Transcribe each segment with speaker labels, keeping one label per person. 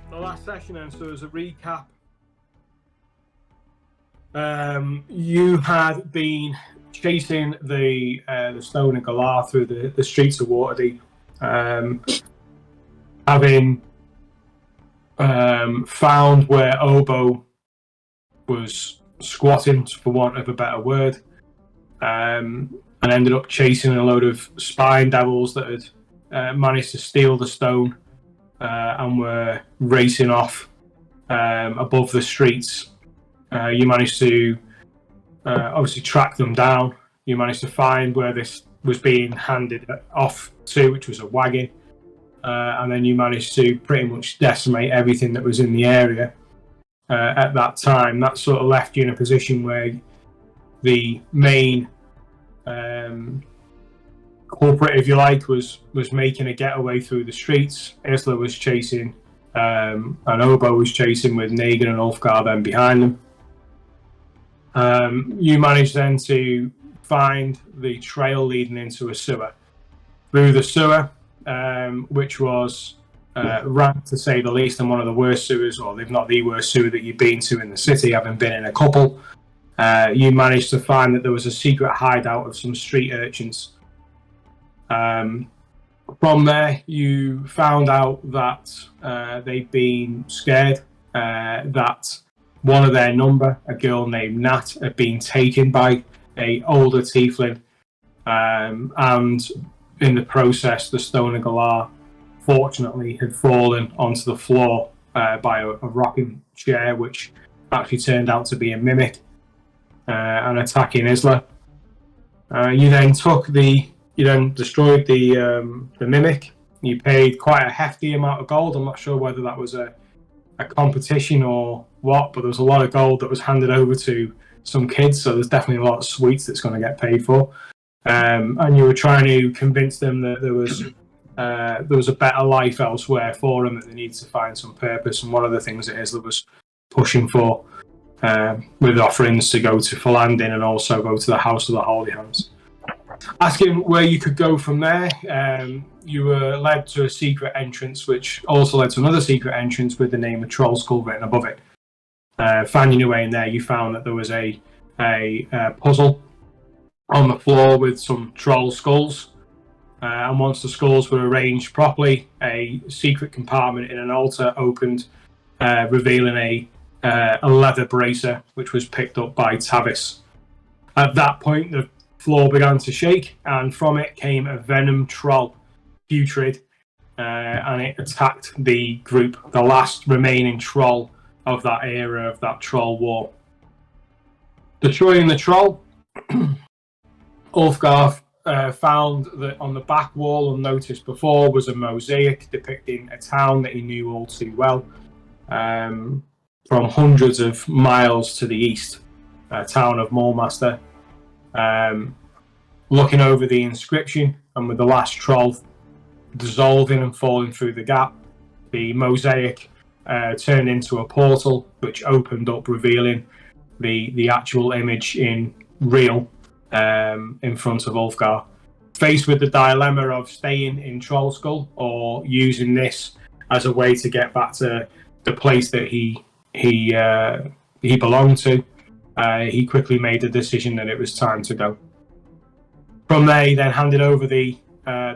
Speaker 1: The last session then, so as a recap, you had been chasing the Stone and Galar through the streets of Waterdeep, having found where Obo was squatting, for want of a better word, and ended up chasing a load of spine devils that had managed to steal the stone and were racing off above the streets. You managed to obviously track them down. You managed to find where this was being handed off to, which was a wagon, and then you managed to pretty much decimate everything that was in the area at that time. That sort of left you in a position where the main culprit, if you like, was making a getaway through the streets. Isla was chasing, and Obo was chasing with Negan and Ulfgar then behind them. You managed then to find the trail leading into a sewer. Through the sewer, which was ranked, to say the least, and one of the worst sewers, or if not the worst sewer that you've been to in the city, having been in a couple, you managed to find that there was a secret hideout of some street urchins. From there, you found out that they'd been scared, that one of their number, a girl named Nat, had been taken by a older tiefling, and in the process, the Stone of Galar, fortunately, had fallen onto the floor by a rocking chair, which actually turned out to be a mimic, and attacking Isla. You then destroyed the mimic. You paid quite a hefty amount of gold. I'm not sure whether that was a competition or what, but there was a lot of gold that was handed over to some kids, so there's definitely a lot of sweets that's going to get paid for. And you were trying to convince them that there was a better life elsewhere for them, that they needed to find some purpose. And one of the things that Isla was pushing for, with offerings to go to Falandin and also go to the House of the Holy Hands. Asking where you could go from there, you were led to a secret entrance, which also led to another secret entrance with the name of Troll Skull written above it. Finding your way in there, you found that there was a puzzle on the floor with some troll skulls, and once the skulls were arranged properly, a secret compartment in an altar opened, revealing a leather bracer, which was picked up by Tavis. At that point, the floor began to shake, and from it came a venom troll, putrid, and it attacked the group, the last remaining troll of that era, of that troll war. Destroying the troll, Ulfgar found that on the back wall, unnoticed before, was a mosaic depicting a town that he knew all too well, from hundreds of miles to the east, a town of Maulmaster. Looking over the inscription, and with the last troll dissolving and falling through the gap, the mosaic turned into a portal, which opened up, revealing the actual image in real in front of Ulfgar. Faced with the dilemma of staying in Trollskull or using this as a way to get back to the place that he belonged to, he quickly made the decision that it was time to go. From there, he then handed over the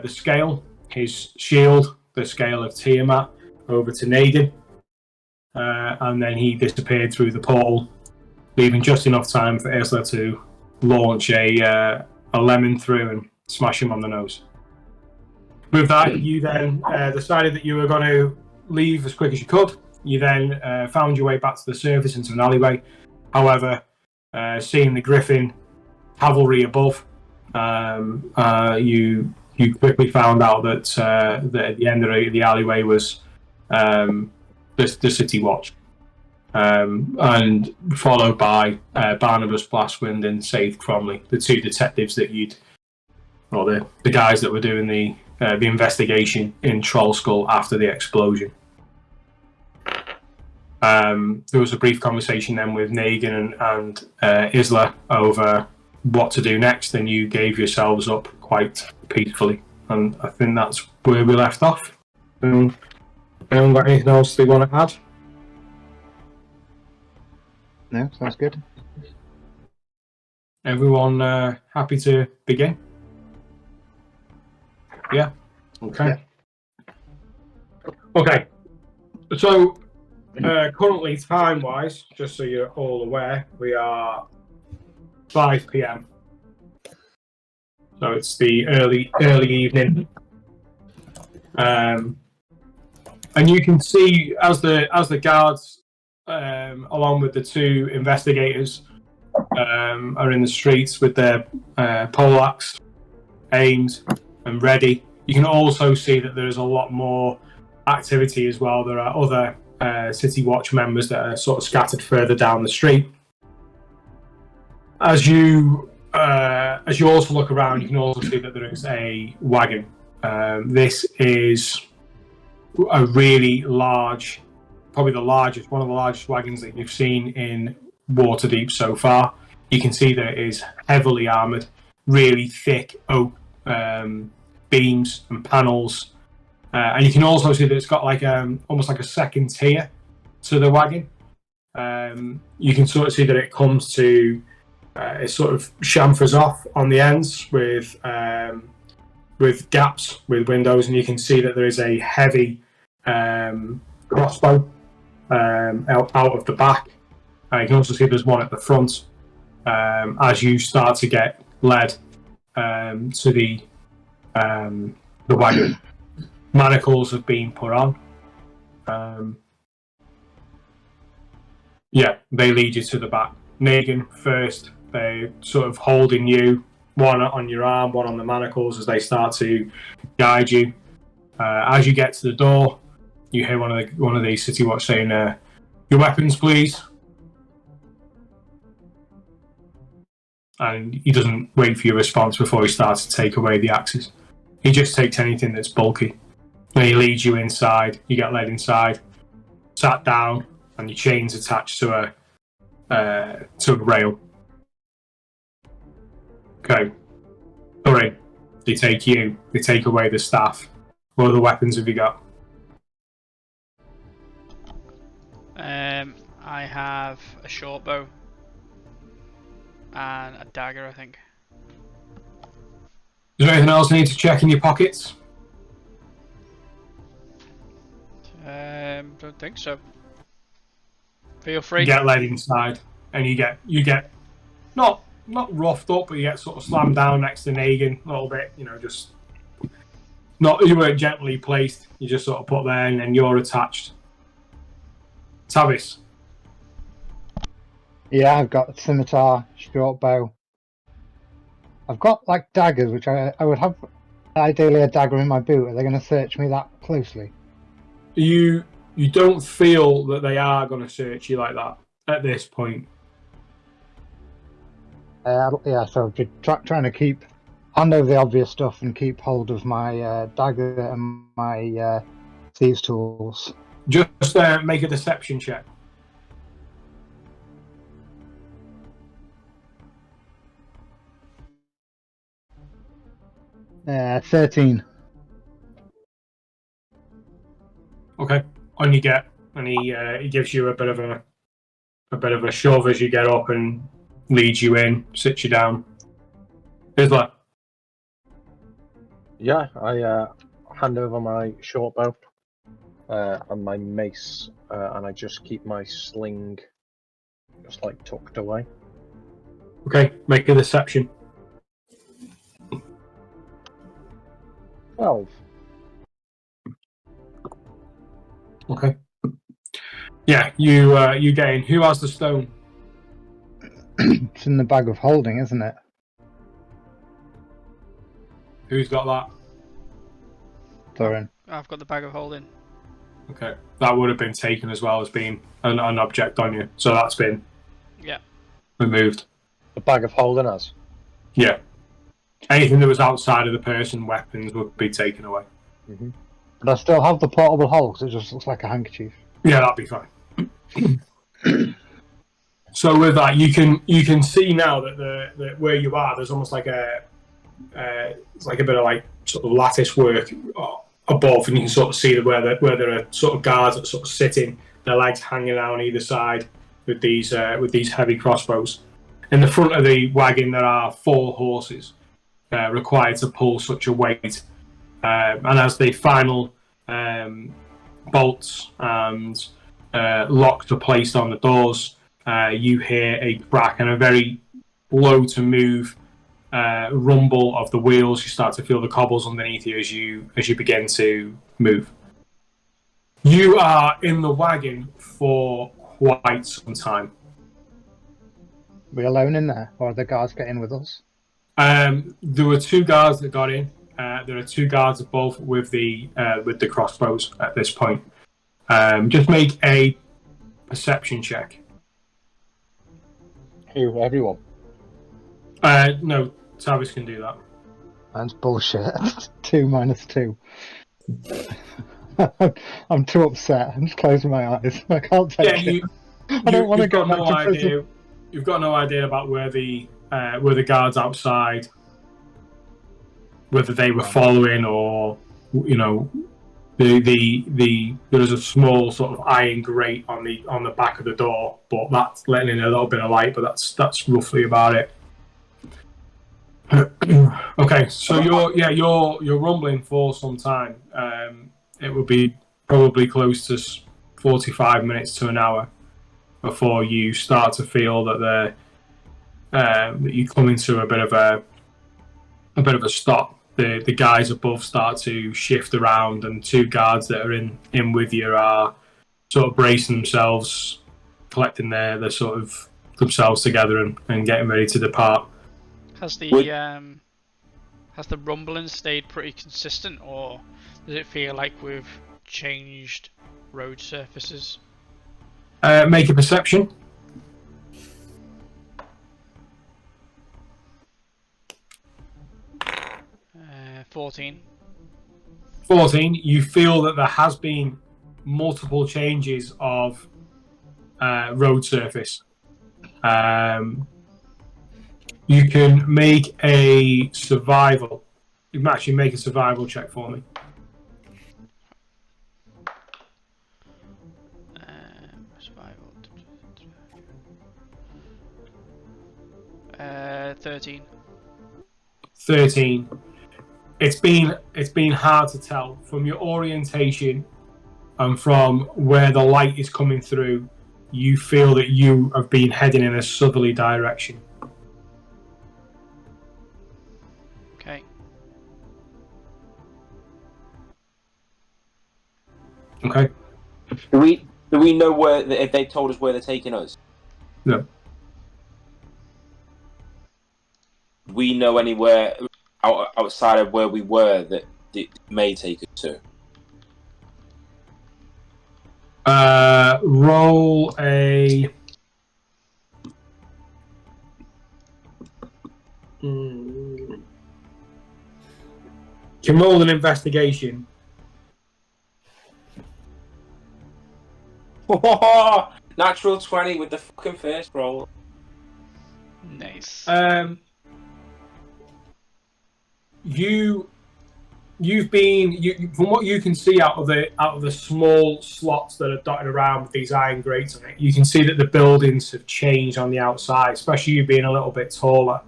Speaker 1: scale, his shield, the scale of Tiamat, over to Nadin, and then he disappeared through the portal, leaving just enough time for Isla to launch a lemon through and smash him on the nose. With that, you then decided that you were going to leave as quick as you could. You then found your way back to the surface into an alleyway. However, seeing the Griffin cavalry above, you quickly found out that at the end of the alleyway was the City Watch, and followed by Barnabas Blastwind and Saith Cromley, the two detectives that the guys that were doing the investigation in Trollskull after the explosion. There was a brief conversation then with Negan and Isla over what to do next, and you gave yourselves up quite peacefully. And I think that's where we left off. Anyone got anything else they want to add?
Speaker 2: No, sounds good.
Speaker 1: Everyone happy to begin? Yeah? Okay.
Speaker 2: Yeah.
Speaker 1: Okay. So, currently, time-wise, just so you're all aware, we are 5 p.m. So it's the early evening. And you can see as the guards, along with the two investigators, are in the streets with their poleaxe aimed and ready. You can also see that there's a lot more activity as well. There are other City Watch members that are sort of scattered further down the street. As you also look around, you can also see that there is a wagon. This is a really large, probably one of the largest wagons that you've seen in Waterdeep so far. You can see that it is heavily armoured, really thick oak beams and panels. And you can also see that it's got like almost like a second tier to the wagon. You can sort of see that it comes to it sort of chamfers off on the ends with gaps with windows, and you can see that there is a heavy crossbow out of the back. You can also see there's one at the front as you start to get led to the wagon. Manacles have been put on. They lead you to the back. Negan first. They're sort of holding you, one on your arm, one on the manacles, as they start to guide you. As you get to the door, you hear one of the City Watch saying, "Your weapons, please." And he doesn't wait for your response before he starts to take away the axes. He just takes anything that's bulky. And he leads you inside. You get led inside, sat down, and your chain's attached to a rail. Okay. Sorry. They take away the staff. What other weapons have you got?
Speaker 3: I have a short bow and a dagger, I think.
Speaker 1: Is there anything else I need to check in your pockets?
Speaker 3: Don't think so. Feel free.
Speaker 1: You get led inside, and you get not roughed up, but you get sort of slammed down next to Negan a little bit. You know, just you weren't gently placed. You just sort of put there, and then you're attached. Tavis.
Speaker 2: Yeah, I've got a scimitar, short bow. I've got like daggers, which I would have ideally a dagger in my boot. Are they going to search me that closely?
Speaker 1: You don't feel that they are going to search you like that at this point.
Speaker 2: Yeah, so I've been trying to hand over the obvious stuff and keep hold of my dagger and my thieves' tools.
Speaker 1: Just make a deception check.
Speaker 2: 13.
Speaker 1: Okay. On you get, and he gives you a bit of a shove as you get up and leads you in, sits you down. Isla.
Speaker 4: Yeah, I hand over my short bow and my mace, and I just keep my sling just like tucked away.
Speaker 1: Okay, make a deception.
Speaker 4: 12.
Speaker 1: Okay. Yeah, you get in. Who has the stone?
Speaker 2: It's in the bag of holding, isn't it?
Speaker 1: Who's got that?
Speaker 2: Thorin.
Speaker 3: I've got the bag of holding.
Speaker 1: Okay, that would have been taken as well as being an object on you, so that's been removed.
Speaker 4: The bag of holding us.
Speaker 1: Yeah. Anything that was outside of the person, weapons, would be taken away.
Speaker 4: Mm-hmm.
Speaker 2: But I still have the portable hole because it just looks like a handkerchief.
Speaker 1: Yeah, that'd be fine. So with that, you can see now that the where you are, there's almost like it's like a bit of like sort of lattice work above, and you can sort of see where there are sort of guards that are sort of sitting, their legs hanging down either side with these heavy crossbows. In the front of the wagon, there are 4 horses required to pull such a weight, and as the final bolts and locks are placed on the doors, you hear a crack and a very low to move rumble of the wheels. You start to feel the cobbles underneath you as you begin to move. You are in the wagon for quite some time.
Speaker 2: We alone in there, or are the guards getting with us?
Speaker 1: There were 2 guards that got in. There are 2 guards above with the crossbows at this point. Just make a perception check.
Speaker 4: Who? Everyone?
Speaker 1: No, Tavis can do that.
Speaker 2: That's bullshit. 2 minus 2. I'm too upset. I'm just closing my eyes. I can't take it. I don't want to go back to prison.
Speaker 1: You've got no idea about where the guards outside, whether they were following or, you know, there is a small sort of iron grate on the back of the door, but that's letting in a little bit of light. But that's roughly about it. Okay, so you're rumbling for some time. It would be probably close to 45 minutes to an hour before you start to feel that that you come into a bit of a stop. The guys above start to shift around, and 2 guards that are in with you are sort of bracing themselves, collecting their sort of themselves together and getting ready to depart.
Speaker 3: Has the rumbling stayed pretty consistent, or does it feel like we've changed road surfaces?
Speaker 1: Make a perception.
Speaker 3: 14.
Speaker 1: 14. You feel that there has been multiple changes of road surface. You can make a survival. You can actually make a survival check for me.
Speaker 3: Survival. 13.
Speaker 1: 13. It's been hard to tell from your orientation and from where the light is coming through. You feel that you have been heading in a southerly direction.
Speaker 3: Okay.
Speaker 1: Okay.
Speaker 5: Do we know if they told us where they're taking us?
Speaker 1: No.
Speaker 5: Do we know anywhere outside of where we were that it may take us to?
Speaker 1: Roll a. Can roll an investigation.
Speaker 5: Natural 20 with the fucking first roll.
Speaker 3: Nice.
Speaker 1: You've been from what you can see out of the small slots that are dotted around with these iron grates on it. You can see that the buildings have changed on the outside, especially you being a little bit taller.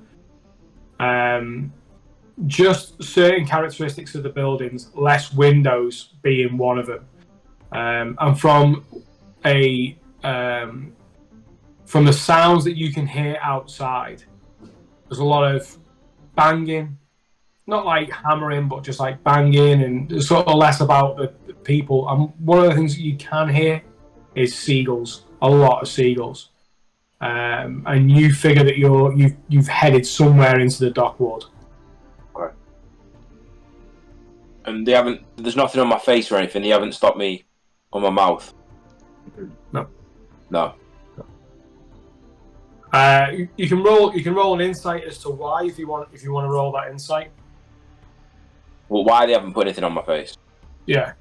Speaker 1: Just certain characteristics of the buildings, less windows being one of them, and from the sounds that you can hear outside, there's a lot of banging. Not like hammering, but just like banging, and sort of less about the people. And one of the things that you can hear is seagulls, a lot of seagulls. And you figure that you've headed somewhere into the dockwood.
Speaker 5: Okay. And there's nothing on my face or anything. They haven't stopped me on my mouth.
Speaker 1: No.
Speaker 5: No.
Speaker 1: You can roll an insight as to why if you want to roll that insight.
Speaker 5: Well, why they haven't put anything on my face?
Speaker 1: Yeah.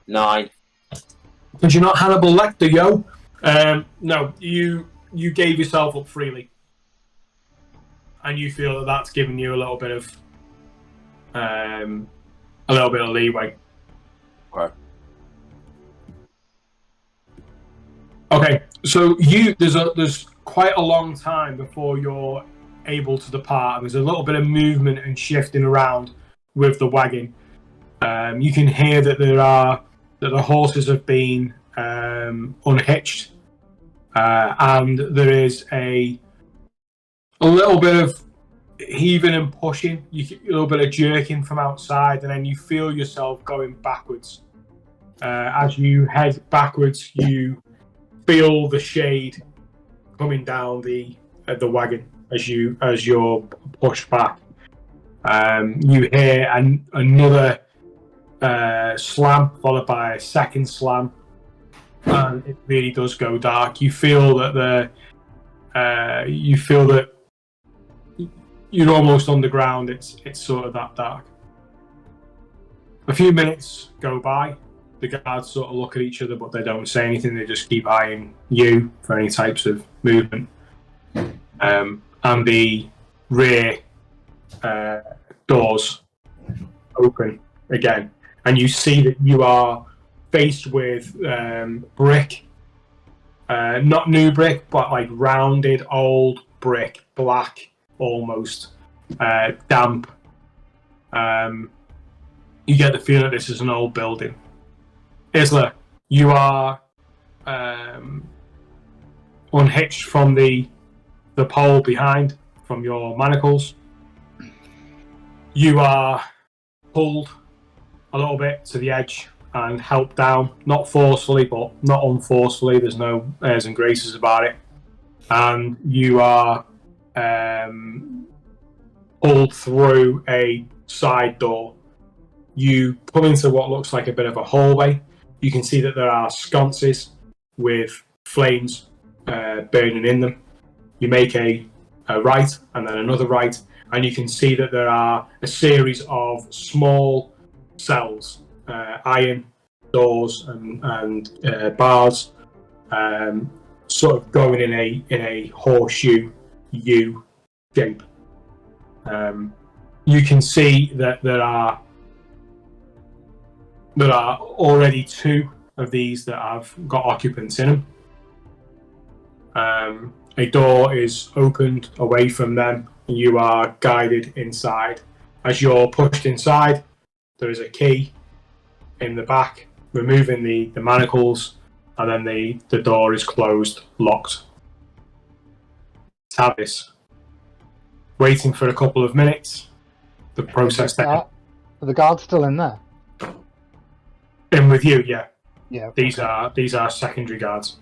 Speaker 5: 9.
Speaker 1: Because you're not Hannibal Lecter, yo. No, you gave yourself up freely, and you feel that that's given you a little bit of leeway.
Speaker 5: Okay.
Speaker 1: Okay, so there's quite a long time before you're able to depart. There's a little bit of movement and shifting around with the wagon. You can hear that the horses have been unhitched, and there is a little bit of heaving and pushing, a little bit of jerking from outside, and then you feel yourself going backwards. As you head backwards, you feel the shade coming down the wagon as you're pushed back. You hear another slam followed by a second slam, and it really does go dark. You feel that you're almost underground. It's sort of that dark. A few minutes go by. The guards sort of look at each other, but they don't say anything. They just keep eyeing you for any types of movement. And the rear doors open again, and you see that you are faced with brick, not new brick, but like rounded old brick, black almost, damp. You get the feeling that this is an old building. Isla, you are unhitched from the pole behind, from your manacles. You are pulled a little bit to the edge and helped down, not forcefully, but not unforcefully. There's no airs and graces about it. And you are pulled through a side door. You come into what looks like a bit of a hallway. You can see that there are sconces with flames burning in them. You make a right and then another right, and you can see that there are a series of small cells, iron doors and bars, sort of going in a horseshoe U shape. You can see that there are already 2 of these that have got occupants in them. A door is opened away from them, and you are guided inside. As you're pushed inside, there is a key in the back, removing the manacles, and then the door is closed, locked. Tavis, waiting for a couple of minutes. The process there.
Speaker 2: Are the guards still in there?
Speaker 1: In with you, yeah.
Speaker 2: Yeah.
Speaker 1: These are secondary guards.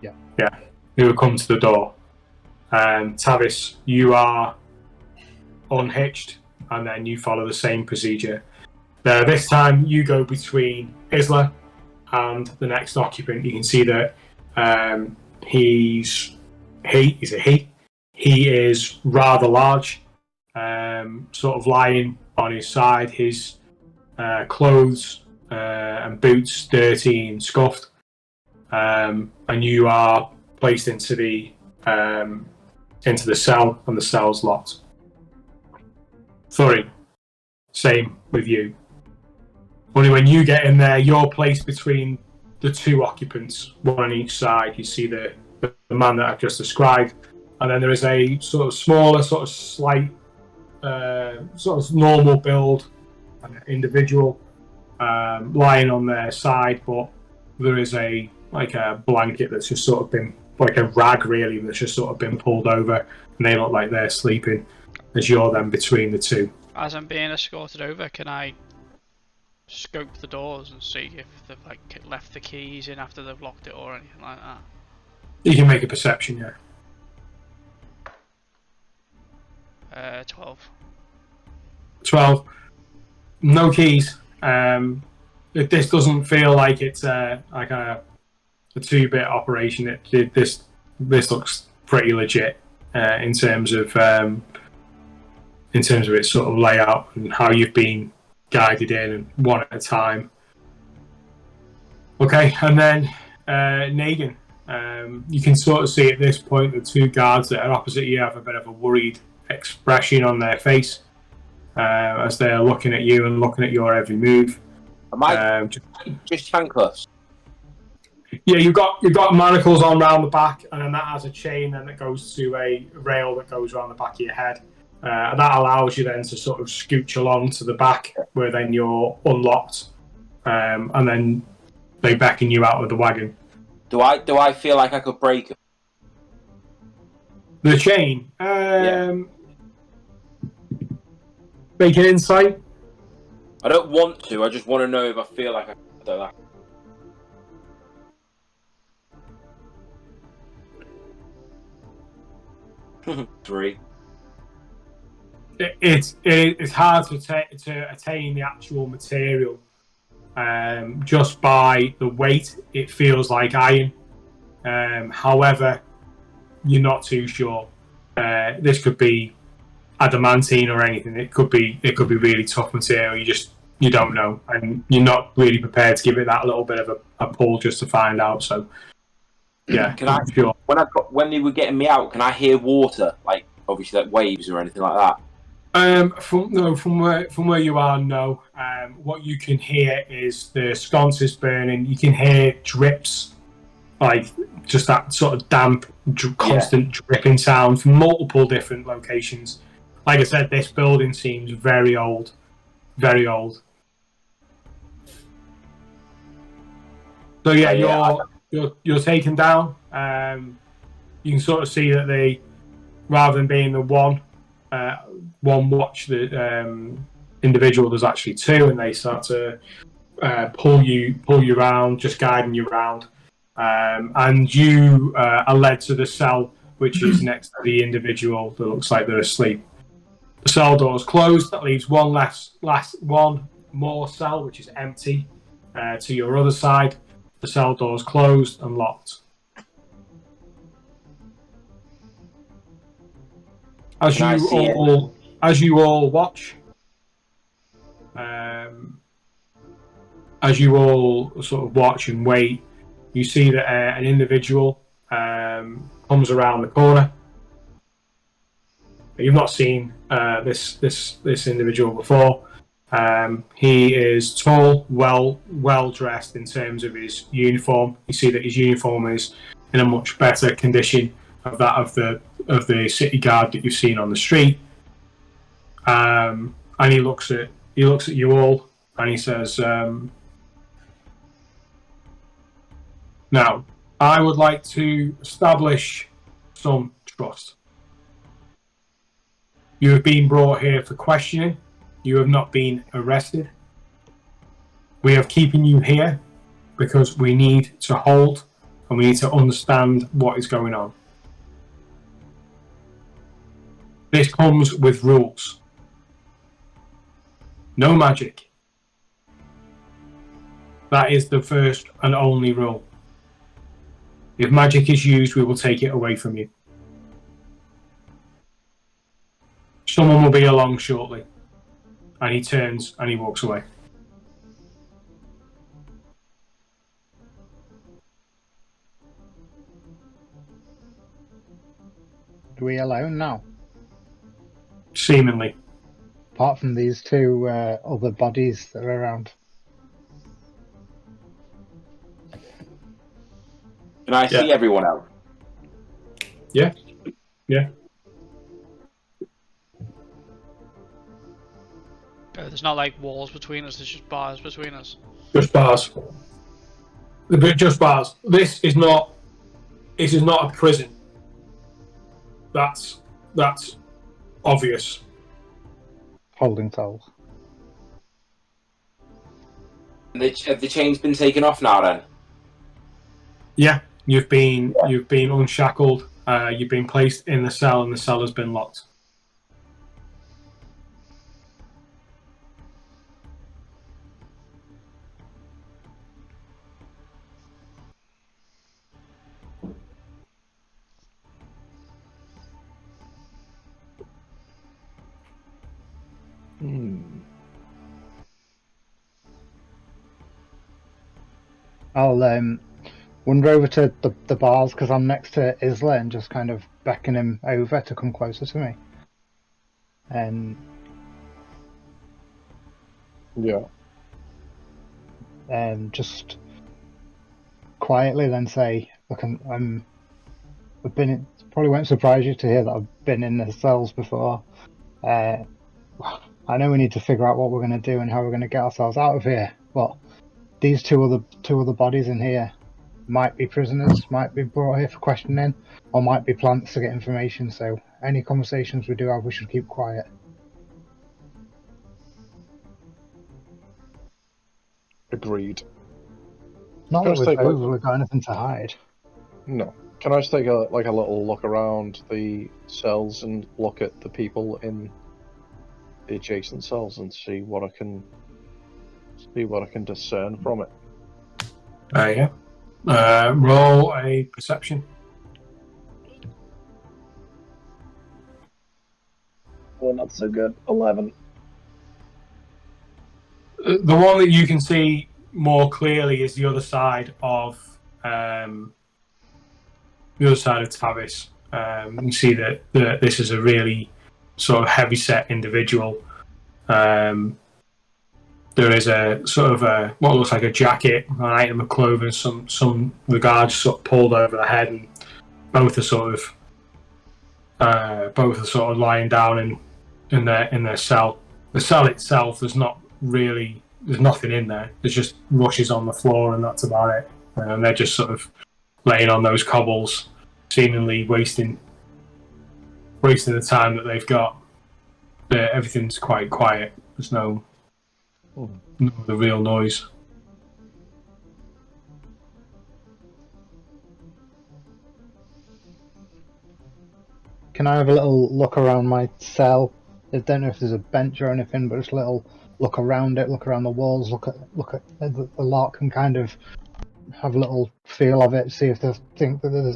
Speaker 2: Yeah.
Speaker 1: Yeah. Who have come to the door. Tavis, you are unhitched, and then you follow the same procedure. This time you go between Isla and the next occupant. You can see that he's a he. He is rather large, sort of lying on his side. His clothes and boots dirty and scuffed, and you are placed into the cell, and the cell's locked. Thorin, same with you. Only when you get in there, you're placed between the 2 occupants, one on each side. You see the man that I've just described, and then there is a sort of smaller, sort of slight, sort of normal build individual lying on their side, but there is a blanket that's just sort of been, like a rag really, that's just sort of been pulled over, and they look like they're sleeping as you're then between the 2.
Speaker 3: As I'm being escorted over, can I scope the doors and see if they've like left the keys in after they've locked it or anything like that?
Speaker 1: You can make a perception, yeah.
Speaker 3: 12.
Speaker 1: 12. No keys. This doesn't feel like it's like a 2-bit operation. This looks pretty legit in terms of its sort of layout and how you've been guided in, and one at a time. Okay, and then Negan. You can sort of see at this point the two guards that are opposite you have a bit of a worried expression on their face as they're looking at you and looking at your every move.
Speaker 5: Am I just handcuffs?
Speaker 1: Yeah, you've got manacles on around the back, and then that has a chain then that goes to a rail that goes around the back of your head. And that allows you then to sort of scooch along to the back where then you're unlocked, and then they beckon you out of the wagon.
Speaker 5: Do I feel like I could break it?
Speaker 1: The chain. Make an insight.
Speaker 5: I don't want to. I just want to know if I feel like I could do that. 3.
Speaker 1: It's hard to attain the actual material. Just by the weight, it feels like iron. However, you're not too sure. This could be adamantine or anything. It could be really tough material. You don't know, and you're not really prepared to give it that little bit of a pull just to find out. So, yeah,
Speaker 5: Can I?
Speaker 1: sure.
Speaker 5: When they were getting me out, can I hear water, like obviously like waves or anything like that?
Speaker 1: From where you are, no. What you can hear is the sconces burning. You can hear drips, like just that sort of damp, constant dripping sound from multiple different locations. Like I said, this building seems very old, very old. So yeah, you're taken down. You can sort of see that they, rather than being the one watch, the individual, there's actually two, and they start to pull you around, just guiding you around, and you are led to the cell which is next to the individual that looks like they're asleep. The cell door is closed. That leaves one more cell which is empty to your other side. The cell door is closed and locked. As you all watch, as you all sort of watch and wait, you see that an individual comes around the corner. You've not seen this individual before. He is tall, well dressed in terms of his uniform. You see that his uniform is in a much better condition of that of the city guard that you've seen on the street. And he looks at you all and he says, "Now, I would like to establish some trust. You have been brought here for questioning. You have not been arrested. We are keeping you here because we need to hold and we need to understand what is going on. This comes with rules. No magic. That is the first and only rule. If magic is used, we will take it away from you. Someone will be along shortly." And he turns and he walks away.
Speaker 2: Are we alone now?
Speaker 1: Seemingly.
Speaker 2: Apart from these two other bodies that are around.
Speaker 5: Can I see everyone else?
Speaker 1: Yeah.
Speaker 3: There's not like walls between us, there's just bars between us.
Speaker 1: Just bars. Just bars. This is not a prison. That's obvious.
Speaker 2: Holding cells.
Speaker 5: Have the chains been taken off now then?
Speaker 1: Yeah, you've been unshackled. You've been placed in the cell, and the cell has been locked.
Speaker 2: I'll wander over to the bars because I'm next to Isla and just kind of beckon him over to come closer to me. And
Speaker 4: Yeah.
Speaker 2: just quietly then say, look, I've been in, probably won't surprise you to hear that I've been in the cells before. I know we need to figure out what we're going to do and how we're going to get ourselves out of here, but these two other bodies in here might be prisoners, might be brought here for questioning, or might be plants to get information. So any conversations we do have, we should keep quiet.
Speaker 4: Agreed.
Speaker 2: Not that
Speaker 4: Just
Speaker 2: we've
Speaker 4: take, like-
Speaker 2: overly got anything to hide.
Speaker 4: No. Can I just take a little look around the cells and look at the people in the adjacent cells and see what I can discern from it?
Speaker 1: Yeah. Roll a perception.
Speaker 4: Well, not so good. 11.
Speaker 1: The one that you can see more clearly is the other side of Tavis. You see that this is a really sort of heavy-set individual. There is a sort of what looks like a jacket, an item of clothing, some regards sort of pulled over the head, and both are sort of lying down in their cell. The cell itself, there's nothing in there. There's just rushes on the floor, and that's about it. And they're just sort of laying on those cobbles, seemingly wasting the time that they've got. Everything's quite quiet. There's no the real noise.
Speaker 2: Can I have a little look around my cell? I don't know if there's a bench or anything, but just a little look around it, look around the walls, look at the lock, and kind of have a little feel of it. See if there's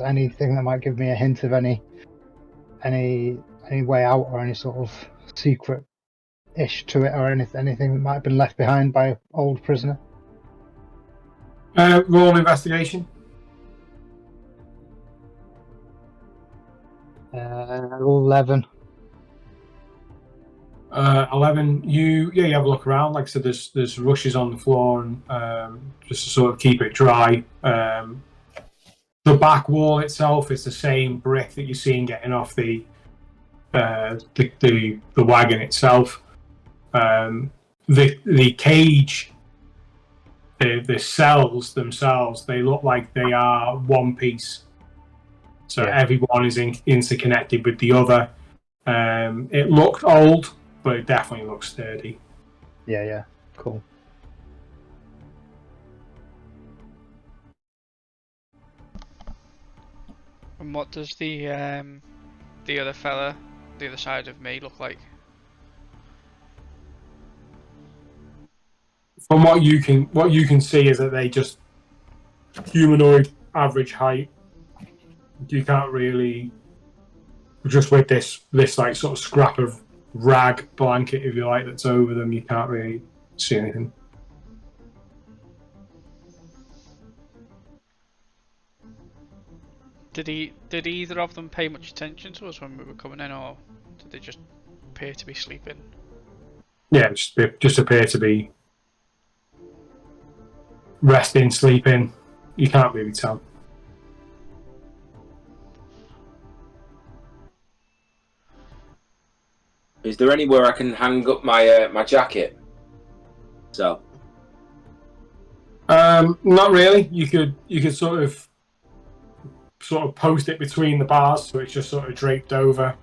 Speaker 2: anything that might give me a hint of any way out or any sort of secret-ish to it, or anything that might have been left behind by an old prisoner.
Speaker 1: Roll an investigation.
Speaker 2: 11.
Speaker 1: 11. You have a look around. Like I said, there's rushes on the floor, and just to sort of keep it dry. The back wall itself is the same brick that you're seeing getting off the wagon itself. The cage, the cells themselves, they look like they are one piece. So everyone is interconnected with the other. It looked old, but it definitely looks sturdy.
Speaker 2: Yeah, cool.
Speaker 3: And what does the other fella, the other side of me, look like?
Speaker 1: From what you can see is that they just humanoid, average height. You can't really, just with this like sort of scrap of rag blanket, if you like, that's over them, you can't really see anything.
Speaker 3: Did either of them pay much attention to us when we were coming in, or did they just appear to be sleeping?
Speaker 1: Yeah, just appear to be resting, sleeping. You can't really tell.
Speaker 5: Is there anywhere I can hang up my my jacket? So.
Speaker 1: Not really. You could sort of post it between the bars, so it's just sort of draped over.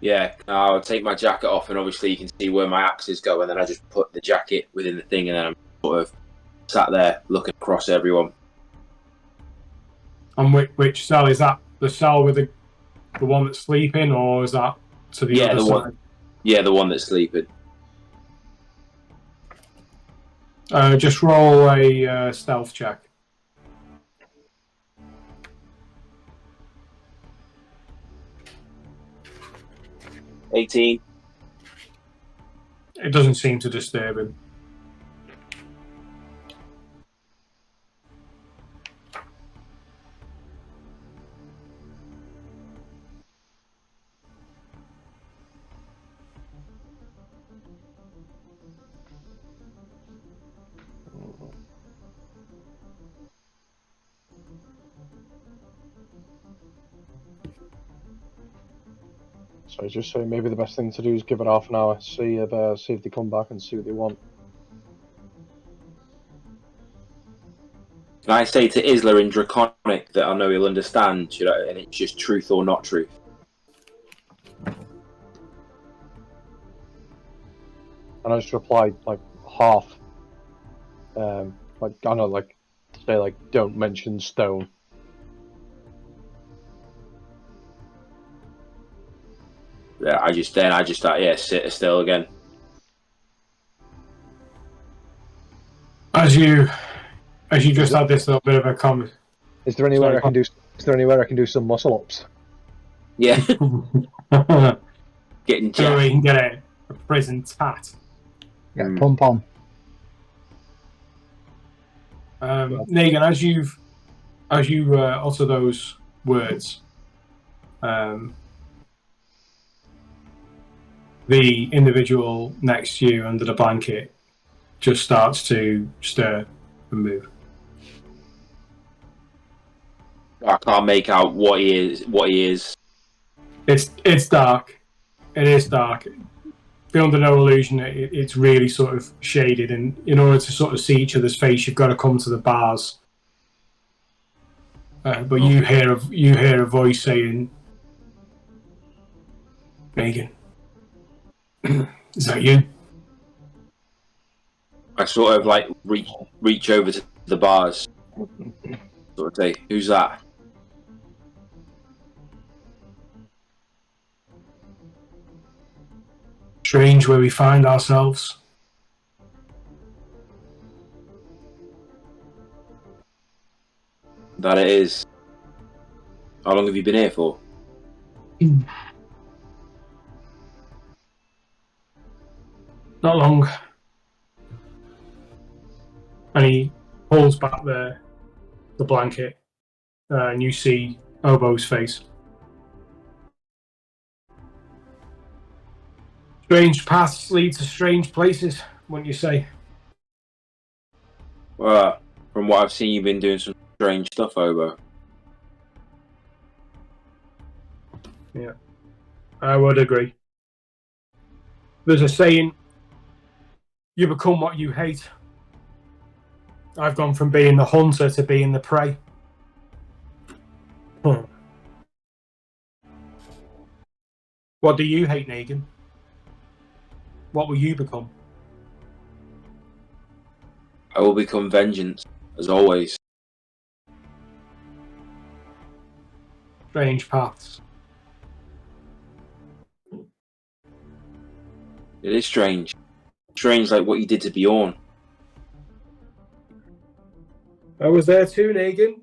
Speaker 5: Yeah, I'll take my jacket off, and obviously you can see where my axes go, and then I just put the jacket within the thing, and then I'm sort of sat there looking across everyone.
Speaker 1: And which cell is that? The cell with the one that's sleeping, or is that to the other side?
Speaker 5: One. Yeah, the one that's sleeping.
Speaker 1: Just roll a stealth check.
Speaker 5: $18.
Speaker 1: It doesn't seem to disturb him.
Speaker 4: So I just say maybe the best thing to do is give it half an hour, see if they come back and see what they want.
Speaker 5: Can I say to Isla in Draconic that I know he'll understand, and it's just truth or not truth?
Speaker 4: And I just replied like half. Like I know, like say like don't mention stone.
Speaker 5: Yeah, I just sit still again.
Speaker 1: As you just had this little bit of a comment.
Speaker 4: Is there anywhere
Speaker 1: Sorry,
Speaker 4: I can do? Is there anywhere I can do some muscle ups?
Speaker 5: Yeah,
Speaker 1: so
Speaker 5: getting
Speaker 1: we
Speaker 5: jacked.
Speaker 1: can get a prison tat.
Speaker 2: Get a pump on.
Speaker 1: Negan, as you utter those words, the individual next to you under the blanket just starts to stir and move.
Speaker 5: I can't make out what he is.
Speaker 1: It's dark. It is dark. Be under no illusion that it's really sort of shaded, and in order to sort of see each other's face, you've got to come to the bars. But you hear a voice saying, "Megan, is that you?"
Speaker 5: I sort of like reach over to the bars, sort of say, "Who's that?"
Speaker 1: Strange where we find ourselves.
Speaker 5: That it is. How long have you been here for?
Speaker 1: Not long. And he pulls back the blanket, and you see Obo's face. Strange paths lead to strange places, wouldn't you say?
Speaker 5: Well, from what I've seen, you've been doing some strange stuff, Obo.
Speaker 1: Yeah, I would agree. There's a saying, you become what you hate. I've gone from being the hunter to being the prey. What do you hate, Negan? What will you become?
Speaker 5: I will become vengeance, as always.
Speaker 1: Strange paths.
Speaker 5: It is strange. Strange like what you did to Bjorn.
Speaker 1: I was there too, Negan.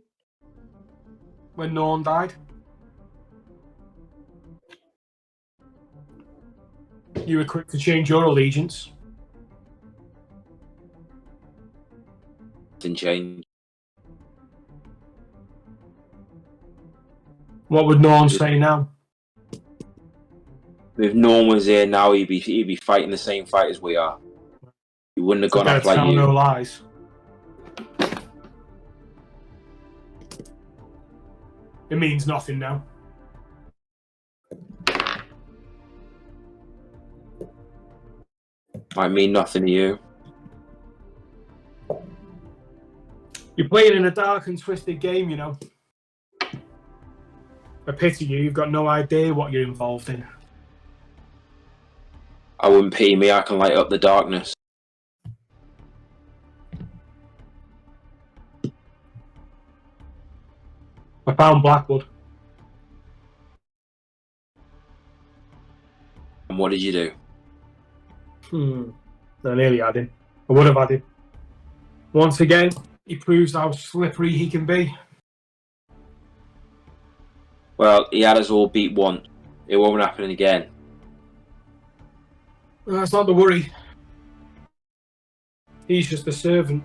Speaker 1: When Norn died. You were quick to change your allegiance.
Speaker 5: Didn't change.
Speaker 1: What would Norn say now?
Speaker 5: If Norm was here now, he'd be fighting the same fight as we are. He wouldn't have
Speaker 1: So
Speaker 5: gone off like
Speaker 1: tell
Speaker 5: you.
Speaker 1: no lies. It means nothing now.
Speaker 5: Might mean nothing to you.
Speaker 1: You're playing in a dark and twisted game, you know. I pity you. You've got no idea what you're involved in.
Speaker 5: I wouldn't pity me. I can light up the darkness.
Speaker 1: I found Blackwood.
Speaker 5: And what did you do?
Speaker 1: I nearly had him. I would have had him. Once again, he proves how slippery he can be.
Speaker 5: Well, he had us all beat once. It won't happen again.
Speaker 1: That's not the worry. He's just a servant.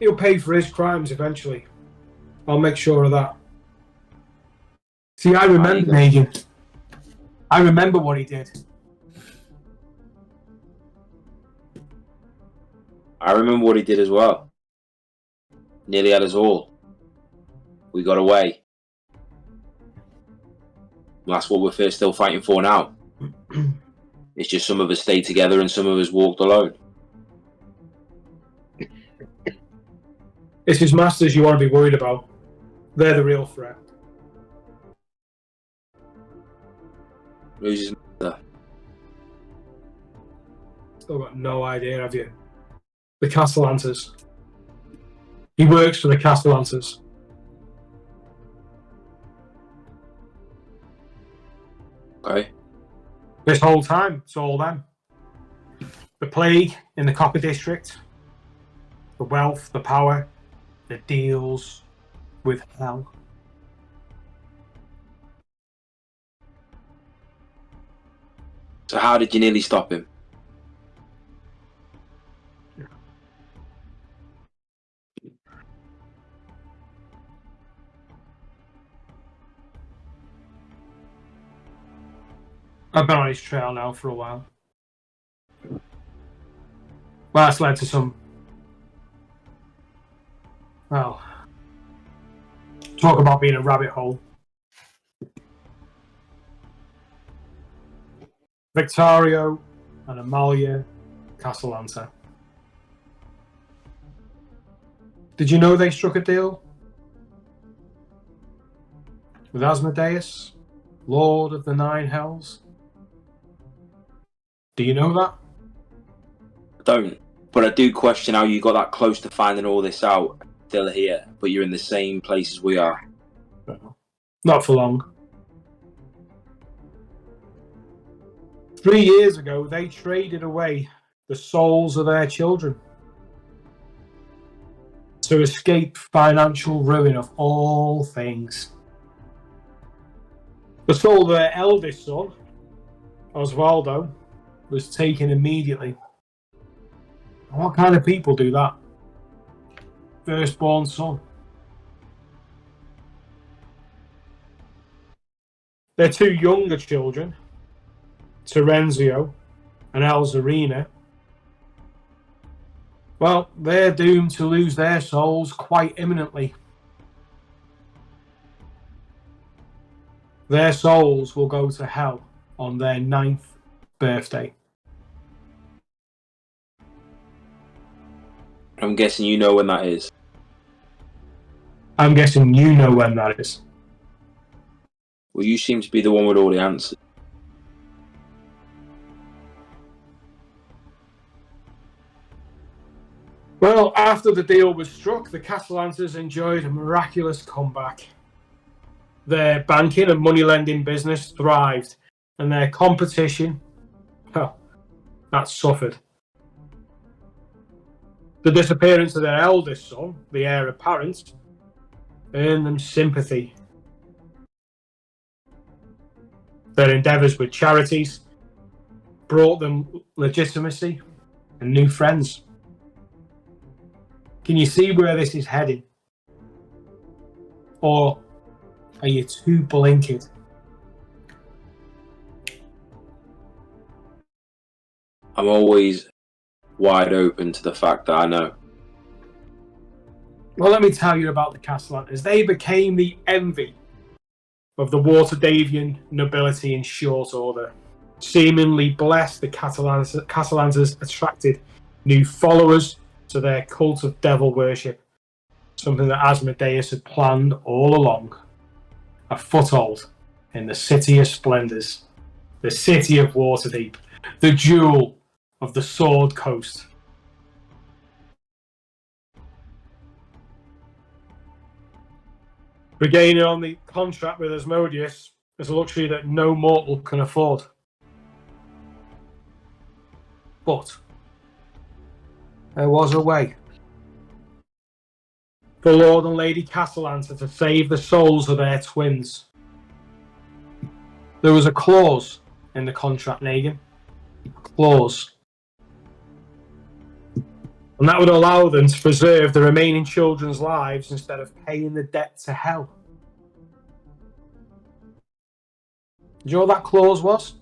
Speaker 1: He'll pay for his crimes eventually. I'll make sure of that. See, I remember Negan. I remember what he did.
Speaker 5: I remember what he did as well. Nearly had us all. We got away. That's what we're still fighting for now. It's just some of us stayed together and some of us walked alone.
Speaker 1: It's his masters you want to be worried about. They're the real threat.
Speaker 5: Who's his master?
Speaker 1: Still got no idea, have you? The Castellantas. He works for the Castellantas.
Speaker 5: Okay.
Speaker 1: This whole time, it's all them. The plague in the Copper District, the wealth, the power, the deals with hell.
Speaker 5: So how did you nearly stop him?
Speaker 1: I've been on his trail now for a while. Well, that's led to some... Well... Talk about being a rabbit hole. Victorio and Amalia Castellanta. Did you know they struck a deal? With Asmodeus, Lord of the Nine Hells? Do you know that?
Speaker 5: I don't. But I do question how you got that close to finding all this out. Still here, but you're in the same place as we are.
Speaker 1: Not for long. 3 years ago, they traded away the souls of their children to escape financial ruin of all things. The soul of their eldest son, Osvaldo, was taken immediately. What kind of people do that? Firstborn son. Their two younger children, Terenzio and Elzarina, well, they're doomed to lose their souls quite imminently. Their souls will go to hell on their 9th birthday.
Speaker 5: I'm guessing you know when that is.
Speaker 1: I'm guessing you know when that is.
Speaker 5: Well, you seem to be the one with all the answers.
Speaker 1: Well, after the deal was struck, the Castellantas enjoyed a miraculous comeback. Their banking and money-lending business thrived, and their competition, well, that suffered. The disappearance of their eldest son, the heir apparent, earned them sympathy. Their endeavours with charities brought them legitimacy and new friends. Can you see where this is heading? Or are you too blinkered?
Speaker 5: I'm always wide open to the fact that I know.
Speaker 1: Well, let me tell you about the Castellantas. They became the envy of the Waterdavian nobility in short order. Seemingly blessed, the Castellantas attracted new followers to their cult of devil worship, something that Asmodeus had planned all along. A foothold in the City of Splendors, the City of Waterdeep, the jewel of the Sword Coast. Regaining on the contract with Asmodeus is a luxury that no mortal can afford. But there was a way for Lord and Lady Castellanta to save the souls of their twins. There was a clause in the contract, Negan. A clause. And that would allow them to preserve the remaining children's lives instead of paying the debt to hell. Do you know what that clause was?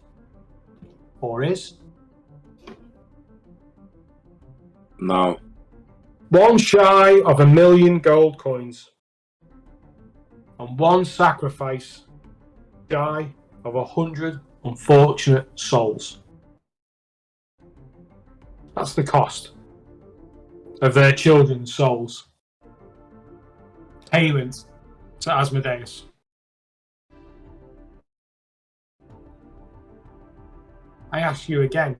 Speaker 1: Or is?
Speaker 5: No.
Speaker 1: One shy of 1 million gold coins. And one sacrifice shy of 100 unfortunate souls. That's the cost of their children's souls. Payment to Asmodeus. I ask you again,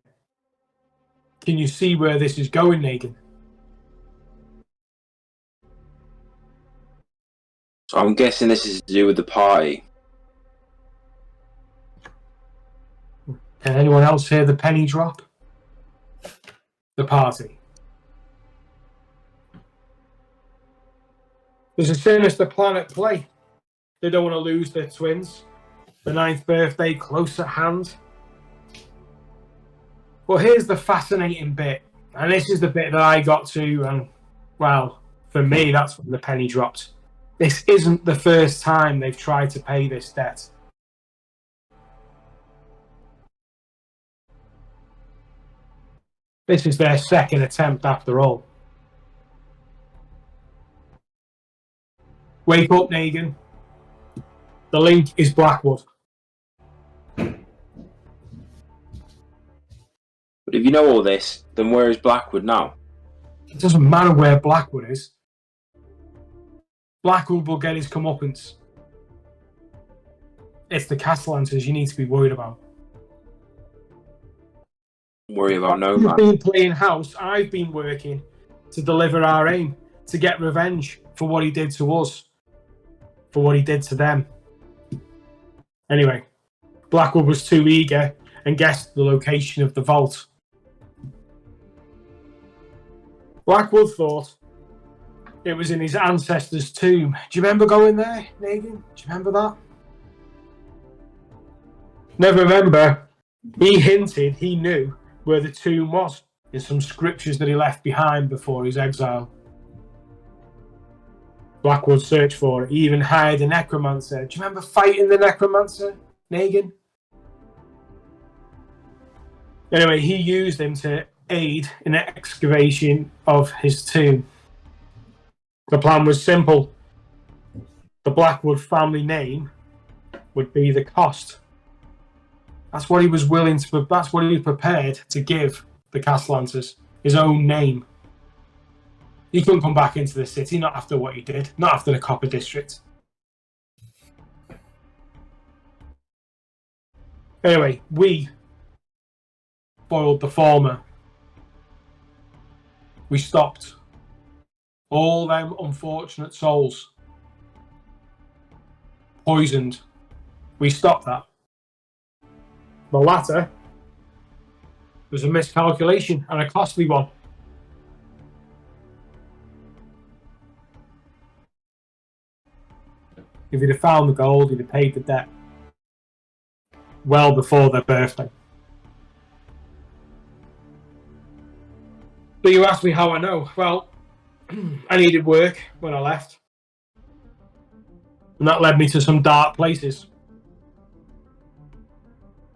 Speaker 1: can you see where this is going, Negan?
Speaker 5: So I'm guessing this is to do with the party.
Speaker 1: Can anyone else hear the penny drop? The party. There's a sinister plan at play. They don't want to lose their twins. The 9th birthday close at hand. Well, here's the fascinating bit. And this is the bit that I got to, and, well, for me, that's when the penny dropped. This isn't the first time they've tried to pay this debt. This is their second attempt after all. Wake up, Negan. The link is Blackwood.
Speaker 5: But if you know all this, then where is Blackwood now?
Speaker 1: It doesn't matter where Blackwood is. Blackwood will get his comeuppance. It's the Castellances you need to be worried about.
Speaker 5: Don't worry about no
Speaker 1: You've
Speaker 5: man.
Speaker 1: been playing house. I've been working to deliver our aim, to get revenge for what he did to us, for what he did to them. Anyway, Blackwood was too eager and guessed the location of the vault. Blackwood thought it was in his ancestor's tomb. Do you remember going there, Negan? Do you remember that? Never remember. He hinted he knew where the tomb was in some scriptures that he left behind before his exile. Blackwood searched for it. He even hired a necromancer. Do you remember fighting the necromancer, Negan? Anyway, he used him to aid in the excavation of his tomb. The plan was simple. The Blackwood family name would be the cost. That's what he was willing to. That's what he was prepared to give the Castellances, his own name. He couldn't come back into the city, not after what he did, not after the Copper District. Anyway, we foiled the former. We stopped all them unfortunate souls poisoned. We stopped that. The latter was a miscalculation and a costly one. If he'd have found the gold, he'd have paid the debt well before their birthday. But you asked me how I know. Well, I needed work when I left. And that led me to some dark places.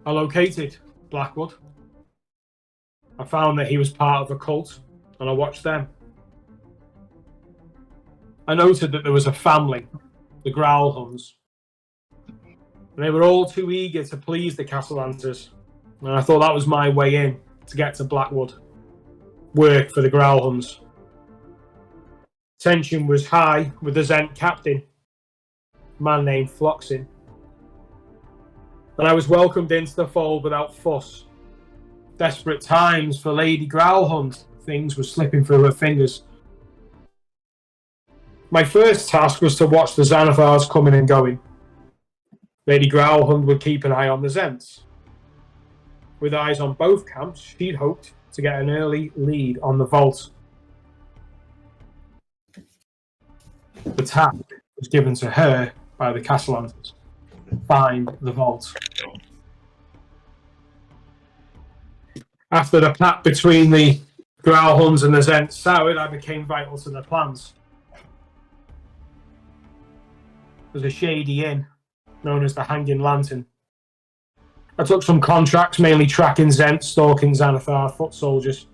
Speaker 1: I located Blackwood. I found that he was part of a cult, and I watched them. I noted that there was a family, the Growlhuns, and they were all too eager to please the Castellances. And I thought that was my way in to get to Blackwood, work for the Growlhuns. Tension was high with the Zent captain, a man named Floxin. And I was welcomed into the fold without fuss. Desperate times for Lady Growlhund. Things were slipping through her fingers. My first task was to watch the Xanathars coming and going. Lady Growlhund would keep an eye on the Zents. With eyes on both camps, she'd hoped to get an early lead on the vault. The task was given to her by the Castellances. Find the vault. After the pact between the Growlhuns and the Zents soured, I became vital to their plans. There's a shady inn known as the Hanging Lantern. I took some contracts, mainly tracking Zents, stalking Xanathar foot soldiers.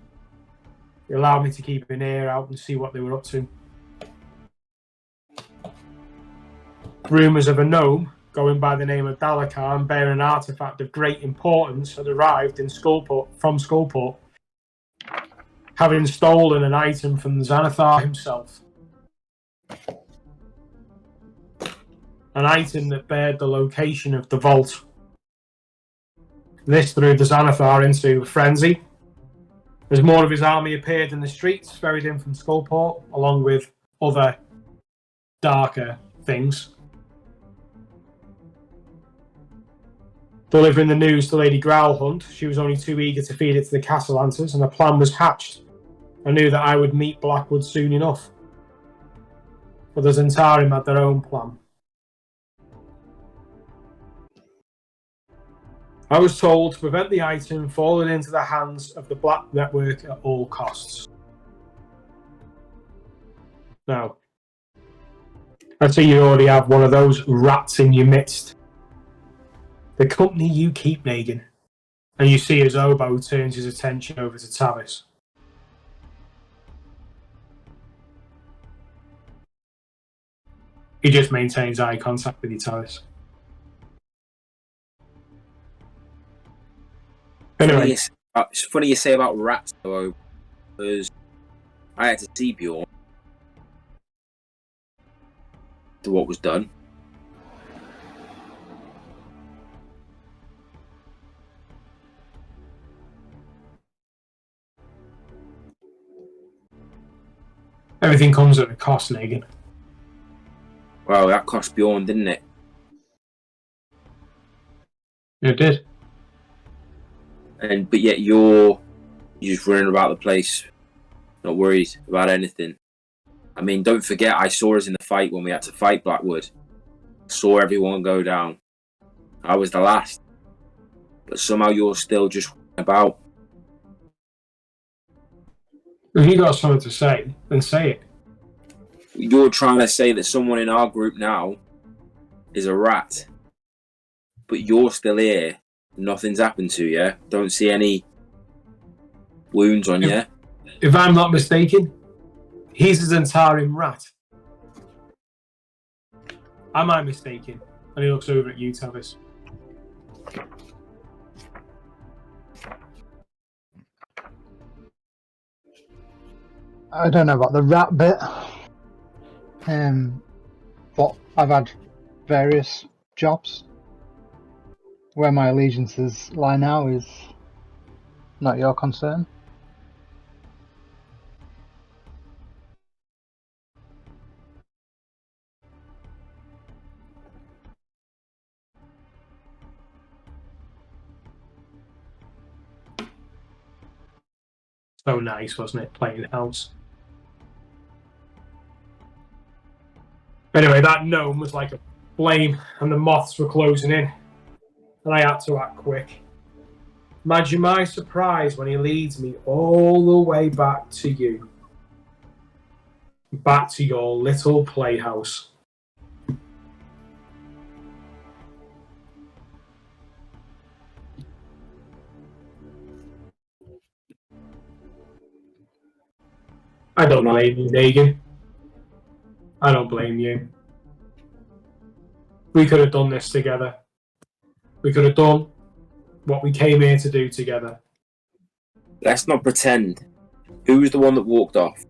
Speaker 1: It allowed me to keep an ear out and see what they were up to. Rumours of a gnome going by the name of Dalakar and bearing an artifact of great importance had arrived in from Skullport, having stolen an item from Xanathar himself. An item that bared the location of the vault. This threw the Xanathar into a frenzy, as more of his army appeared in the streets, ferried in from Skullport, along with other darker things. Delivering the news to Lady Growlhunt, she was only too eager to feed it to the Castellantas, and a plan was hatched. I knew that I would meet Blackwood soon enough. But the Zentarim had their own plan. I was told to prevent the item falling into the hands of the Black Network at all costs. Now, I see you already have one of those rats in your midst. The company you keep, Negan. And you see as Obo turns his attention over to Tavis. He just maintains eye contact with you, Tavis. Anyway.
Speaker 5: It's funny you say about rats, though, because I had to see Bjorn to what was done.
Speaker 1: Everything comes at a cost, Negan.
Speaker 5: Well, that cost Bjorn, didn't it?
Speaker 1: It did.
Speaker 5: But yet you're just running about the place, not worried about anything. I mean, don't forget, I saw us in the fight when we had to fight Blackwood. Saw everyone go down. I was the last. But somehow you're still just about.
Speaker 1: If you got something to say, then say it.
Speaker 5: You're trying to say that someone in our group now is a rat. But you're still here. Nothing's happened to you. Don't see any wounds on you.
Speaker 1: If I'm not mistaken, he's a Zentarim rat. Am I mistaken? And he looks over at you, Tavis.
Speaker 2: I don't know about the rat bit. But I've had various jobs. Where my allegiances lie now is not your concern.
Speaker 1: So nice, wasn't it, playing house? Anyway, that gnome was like a flame, and the moths were closing in. And I had to act quick. Imagine my surprise when he leads me all the way back to you. Back to your little playhouse. I don't blame you, Negan. I don't blame you. We could have done this together. We could have done what we came here to do together.
Speaker 5: Let's not pretend. Who was the one that walked off?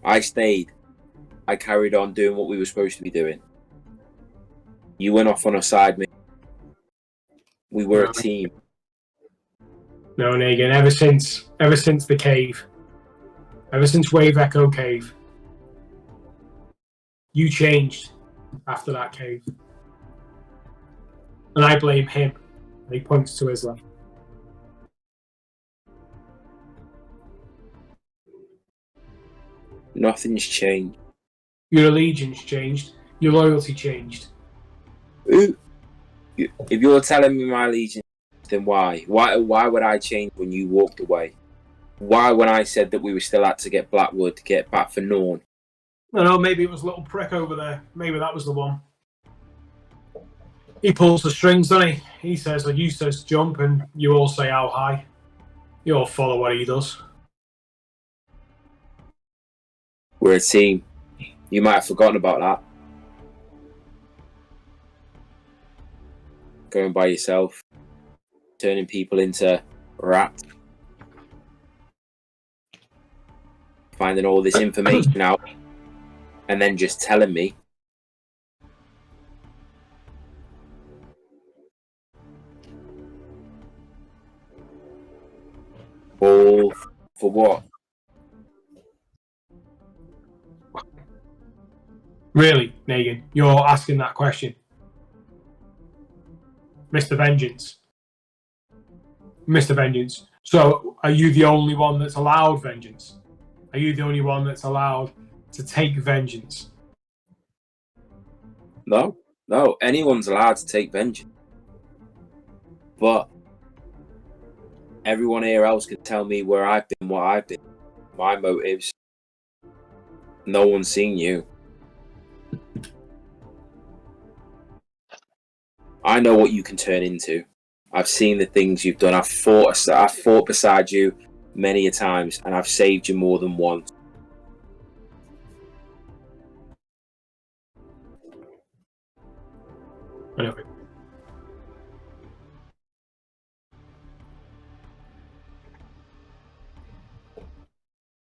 Speaker 5: I stayed. I carried on doing what we were supposed to be doing. You went off on a side mission. We were a team.
Speaker 1: No, Negan, ever since the cave, ever since Wave Echo Cave, you changed after that cave. And I blame him. And he points to Isla.
Speaker 5: Nothing's changed.
Speaker 1: Your allegiance changed. Your loyalty changed.
Speaker 5: If you're telling me my allegiance, then why? Why would I change when you walked away? Why when I said that we were still out to get Blackwood, to get back for Norn?
Speaker 1: I don't know, maybe it was a little prick over there. Maybe that was the one. He pulls the strings, doesn't he? He says, like, you says jump, and you all say how high. You all follow what he does.
Speaker 5: We're a team. You might have forgotten about that. Going by yourself, turning people into rats, finding all this information out, and then just telling me. All for what?
Speaker 1: Really, Negan, you're asking that question? Mr. Vengeance. Mr. Vengeance. So, are you the only one that's allowed vengeance? Are you the only one that's allowed to take vengeance?
Speaker 5: No, anyone's allowed to take vengeance. But everyone here else can tell me where I've been, what I've been, my motives. No one's seen you. I know what you can turn into. I've seen the things you've done. I've fought beside you many a times, and I've saved you more than once.
Speaker 1: Anyway.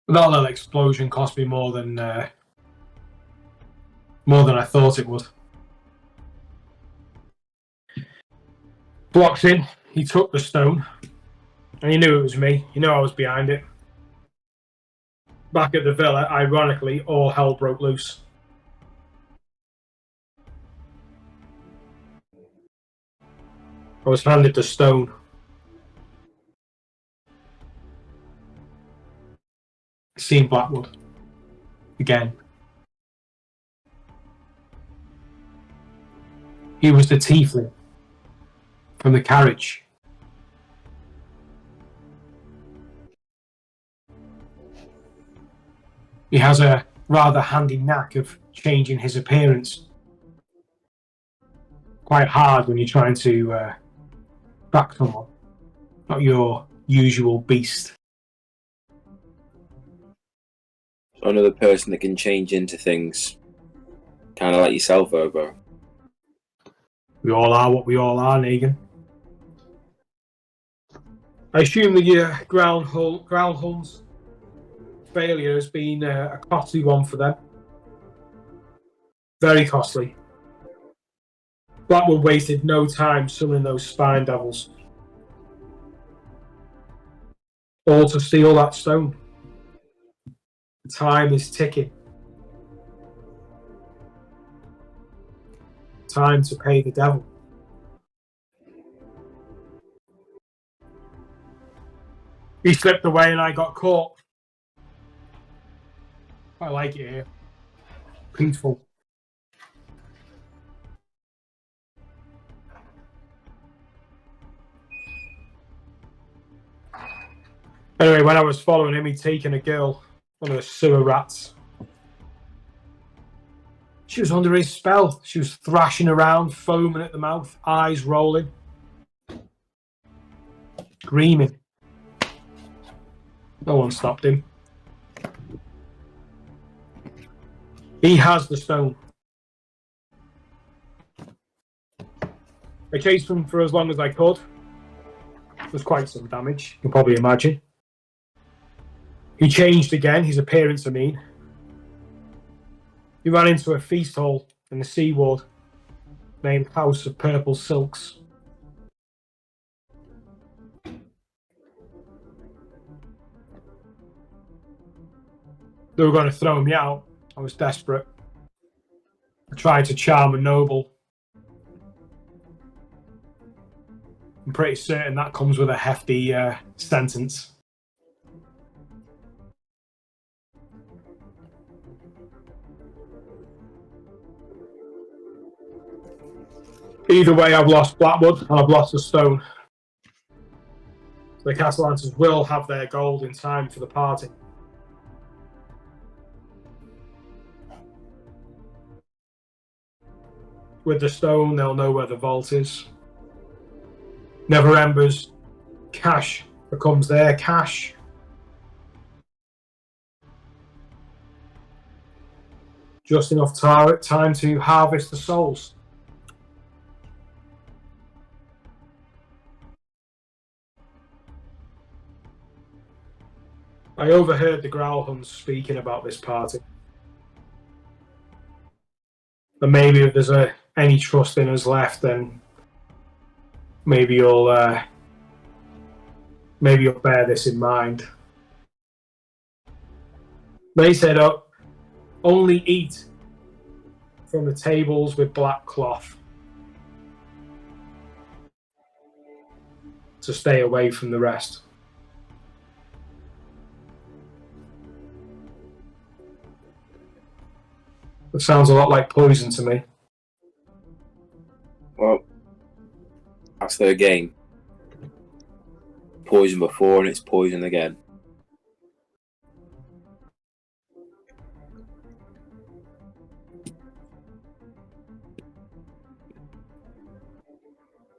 Speaker 1: That little explosion cost me more than I thought it would. Blocks in, he took the stone, and he knew it was me. He knew I was behind it. Back at the villa, ironically, all hell broke loose. I was handed the stone. Seen Blackwood. Again. He was the tiefling from the carriage. He has a rather handy knack of changing his appearance. Quite hard when you're trying to back someone. Not your usual beast.
Speaker 5: Another person that can change into things. Kind of like yourself, Obo.
Speaker 1: We all are what we all are, Negan. I assume the Groundhorn's failure has been a costly one for them. Very costly. Blackwood wasted no time summoning those spine devils. All to steal that stone. The time is ticking. Time to pay the devil. He slipped away and I got caught. I like it here. Peaceful. Anyway, when I was following him, he'd taken a girl, one of the sewer rats. She was under his spell. She was thrashing around, foaming at the mouth, eyes rolling, screaming. No one stopped him. He has the stone. I chased him for as long as I could. It was quite some damage, you can probably imagine. He changed again, his appearance, I mean. He ran into a feast hall in the Sea Ward named House of Purple Silks. They were going to throw me out. I was desperate. I tried to charm a noble. I'm pretty certain that comes with a hefty sentence. Either way, I've lost Blackwood and I've lost the stone. The Castellances will have their gold in time for the party. With the stone, they'll know where the vault is. Never Ember's cash becomes their cash. just enough time to harvest the souls. I overheard the Growlhuns speaking about this party. And maybe if there's any trust in us left, then maybe you'll bear this in mind. They said, only eat from the tables with black cloth to stay away from the rest. It sounds a lot like poison to me.
Speaker 5: Well, that's their game. Poison before and it's poison again.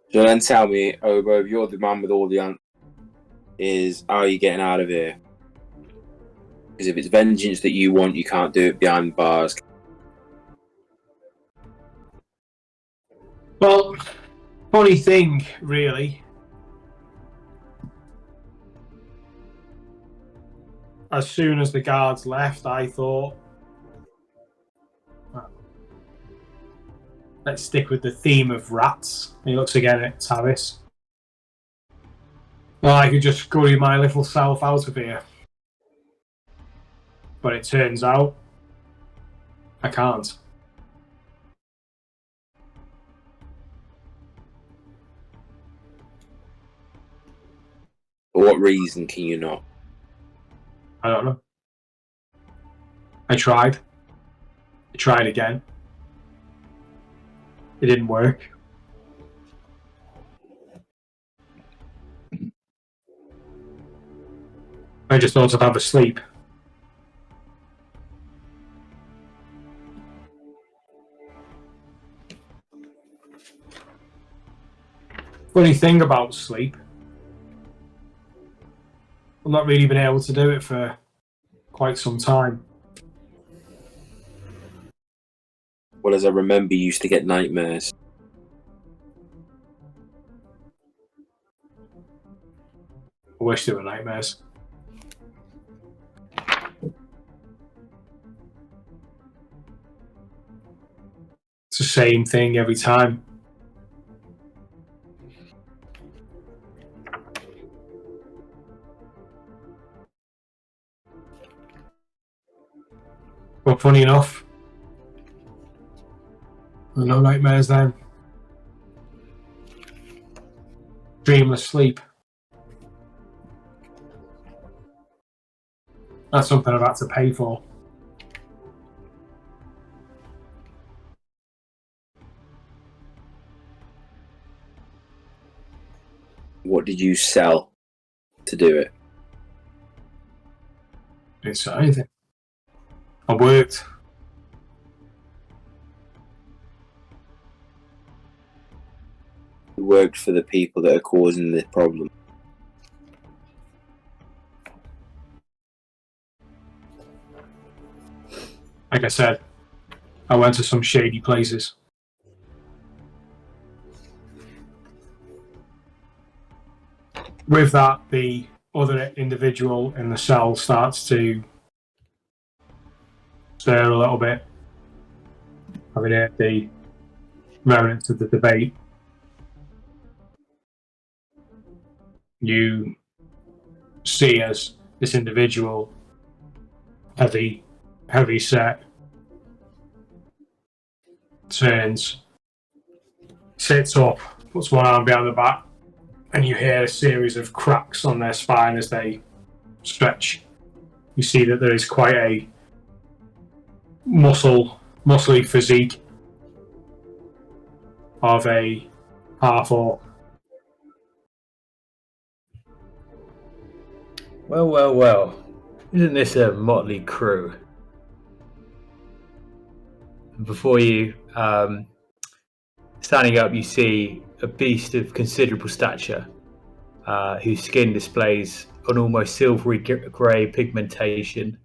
Speaker 5: So then tell me, Obo, if you're the man with all the answers, how are you getting out of here? Because if it's vengeance that you want, you can't do it behind bars.
Speaker 1: Well, funny thing, really. As soon as the guards left, I thought, let's stick with the theme of rats. He looks again at Tavis. Well, I could just scurry my little self out of here. But it turns out, I can't.
Speaker 5: For what reason can you not?
Speaker 1: I don't know. I tried. I tried again. It didn't work. I just thought I'd have a sleep. Funny thing about sleep, I've not really been able to do it for quite some time.
Speaker 5: Well, as I remember, you used to get nightmares.
Speaker 1: I wish they were nightmares. It's the same thing every time. But funny enough, there are no nightmares then. Dreamless sleep. That's something I've had to pay for.
Speaker 5: What did you sell to do it?
Speaker 1: Didn't sell anything. I worked.
Speaker 5: You worked for the people that are causing the problem.
Speaker 1: Like I said, I went to some shady places. With that, the other individual in the cell starts to stir a little bit, having heard the remnants of the debate. You see as this individual, heavy set, turns, sits up, puts one arm behind the back, and you hear a series of cracks on their spine as they stretch. You see that there is quite a muscly physique of a half-orc.
Speaker 6: Well, well, well. Isn't this a motley crew? And before you, standing up, you see a beast of considerable stature, whose skin displays an almost silvery grey pigmentation,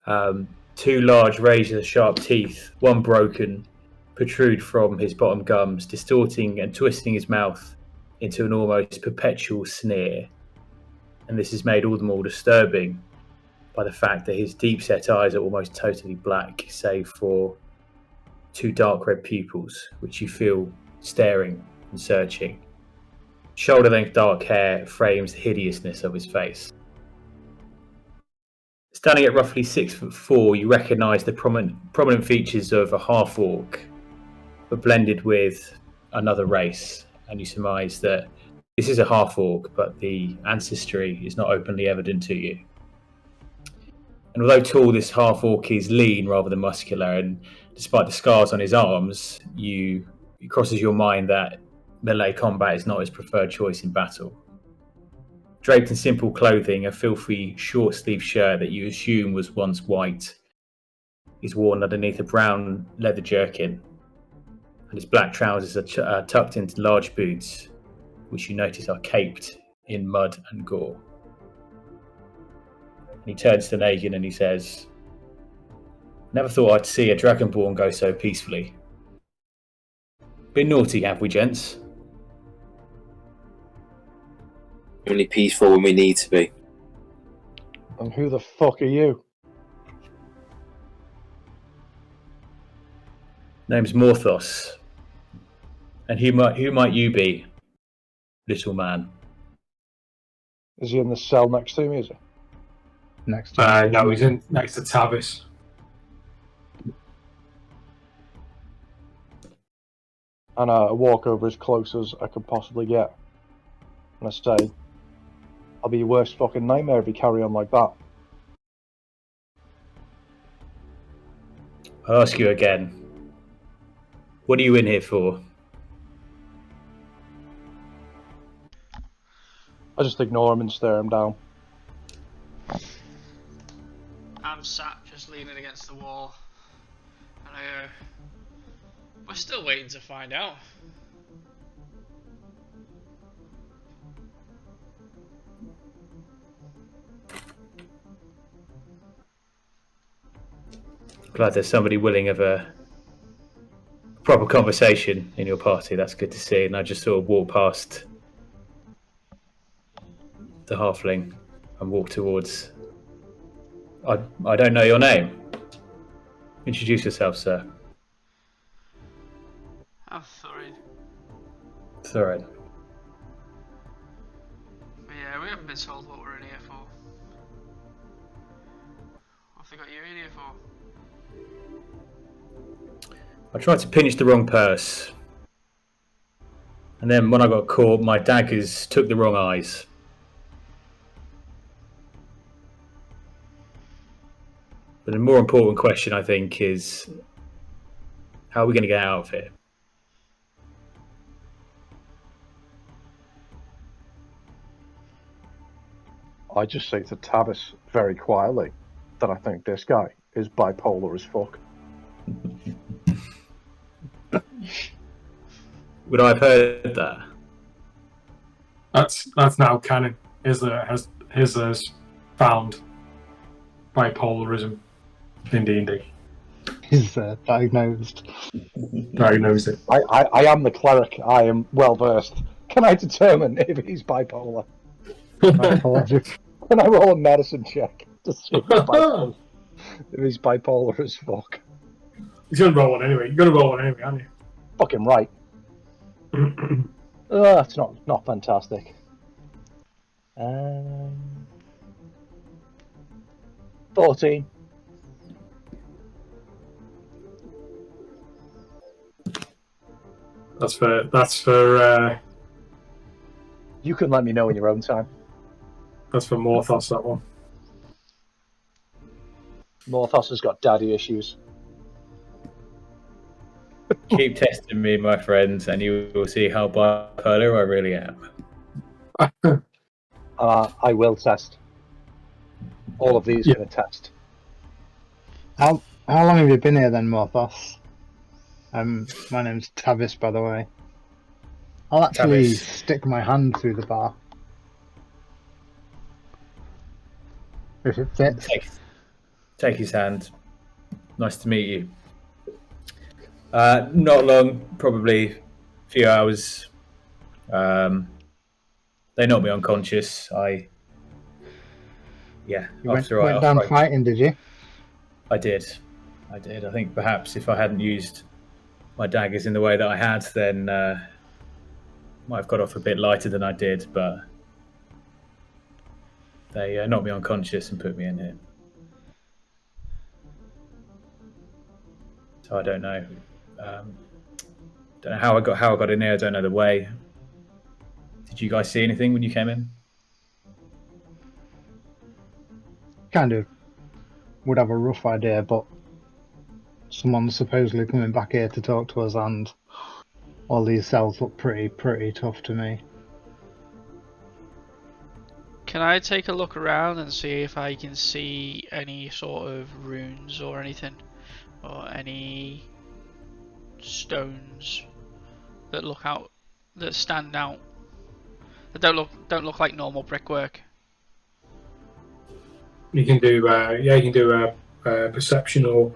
Speaker 6: to two large razor-sharp teeth, one broken, protrude from his bottom gums, distorting and twisting his mouth into an almost perpetual sneer. And this is made all the more disturbing by the fact that his deep-set eyes are almost totally black, save for two dark red pupils, which you feel staring and searching. Shoulder-length dark hair frames the hideousness of his face. Standing at roughly 6'4", you recognise the prominent features of a half-orc, but blended with another race, and you surmise that this is a half-orc, but the ancestry is not openly evident to you. And although tall, this half-orc is lean rather than muscular, and despite the scars on his arms, it crosses your mind that melee combat is not his preferred choice in battle. Draped in simple clothing, a filthy short-sleeved shirt that you assume was once white is worn underneath a brown leather jerkin, and his black trousers are tucked into large boots, which you notice are caked in mud and gore. And he turns to Negan and he says, "Never thought I'd see a Dragonborn go so peacefully. Been naughty, have we, gents?"
Speaker 5: Only peaceful when we need to be.
Speaker 4: And who the fuck are you?
Speaker 6: Name's Morthos. And who might you be, little man?
Speaker 4: Is he in the cell next to me, is he?
Speaker 2: Next to
Speaker 1: No, he's in next to Tavis.
Speaker 4: And I walk over as close as I could possibly get. And I say, I'll be your worst fucking nightmare if you carry on like that.
Speaker 6: I'll ask you again. What are you in here for?
Speaker 4: I just ignore him and stare him down.
Speaker 3: I'm sat just leaning against the wall, and we're still waiting to find out.
Speaker 6: Glad there's somebody willing of a proper conversation in your party. That's good to see. And I just sort of walk past the halfling and walk towards. I don't know your name. Introduce yourself, sir.
Speaker 3: I'm sorry.
Speaker 6: Thorin.
Speaker 3: But yeah, we haven't been told what we're in here for. What have they got you in here for?
Speaker 6: I tried to pinch the wrong purse. And then when I got caught, my daggers took the wrong eyes. But the more important question, I think, is how are we going to get out of here?
Speaker 4: I just say to Tavis very quietly that I think this guy is bipolar as fuck.
Speaker 6: Would I have heard that?
Speaker 1: That's now canon. His has found bipolarism in D&D.
Speaker 2: He's diagnosed.
Speaker 1: Diagnosed it.
Speaker 4: I am the cleric. I am well versed. Can I determine if he's bipolar?
Speaker 2: Biologic.
Speaker 4: Can I roll a medicine check to see if he's bipolar as fuck?
Speaker 1: He's gonna roll one anyway. You're gonna roll one anyway, aren't you?
Speaker 4: Fucking right. That's not fantastic. 14.
Speaker 1: That's for
Speaker 4: You can let me know in your own time.
Speaker 1: that's for Morthos, that one.
Speaker 4: Morthos has got daddy issues.
Speaker 6: Keep testing me, my friends, and you will see how bipolar I really am.
Speaker 4: I will test. All of these are going to test.
Speaker 2: How long have you been here then, Morthos? My name's Tavis, by the way. I'll actually
Speaker 6: Tavis.
Speaker 2: stick my hand through the bar. If it fits.
Speaker 6: Take his hand, Nice to meet you. Not long, probably a few hours. They knocked me unconscious.
Speaker 2: You went down fighting, did you?
Speaker 6: I did. I think perhaps if I hadn't used my daggers in the way that I had, then might have got off a bit lighter than I did, but they knocked me unconscious and put me in here. So I don't know. Don't know how I got in here. I don't know the way. Did you guys see anything when you came in?
Speaker 2: Kind of would have a rough idea, but someone's supposedly coming back here to talk to us, and all these cells look pretty tough to me.
Speaker 3: Can I take a look around and see if I can see any sort of runes or anything, or any stones that stand out, that don't look like normal brickwork?
Speaker 1: You can do perception or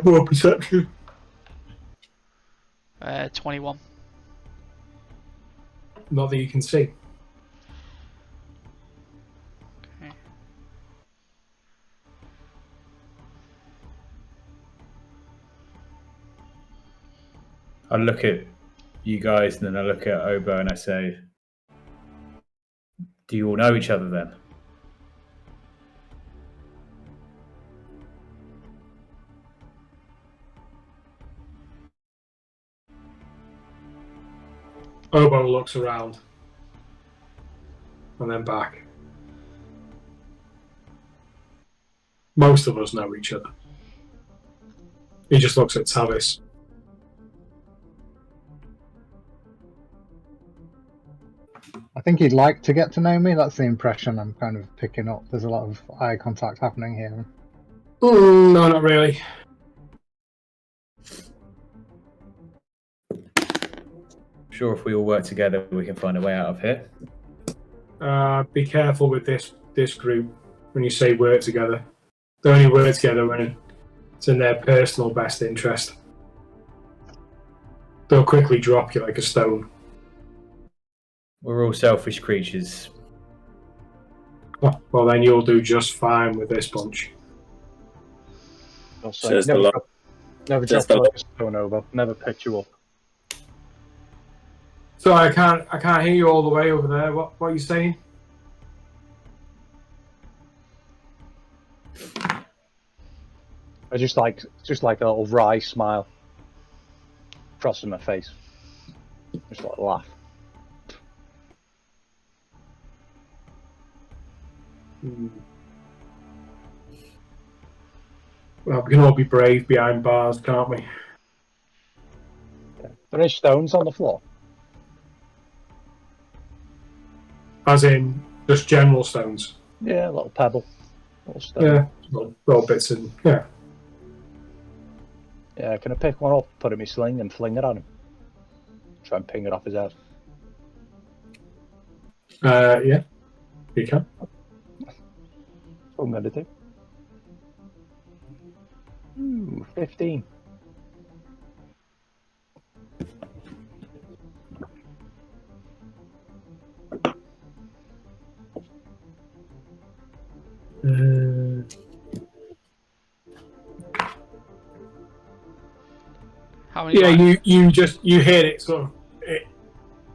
Speaker 1: more perception.
Speaker 3: 21.
Speaker 1: Not that you can see.
Speaker 3: Okay.
Speaker 6: I look at you guys and then I look at Obo and I say, do you all know each other then?
Speaker 1: Obo looks around and then back. Most of us know each other. He just looks at Tavis.
Speaker 2: I think he'd like to get to know me. That's the impression I'm kind of picking up. There's a lot of eye contact happening here.
Speaker 1: No, not really.
Speaker 6: Sure, if we all work together, we can find a way out of here.
Speaker 1: Be careful with this group when you say work together. They only work together when it's in their personal best interest. They'll quickly drop you like a stone.
Speaker 6: We're all selfish creatures.
Speaker 1: Well, then you'll do just fine with this bunch.
Speaker 4: Also, never drop like a stone over. Never pick you up.
Speaker 1: So I can't hear you all the way over there. What are you saying?
Speaker 4: I just like a little wry smile crossing my face. Just like a laugh.
Speaker 1: Well, we can all be brave behind bars, can't we?
Speaker 4: There is stones on the floor.
Speaker 1: As in, just general stones.
Speaker 4: Yeah, a little pebble. Little stone.
Speaker 1: Yeah, little bits and yeah.
Speaker 4: Yeah, can I pick one up, put it in my sling and fling it at him? Try and ping it off his head.
Speaker 1: Yeah, you can.
Speaker 4: That's what I'm going to do. Ooh, 15.
Speaker 3: How many?
Speaker 1: Yeah, you hear it sort of. It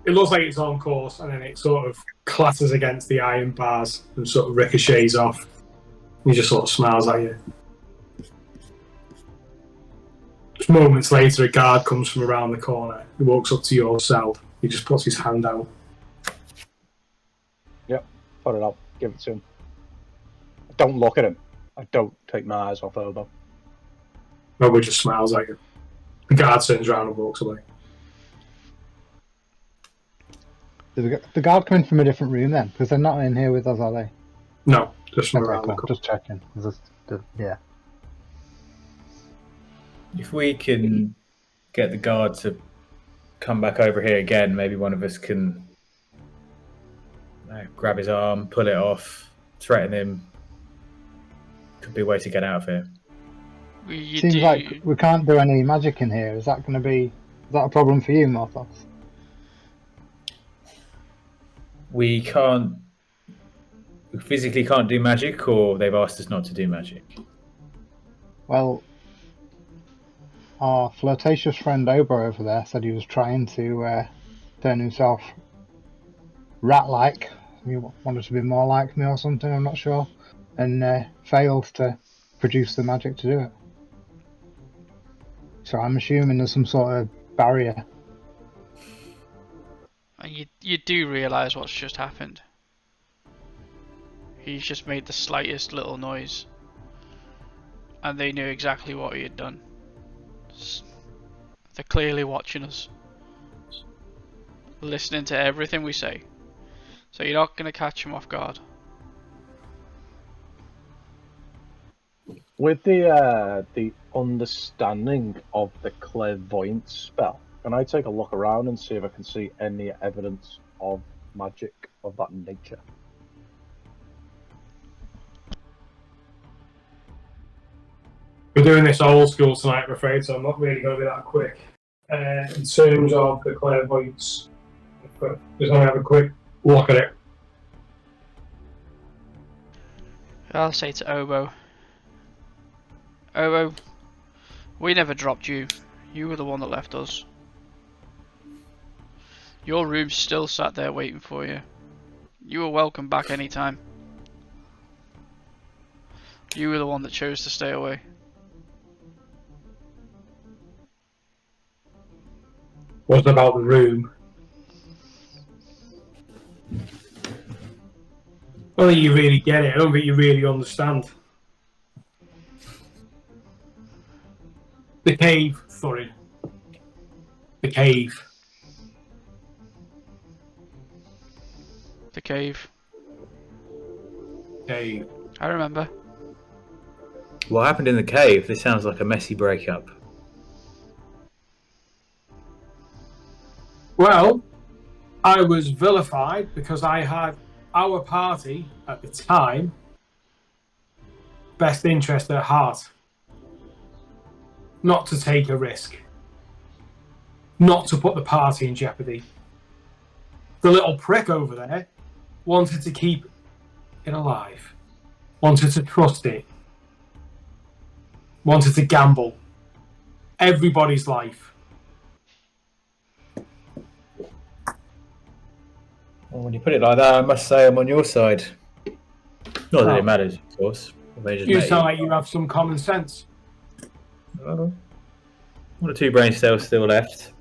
Speaker 1: looks like it's on course, and then it sort of clatters against the iron bars and sort of ricochets off. He just sort of smiles at you. Just moments later, a guard comes from around the corner. He walks up to your cell. He just puts his hand out.
Speaker 4: Yep, put it up, give it to him. Don't look at him. I don't take my eyes off Obo.
Speaker 1: Obo just smiles at you. The guard turns around and walks away.
Speaker 2: Did the guard come in from a different room then? Because they're not in here with us, are they?
Speaker 1: No, just from
Speaker 2: Okay,
Speaker 1: around the
Speaker 2: cool.
Speaker 1: corner.
Speaker 2: Just checking. Yeah.
Speaker 6: If we can get the guard to come back over here again, maybe one of us can grab his arm, pull it off, threaten him. Could be a way to get out of here.
Speaker 3: You
Speaker 2: Seems
Speaker 3: do.
Speaker 2: like we can't do any magic in here. Is that a problem for you, Morthos?
Speaker 6: We physically can't do magic, or they've asked us not to do magic.
Speaker 2: Well, our flirtatious friend Obo over there said he was trying to turn himself rat-like. He wanted to be more like me or something, I'm not sure. And failed to produce the magic to do it. So I'm assuming there's some sort of barrier.
Speaker 3: And you do realise what's just happened. He's just made the slightest little noise. And they knew exactly what he had done. They're clearly watching us. Listening to everything we say. So you're not going to catch him off guard.
Speaker 4: With the understanding of the clairvoyance spell, can I take a look around and see if I can see any evidence of magic of that nature?
Speaker 1: We're doing this old school tonight, I'm afraid, so I'm not really going to be that quick. In terms of the clairvoyance, but just want to have a quick look at it.
Speaker 3: I'll say to Obo. Obo, we never dropped you. You were the one that left us. Your room's still sat there waiting for you. You were welcome back anytime. You were the one that chose to stay away.
Speaker 1: What about the room? I don't think you really get it. I don't think you really understand. The cave, Thorin. The cave.
Speaker 3: The cave.
Speaker 1: Cave.
Speaker 3: I remember.
Speaker 6: What happened in the cave? This sounds like a messy breakup.
Speaker 1: Well, I was vilified because I had our party at the time best interest at heart. Not to take a risk. Not to put the party in jeopardy. The little prick over there wanted to keep it alive. Wanted to trust it. Wanted to gamble. Everybody's life.
Speaker 6: Well, when you put it like that, I must say I'm on your side. Not that
Speaker 1: Oh.
Speaker 6: it matters, of course. They just
Speaker 1: You
Speaker 6: met
Speaker 1: sound like you have some common sense.
Speaker 6: Well, one or two brain cells still left.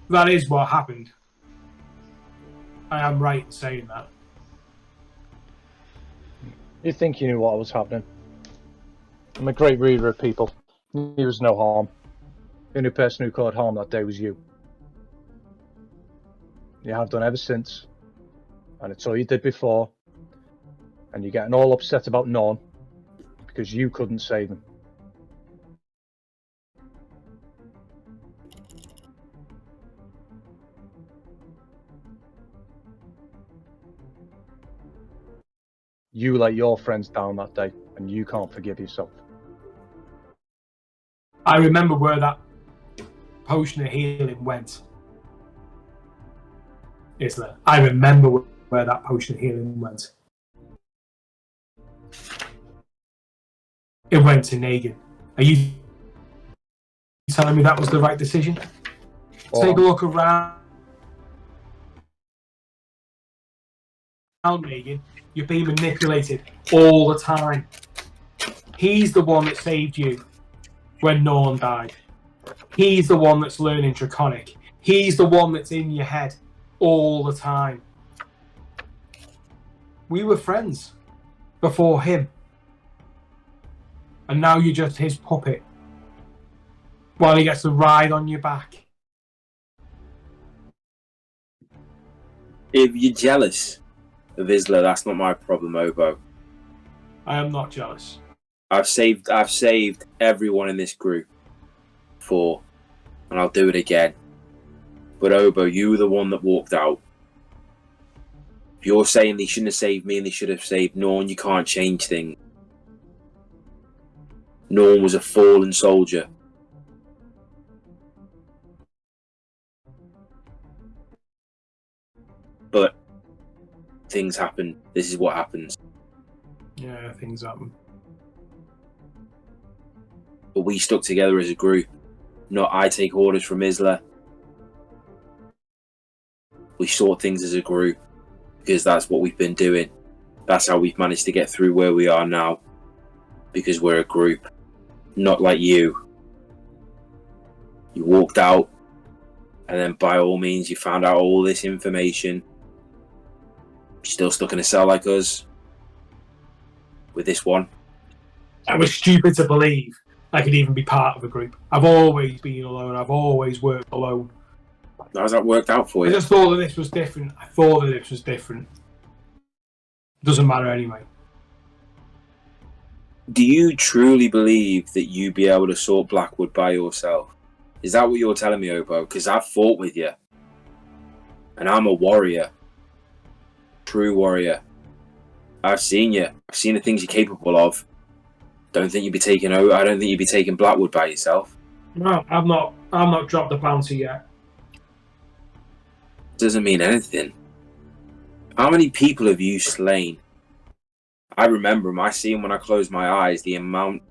Speaker 1: That is what happened. I am right in saying that.
Speaker 4: You think you knew what was happening? I'm a great reader of people. There was no harm. The only person who caused harm that day was you. You have done ever since. And it's all you did before. And you're getting all upset about none because you couldn't save him. You let your friends down that day, and you can't forgive yourself.
Speaker 1: I remember where that potion of healing went. Isla. I remember where that potion of healing went. It went to Negan. Are you telling me that was the right decision? Take a look around, Negan. You're being manipulated all the time. He's the one that saved you when Norn died. He's the one that's learning Draconic. He's the one that's in your head all the time. We were friends before him. And now you're just his puppet while he gets to ride on your back.
Speaker 5: If you're jealous of Isla, that's not my problem, Obo.
Speaker 1: I am not jealous.
Speaker 5: I've saved everyone in this group before, and I'll do it again. But Obo, you were the one that walked out. If you're saying they shouldn't have saved me and they should have saved Norn, you can't change things. Norn was a fallen soldier. But things happen. This is what happens.
Speaker 1: Yeah, things happen.
Speaker 5: But we stuck together as a group. Not I take orders from Isla. We sort things as a group because that's what we've been doing. That's how we've managed to get through where we are now, because we're a group. Not like you. You walked out and then by all means you found out all this information. You're still stuck in a cell like us with this one.
Speaker 1: I was stupid to believe I could even be part of a group. I've always been alone. I've always worked alone.
Speaker 5: How's that worked out for
Speaker 1: I
Speaker 5: you?
Speaker 1: just thought that this was different. I thought that this was different. Doesn't matter anyway.
Speaker 5: Do you truly believe that you'd be able to sort Blackwood by yourself? Is that what you're telling me, Obo? Because I've fought with you. And I'm a warrior. True warrior. I've seen you. I've seen the things you're capable of. I don't think you'd be taking Blackwood by yourself.
Speaker 1: No, I've not dropped the bounty yet.
Speaker 5: Doesn't mean anything. How many people have you slain? I remember them. I see them when I close my eyes, the amount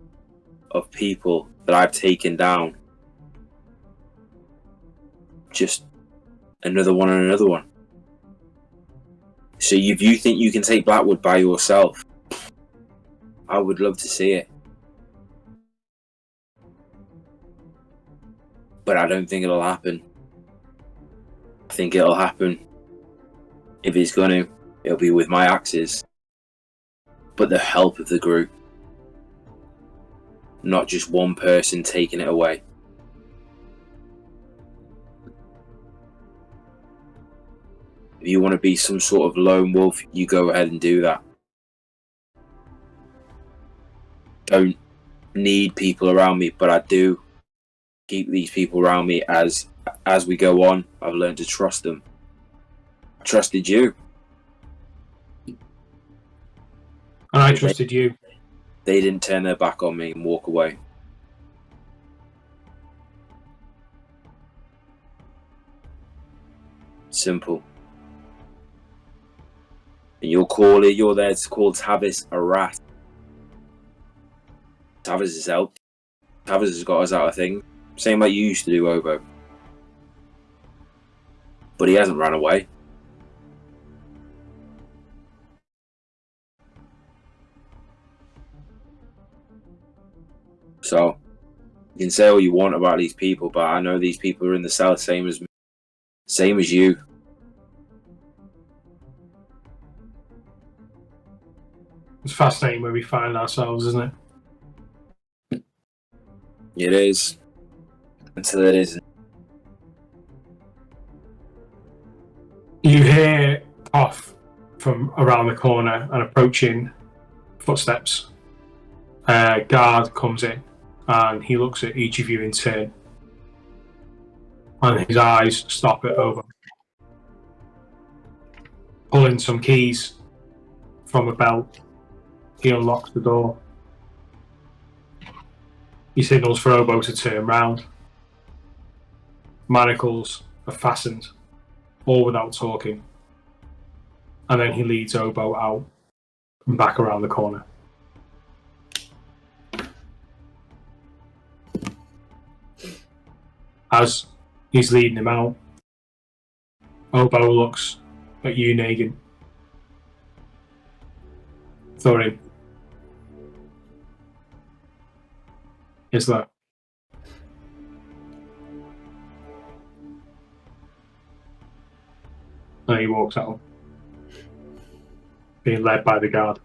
Speaker 5: of people that I've taken down. Just another one and another one. So if you think you can take Blackwood by yourself, I would love to see it. But I don't think it'll happen. I think it'll happen. If it's gonna, it'll be with my axes. But the help of the group. Not just one person taking it away. If you want to be some sort of lone wolf, you go ahead and do that. Don't need people around me, but I do keep these people around me as we go on. I've learned to trust them. I trusted you.
Speaker 1: And I trusted you.
Speaker 5: They didn't turn their back on me and walk away. Simple. And you're there to call Tavis a rat. Tavis has helped. Tavis has got us out of things. Same like you used to do, Obo. But he hasn't run away. So, you can say all you want about these people, but I know these people are in the cell same as me. Same as you.
Speaker 1: It's fascinating where we find ourselves, isn't it?
Speaker 5: It is. Until it isn't.
Speaker 1: You hear off from around the corner and approaching footsteps. A guard comes in and he looks at each of you in turn. And his eyes stop at Obo. Pulling some keys from a belt, he unlocks the door. He signals for Obo to turn round. Manacles are fastened, all without talking. And then he leads Obo out and back around the corner. As he's leading him out, Obo looks at you, Negan. Thorin. Is that? And he walks out, being led by the guard.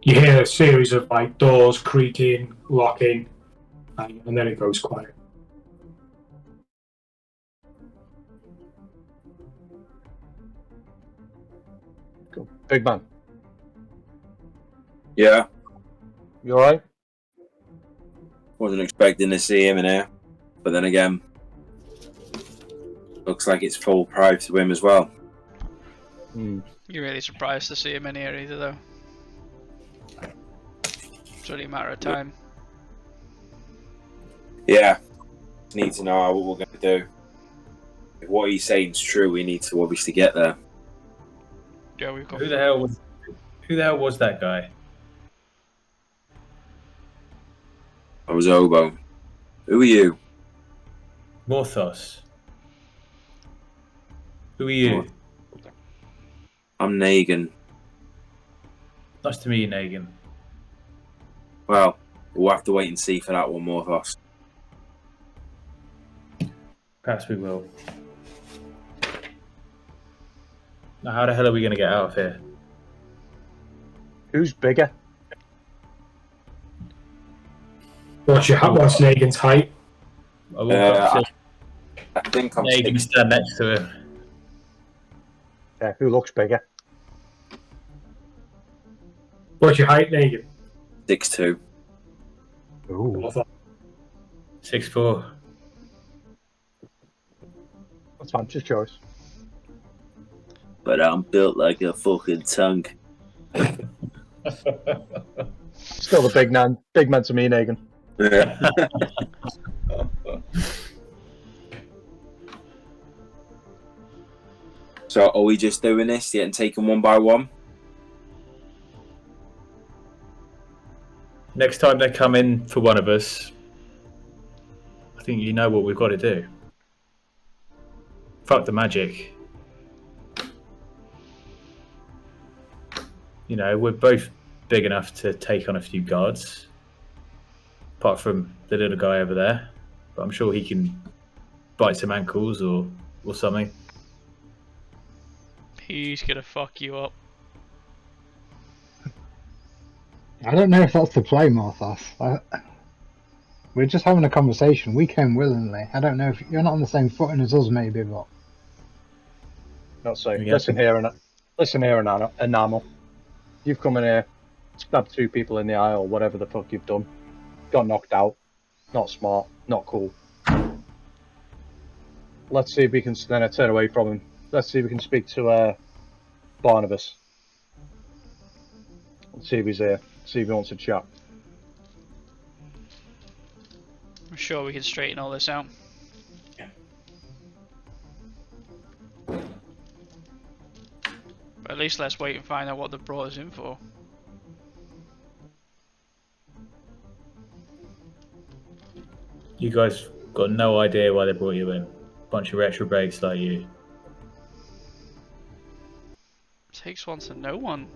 Speaker 1: You hear a series of doors creaking, locking, and then it goes quiet.
Speaker 4: Cool. Big man,
Speaker 5: Yeah,
Speaker 4: you alright?
Speaker 5: wasn't expecting to see him in here. But then again, Looks like it's full pride to him as well.
Speaker 3: You're really surprised to see him in here either, though. It's only a matter of time.
Speaker 5: Yeah. Need to know what we're going to do. If what he's saying is true, we need to obviously get there.
Speaker 3: Yeah, we've got.
Speaker 6: Who the hell was that guy?
Speaker 5: I was Obo. Who are you?
Speaker 6: Morthos. Who are you?
Speaker 5: I'm Negan.
Speaker 6: Nice to meet you, Negan.
Speaker 5: Well, we'll have to wait and see for that one more, Voss.
Speaker 6: Perhaps we will. Now, how the hell are we going to get out of here?
Speaker 4: Who's bigger?
Speaker 1: What's Negan's height?
Speaker 6: I walk up to
Speaker 5: I think I'm
Speaker 6: Negan, stand next to him.
Speaker 4: Yeah, who looks bigger?
Speaker 1: What's your height, Negan?
Speaker 5: 6'2".
Speaker 4: Ooh,
Speaker 6: 6'4".
Speaker 4: that's Vance's choice.
Speaker 5: But I'm built like a fucking tank.
Speaker 4: Still the big man to me, Negan.
Speaker 5: So are we just doing this, getting taken one by one?
Speaker 6: Next time they come in for one of us, I think you know what we've got to do. Fuck the magic. You know, we're both big enough to take on a few guards. Apart from the little guy over there. But I'm sure he can bite some ankles or something.
Speaker 3: He's gonna fuck you up.
Speaker 2: I don't know if that's the play, Morthos. We're just having a conversation. We came willingly. I don't know if you're not on the same footing as us, maybe, but
Speaker 4: Not so.
Speaker 6: Yeah.
Speaker 4: Listen here, Enamel. You've come in here, stabbed 2 people in the eye or whatever the fuck you've done. Got knocked out. Not smart. Not cool. Let's see if we can then turn away from him. Let's see if we can speak to Barnabas. Let's see if he's here. See if he wants to chat.
Speaker 3: I'm sure we can straighten all this out. But at least let's wait and find out what they brought us in for.
Speaker 6: You guys got no idea why they brought you in. Bunch of retrogrades like you.
Speaker 3: Takes one to know one.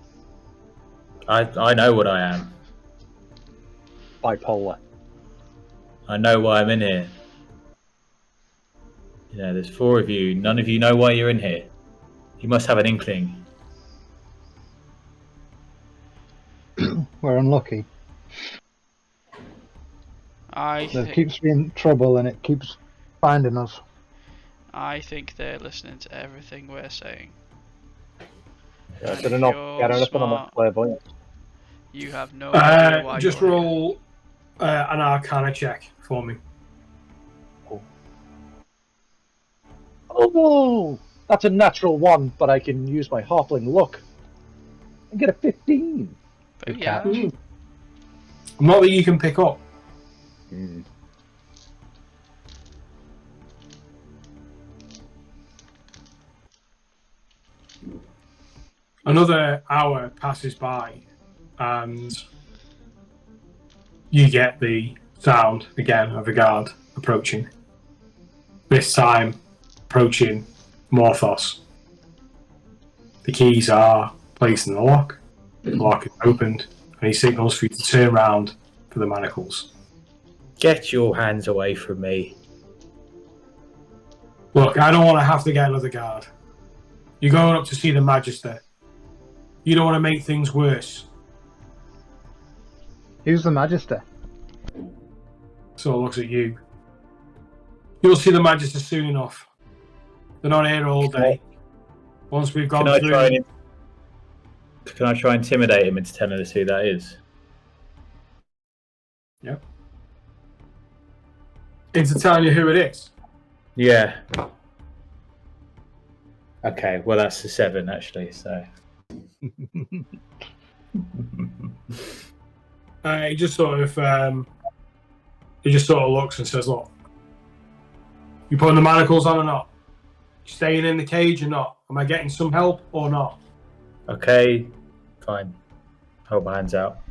Speaker 6: I know what I am.
Speaker 4: Bipolar.
Speaker 6: I know why I'm in here. You know, there's 4 of you. None of you know why you're in here. You must have an inkling.
Speaker 2: we're unlucky. There keeps being trouble and it keeps finding us.
Speaker 3: I think they're listening to everything we're saying.
Speaker 4: Yeah,
Speaker 3: And
Speaker 4: did I
Speaker 3: if
Speaker 4: not
Speaker 3: you're
Speaker 4: get anything on
Speaker 3: smart,
Speaker 4: that clairvoyance?
Speaker 3: You have no idea why
Speaker 1: just
Speaker 3: you're here.
Speaker 1: roll an Arcana check for me.
Speaker 4: Oh, that's a natural 1, but I can use my halfling luck and get a 15.
Speaker 3: But yeah,
Speaker 1: Not that you can pick up. Another hour passes by and you get the sound again of a guard approaching. This time approaching Morthos. The keys are placed in the lock. The lock is opened and he signals for you to turn around for the manacles.
Speaker 6: Get your hands away from me.
Speaker 1: Look, I don't want to have to get another guard. You're going up to see the Magister. You don't want to make things worse.
Speaker 2: Who's the Magister?
Speaker 1: So looks at you. You'll see the Magister soon enough. They're not here all day. Once we've gone
Speaker 6: Can
Speaker 1: through...
Speaker 6: I try and intimidate him into telling us who that is?
Speaker 1: Yep. Into telling you who it is.
Speaker 6: Yeah. Okay, well that's a 7 actually. So
Speaker 1: He just sort of looks and says, "Look, you putting the manacles on or not? You staying in the cage or not? Am I getting some help or not?"
Speaker 6: okay, fine. Hold my hands out.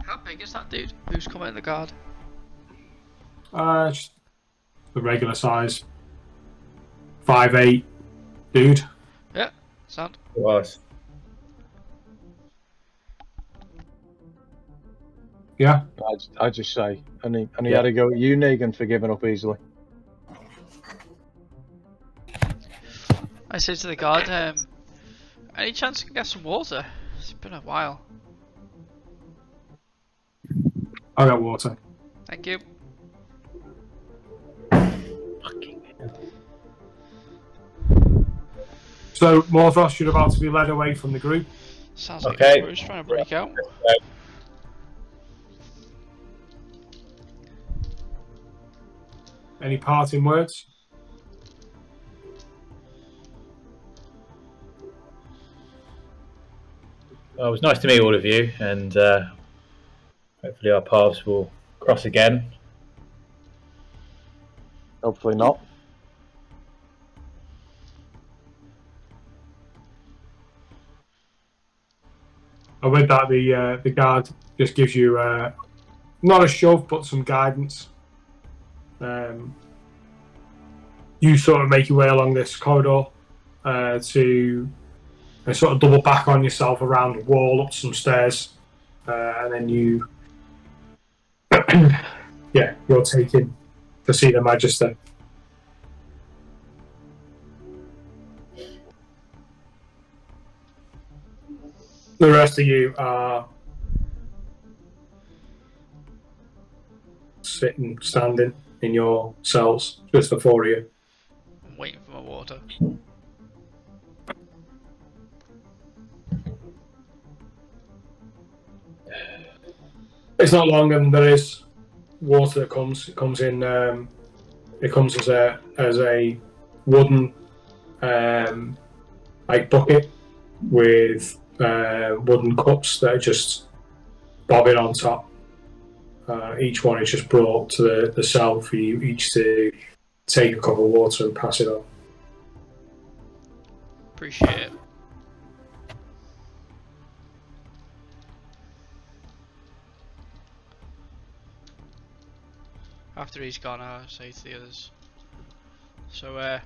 Speaker 3: How big is that dude who's coming in the guard?
Speaker 1: Just the regular size, 5'8" dude.
Speaker 3: Yeah, sound.
Speaker 6: It was.
Speaker 1: Yeah.
Speaker 4: I just say, and he
Speaker 6: Yeah.
Speaker 4: had to go at you, Negan, for giving up easily.
Speaker 3: I say to the guard, any chance I can get some water? It's been a while.
Speaker 1: I got water.
Speaker 3: Thank you.
Speaker 6: Fucking hell.
Speaker 1: So Morthos, you're about to be led away from the group.
Speaker 3: Sounds like
Speaker 6: Okay.
Speaker 3: Emperor's trying to break out.
Speaker 1: Any parting words?
Speaker 6: Well, it was nice to meet all of you, and hopefully our paths will cross again.
Speaker 4: Hopefully not.
Speaker 1: And with that, the guard just gives you not a shove, but some guidance. You sort of make your way along this corridor to sort of double back on yourself around the wall, up some stairs, and then you're taken to see the Magister. The rest of you are sitting, standing in your cells, just the four of you.
Speaker 3: I'm waiting for my water.
Speaker 1: It's not long, and there is water that comes. It comes in. It comes as a wooden like bucket with wooden cups that are just bobbing on top. Each one is just brought to the cell for you each to take a cup of water and pass it on.
Speaker 3: Appreciate it. After he's gone, I'll say to the others. So,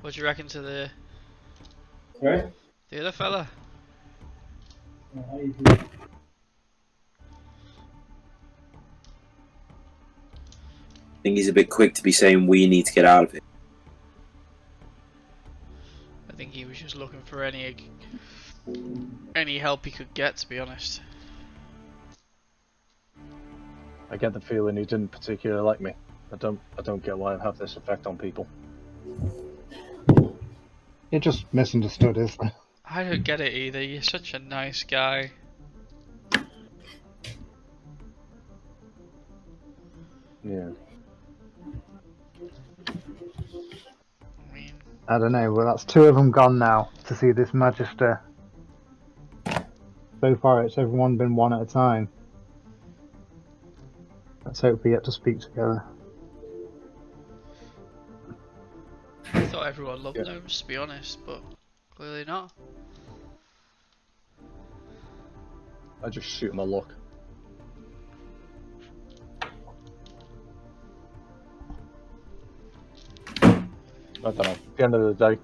Speaker 3: what do you reckon to the other fella?
Speaker 5: I think he's a bit quick to be saying we need to get out of it.
Speaker 3: I think he was just looking for any help he could get, to be honest.
Speaker 4: I get the feeling he didn't particularly like me. I don't get why I have this effect on people.
Speaker 2: You're just misunderstood, isn't it?
Speaker 3: I don't get it either. You're such a nice guy.
Speaker 4: Yeah.
Speaker 3: I mean,
Speaker 2: I don't know, well that's two of them gone now to see this Magister. So far it's everyone been one at a time. Let's hope we get to speak together.
Speaker 3: I thought everyone loved gnomes, to be honest, but clearly not.
Speaker 4: I just shoot him a look. I don't know. At the end of the day,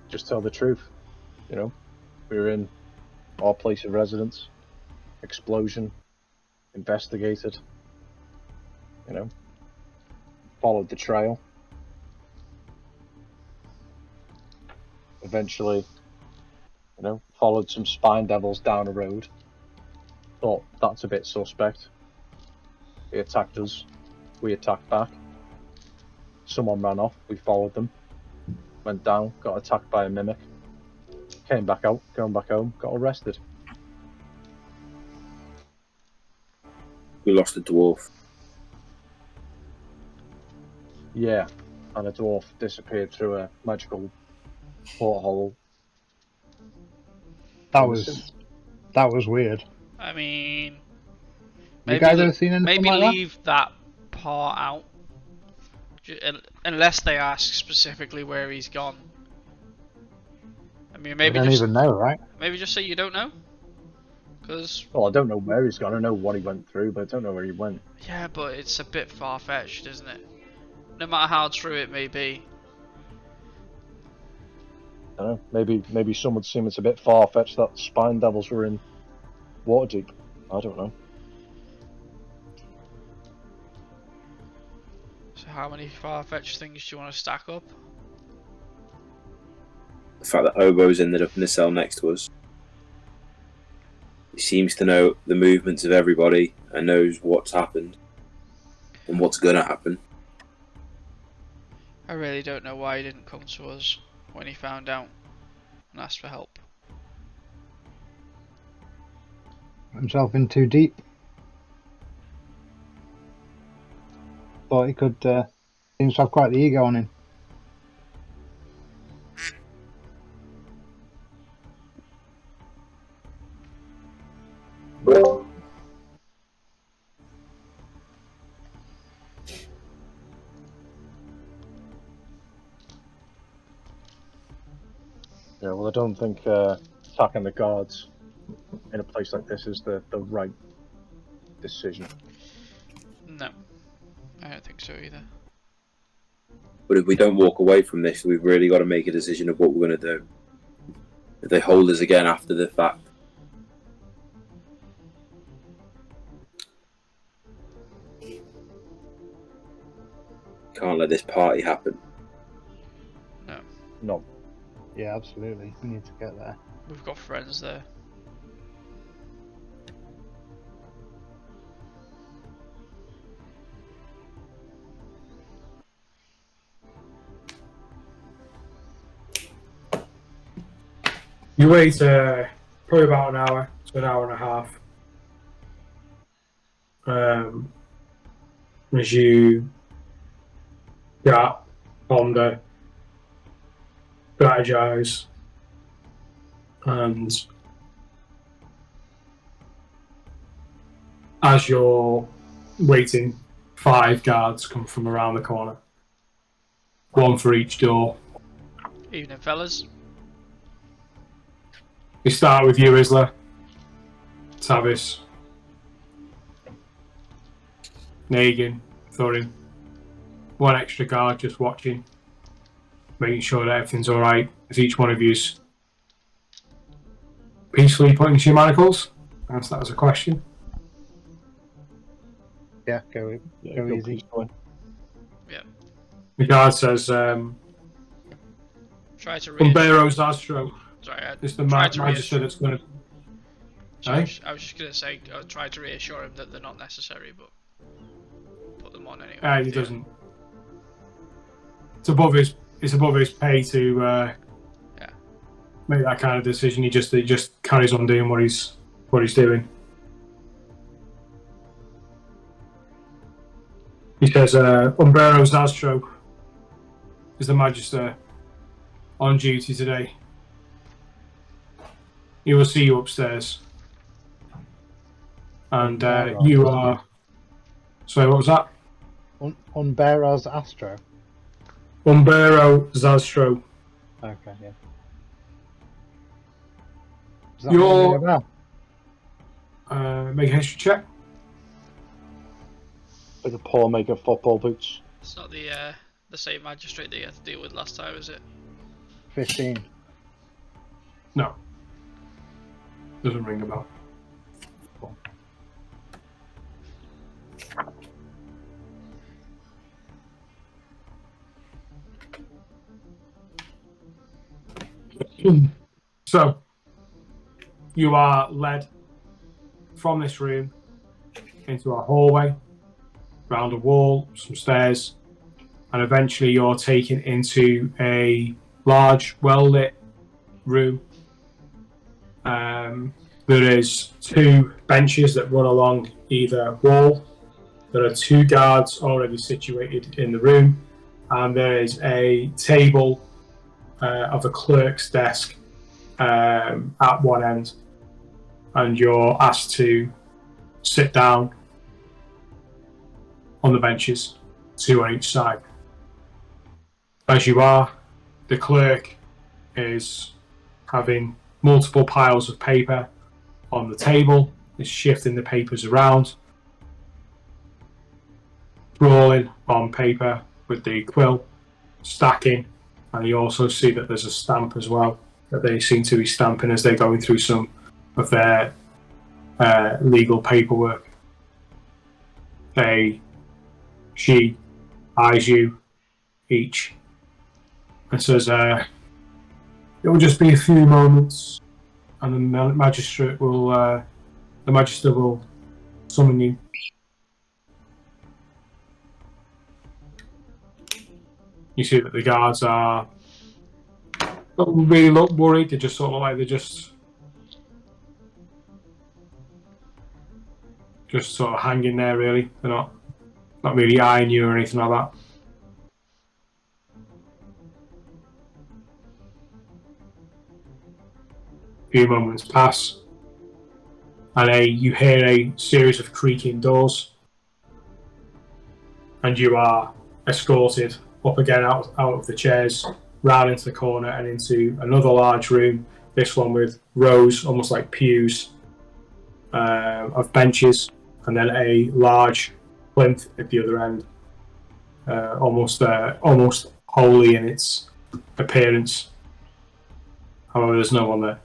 Speaker 4: just tell the truth. You know, we were in our place of residence, explosion, investigated. You know, followed the trail. Eventually, you know, followed some spine devils down a road. Thought that's a bit suspect. They attacked us. We attacked back. Someone ran off. We followed them. Went down. Got attacked by a mimic. Came back out. Going back home. Got arrested.
Speaker 5: We lost a dwarf.
Speaker 4: Yeah. And a dwarf disappeared through a magical porthole.
Speaker 2: That
Speaker 4: Innocent.
Speaker 2: was weird.
Speaker 3: I mean,
Speaker 2: You
Speaker 3: maybe
Speaker 2: guys ever seen anything
Speaker 3: maybe
Speaker 2: like that?
Speaker 3: leave that part out, unless they ask specifically where he's gone. I mean,
Speaker 2: I
Speaker 3: maybe
Speaker 2: don't
Speaker 3: just
Speaker 2: even know, right?
Speaker 3: maybe just say you don't know, because
Speaker 4: Well, I don't know where he's gone. I know what he went through, but I don't know where he went.
Speaker 3: yeah, but it's a bit far fetched, isn't it? No matter how true it may be.
Speaker 4: I don't know. Maybe some would seem it's a bit far fetched that spine devils were in Waterdeep. I don't know.
Speaker 3: So how many far-fetched things do you want to stack up?
Speaker 5: The fact that Obo's ended up in the cell next to us. He seems to know the movements of everybody and knows what's happened and what's gonna happen.
Speaker 3: I really don't know why he didn't come to us when he found out and asked for help.
Speaker 2: Himself in too deep. Thought he could. Seems to have quite the ego on him.
Speaker 4: Yeah, well, I don't think attacking the guards in a place like this is the right decision.
Speaker 3: No, I don't think so either.
Speaker 5: But if we don't walk away from this, we've really got to make a decision of what we're going to do. If they hold us again after the fact, can't let this party happen.
Speaker 4: No.
Speaker 2: Yeah, absolutely. We need to get there.
Speaker 3: We've got friends there.
Speaker 1: You wait probably about an hour to an hour and a half. As you ponder, strategize, and as you're waiting, 5 guards come from around the corner. 1 for each door.
Speaker 3: Evening, fellas.
Speaker 1: We start with you, Isla, Tavis, Negan, Thorin. 1 extra guard just watching, making sure that everything's alright as each one of you's peacefully putting to your manacles. Answer that as a question.
Speaker 2: Yeah, go easy.
Speaker 4: peacefully.
Speaker 1: The guard says,
Speaker 3: Try to reassure.
Speaker 1: Umbero Zastro.
Speaker 3: Sorry, I
Speaker 1: It's the
Speaker 3: tried to
Speaker 1: magister that's going to.
Speaker 3: I was just gonna say, I tried to reassure him that they're not necessary, but put them on anyway.
Speaker 1: He doesn't. It's above his pay to make that kind of decision. He just carries on doing what he's doing. He says, Umbero Zastro is the magister on duty today. He will see you upstairs. And you are... Sorry, what was that?
Speaker 2: Unbearos Astro.
Speaker 1: Umbero Zastro.
Speaker 2: Okay, yeah. Does that ring a bell?
Speaker 1: Make a history check.
Speaker 4: Like a poor maker football boots.
Speaker 3: It's not the same magistrate that you had to deal with last time, is it?
Speaker 2: 15.
Speaker 1: No. Doesn't ring a bell. So, you are led from this room into a hallway, round a wall, some stairs, and eventually you're taken into a large, well-lit room. There is 2 benches that run along either wall. There are 2 guards already situated in the room, and there is a table of a clerk's desk at one end, and you're asked to sit down on the benches, 2 on each side. As you are, the clerk is having multiple piles of paper on the table, is shifting the papers around, scrawling on paper with the quill, stacking, and you also see that there's a stamp as well that they seem to be stamping as they're going through some of their legal paperwork. She eyes you each and says, it will just be a few moments, and the magistrate will summon you. You see that the guards don't really look worried. They just sort of look like they're just sort of hanging there. Really, they're not really eyeing you or anything like that. A few moments pass, and you hear a series of creaking doors, and you are escorted up again out of the chairs, round into the corner and into another large room, this one with rows, almost like pews, of benches, and then a large plinth at the other end, almost holy in its appearance. However, there's no one there.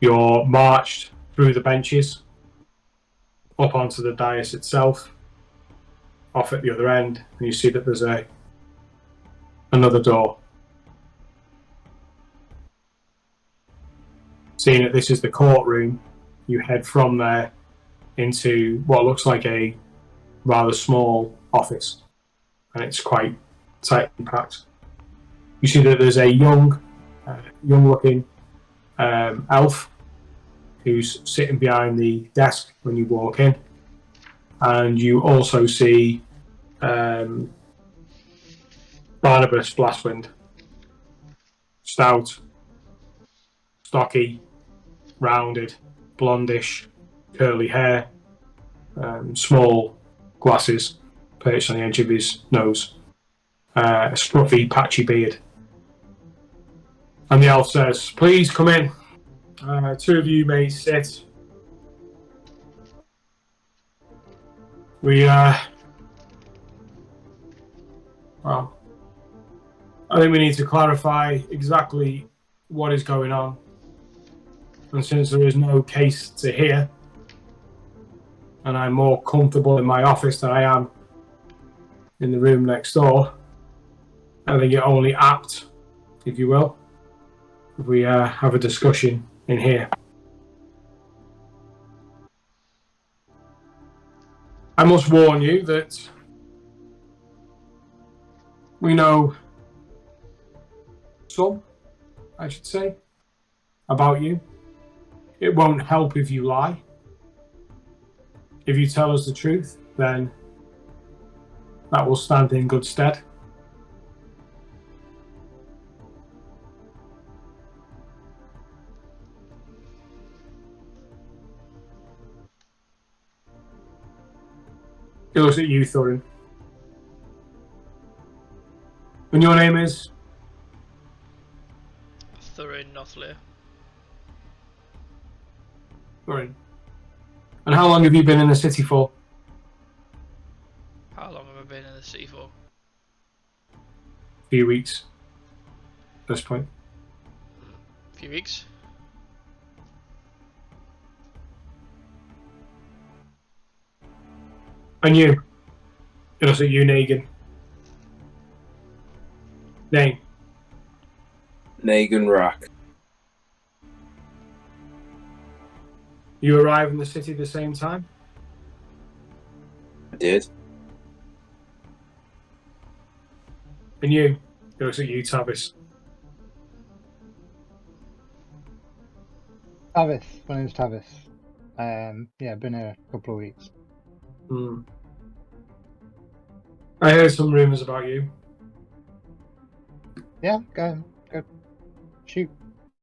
Speaker 1: You're marched through the benches, up onto the dais itself, off at the other end, and you see that there's another door. Seeing that this is the courtroom, you head from there into what looks like a rather small office, and it's quite tightly packed. You see that there's a young-looking elf who's sitting behind the desk when you walk in, and you also see Barnabas Blastwind, stout, stocky, rounded, blondish, curly hair, small glasses perched on the edge of his nose, a scruffy, patchy beard. And the elf says, "Please come in. 2 of you may sit. Well, I think we need to clarify exactly what is going on. And since there is no case to hear, and I'm more comfortable in my office than I am in the room next door, I think it only apt, if you will, if we have a discussion in here. I must warn you that we know some, I should say, about you. It won't help if you lie. If you tell us the truth, then that will stand in good stead. He looks at you, Thorin. And your name is?
Speaker 3: Thorin Nothlear.
Speaker 1: Thorin. And how long have you been in the city for?
Speaker 3: How long have I been in the city for?
Speaker 1: A few weeks. At this point.
Speaker 3: A few weeks.
Speaker 1: And you? It looks at you, Negan. Name?
Speaker 5: Negan Rack.
Speaker 1: You arrive in the city at the same time?
Speaker 5: I did.
Speaker 1: And you? It looks at you, Tavis.
Speaker 2: Tavis, my name's Tavis. Yeah, been here a couple of weeks.
Speaker 1: I heard some rumours about you.
Speaker 2: Yeah, go shoot.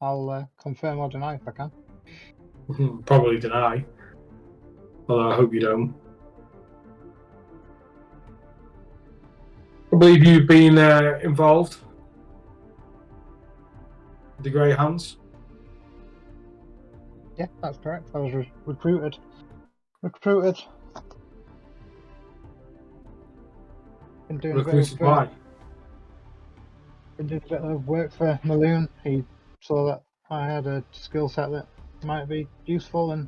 Speaker 2: I'll confirm or deny if I can.
Speaker 1: Probably deny. Although I hope you don't. I believe you've been involved with the Grey Hands.
Speaker 2: Yeah, that's correct. I was recruited. Recruited. Been doing
Speaker 1: Recruited by.
Speaker 2: been doing a bit of work for Maloon. He saw that I had a skill set that might be useful, and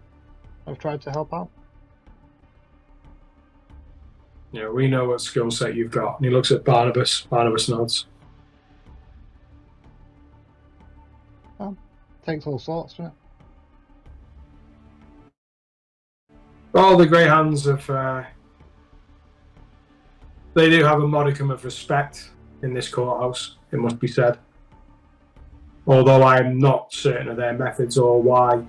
Speaker 2: I've tried to help out.
Speaker 1: Yeah, we know what skill set you've got. And he looks at Barnabas. Barnabas nods.
Speaker 2: Takes all sorts, doesn't it?
Speaker 1: All the Grey Hands have. They do have a modicum of respect in this courthouse, it must be said. Although I am not certain of their methods or why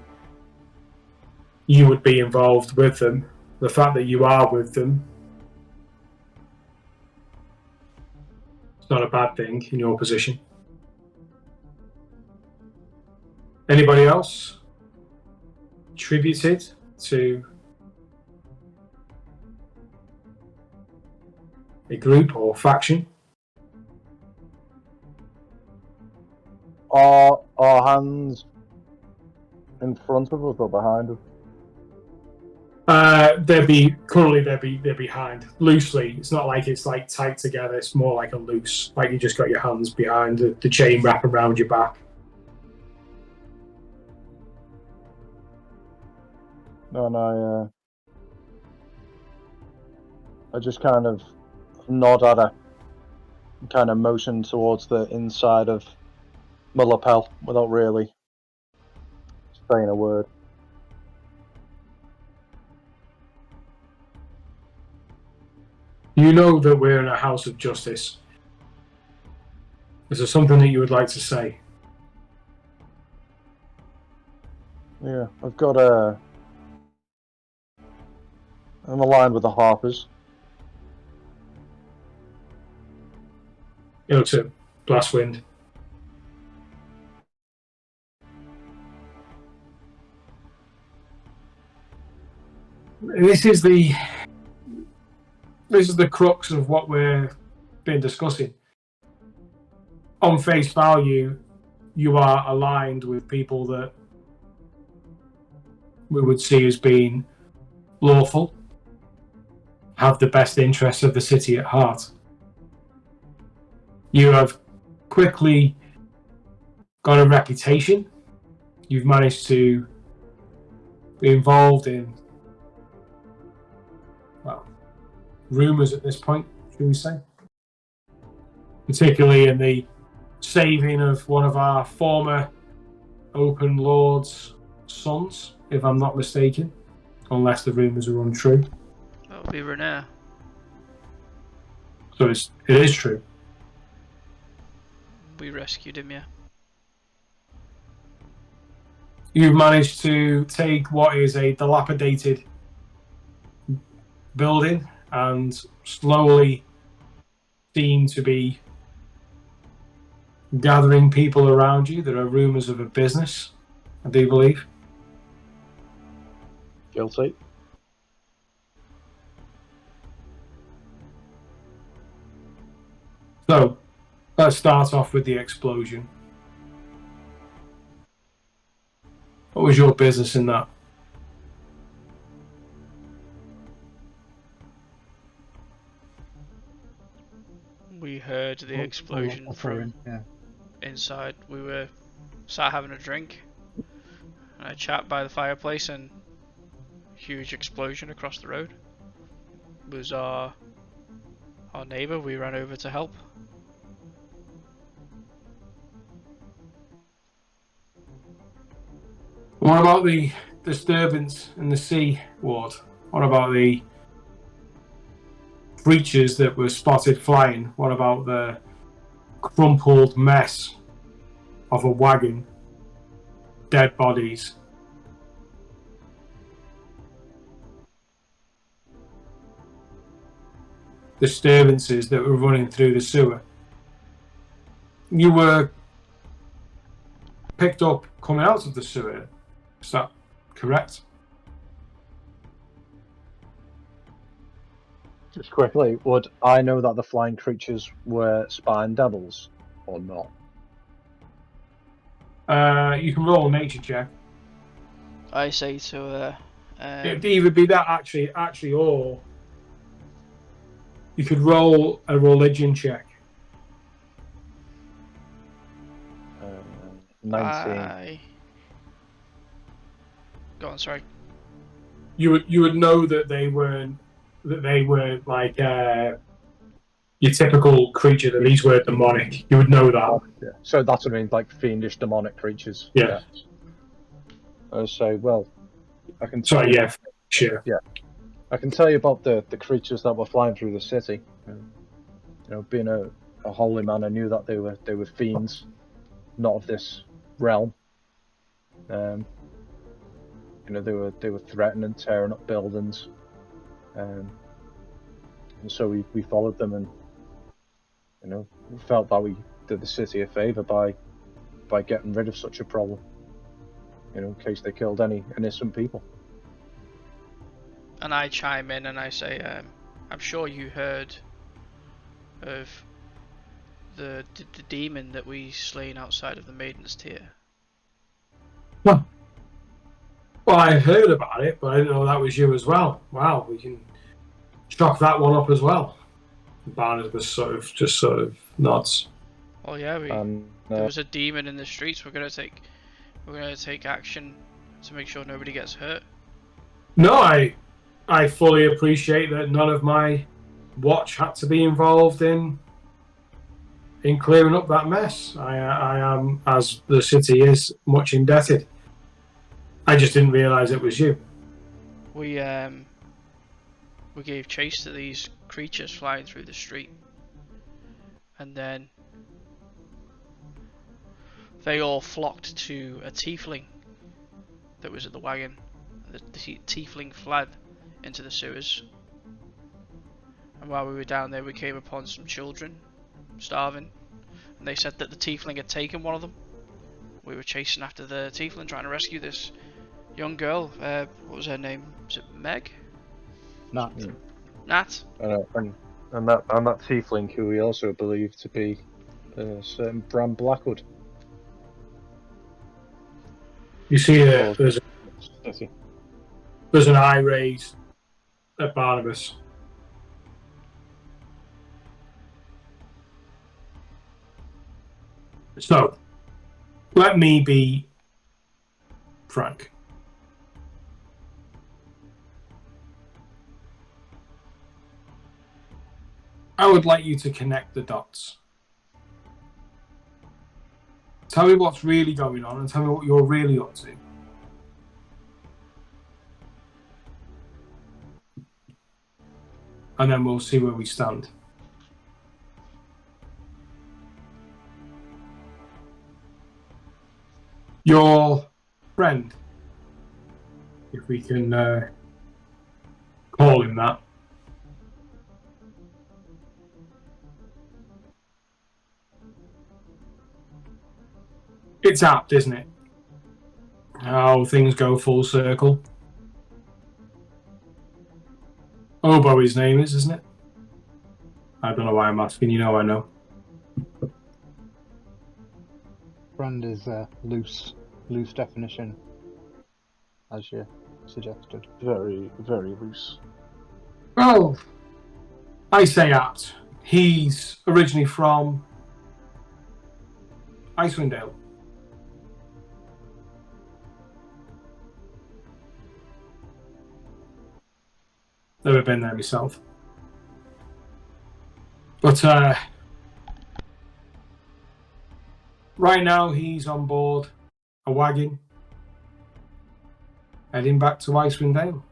Speaker 1: you would be involved with them. The fact that you are with them, it's not a bad thing in your position. Anybody else attributed to a group or faction?
Speaker 4: Are our hands in front of us or behind us?
Speaker 1: They're behind loosely. It's not like it's like tight together. It's more like a loose, like you just got your hands behind the chain wrap around your back.
Speaker 4: And I just kind of nod at her, and kind of motion towards the inside of my lapel without really saying a word.
Speaker 1: You know that we're in a house of justice. Is there something that you would like to say?
Speaker 4: Yeah, I'm aligned with the Harpers.
Speaker 1: He looks at Blastwind. This is the crux of what we've been discussing. On face value, you are aligned with people that we would see as being lawful, have the best interests of the city at heart. You have quickly got a reputation. You've managed to be involved in, well, rumours at this point, should we say? Particularly in the saving of one of our former Open Lord's sons, if I'm not mistaken, unless the rumours are untrue.
Speaker 3: That would be Renair.
Speaker 1: So it is true.
Speaker 3: We rescued him, yeah.
Speaker 1: You've managed to take what is a dilapidated building and slowly seem to be gathering people around you. There are rumours of a business, I do believe.
Speaker 4: Guilty.
Speaker 1: So, let's start off with the explosion. What was your business in that?
Speaker 3: We heard the explosion from inside. We were sat having a drink and a chat by the fireplace, and huge explosion across the road. It was our neighbour. We ran over to help.
Speaker 1: What about the disturbance in the sea ward? What about the creatures that were spotted flying? What about the crumpled mess of a wagon? Dead bodies? Disturbances that were running through the sewer? you were picked up coming out of the sewer. Is that correct?
Speaker 4: Just quickly, would I know that the flying creatures were spine devils or not?
Speaker 1: You can roll a nature check.
Speaker 3: I say to
Speaker 1: It'd either be that actually, or you could roll a religion check.
Speaker 4: 19.
Speaker 3: Go on, sorry.
Speaker 1: You would know that they were like your typical creature. That these were demonic. You would know that.
Speaker 4: Yeah. So that's what I mean, like fiendish demonic creatures.
Speaker 1: Yeah.
Speaker 4: So well, I can tell
Speaker 1: Sorry,
Speaker 4: you.
Speaker 1: yeah, sure.
Speaker 4: Yeah. I can tell you about the creatures that were flying through the city. You know, being a holy man, I knew that they were fiends, not of this realm. You know, they were threatening, tearing up buildings, and so we followed them, and you know, we felt that we did the city a favour by getting rid of such a problem. You know, in case they killed any innocent people.
Speaker 3: And I chime in and I say, I'm sure you heard of the demon that we slain outside of the Maiden's Tier.
Speaker 1: Well, I heard about it, but I didn't know that was you as well. Wow, we can chalk that one up as well. Barnabas sort of nods.
Speaker 3: Oh yeah, there was a demon in the streets. We're gonna take action to make sure nobody gets hurt.
Speaker 1: No, I fully appreciate that none of my watch had to be involved in clearing up that mess. I am, as the city is, much indebted. I just didn't realise it was you.
Speaker 3: We gave chase to these creatures flying through the street, and then they all flocked to a tiefling that was at the wagon. The tiefling fled into the sewers, and while we were down there we came upon some children starving, and they said that the tiefling had taken one of them. We were chasing after the tiefling, trying to rescue this young girl. What was her name? Was it Meg?
Speaker 2: Nat.
Speaker 3: Nat?
Speaker 4: And that tiefling, who we also believe to be a certain Bram Blackwood.
Speaker 1: You see, there's an eye raised at Barnabas. So, let me be frank. I would like you to connect the dots. Tell me what's really going on and tell me what you're really up to. And then we'll see where we stand. Your friend, if we can call him that, it's apt, isn't it? How things go full circle. Obo his name is, isn't it? I don't know why I'm asking, you know I know.
Speaker 2: Friend is a loose definition, as you suggested.
Speaker 4: Very, very loose.
Speaker 1: Well, I say apt. He's originally from Icewind Dale. Never been there myself. But right now he's on board a wagon heading back to Icewind Dale.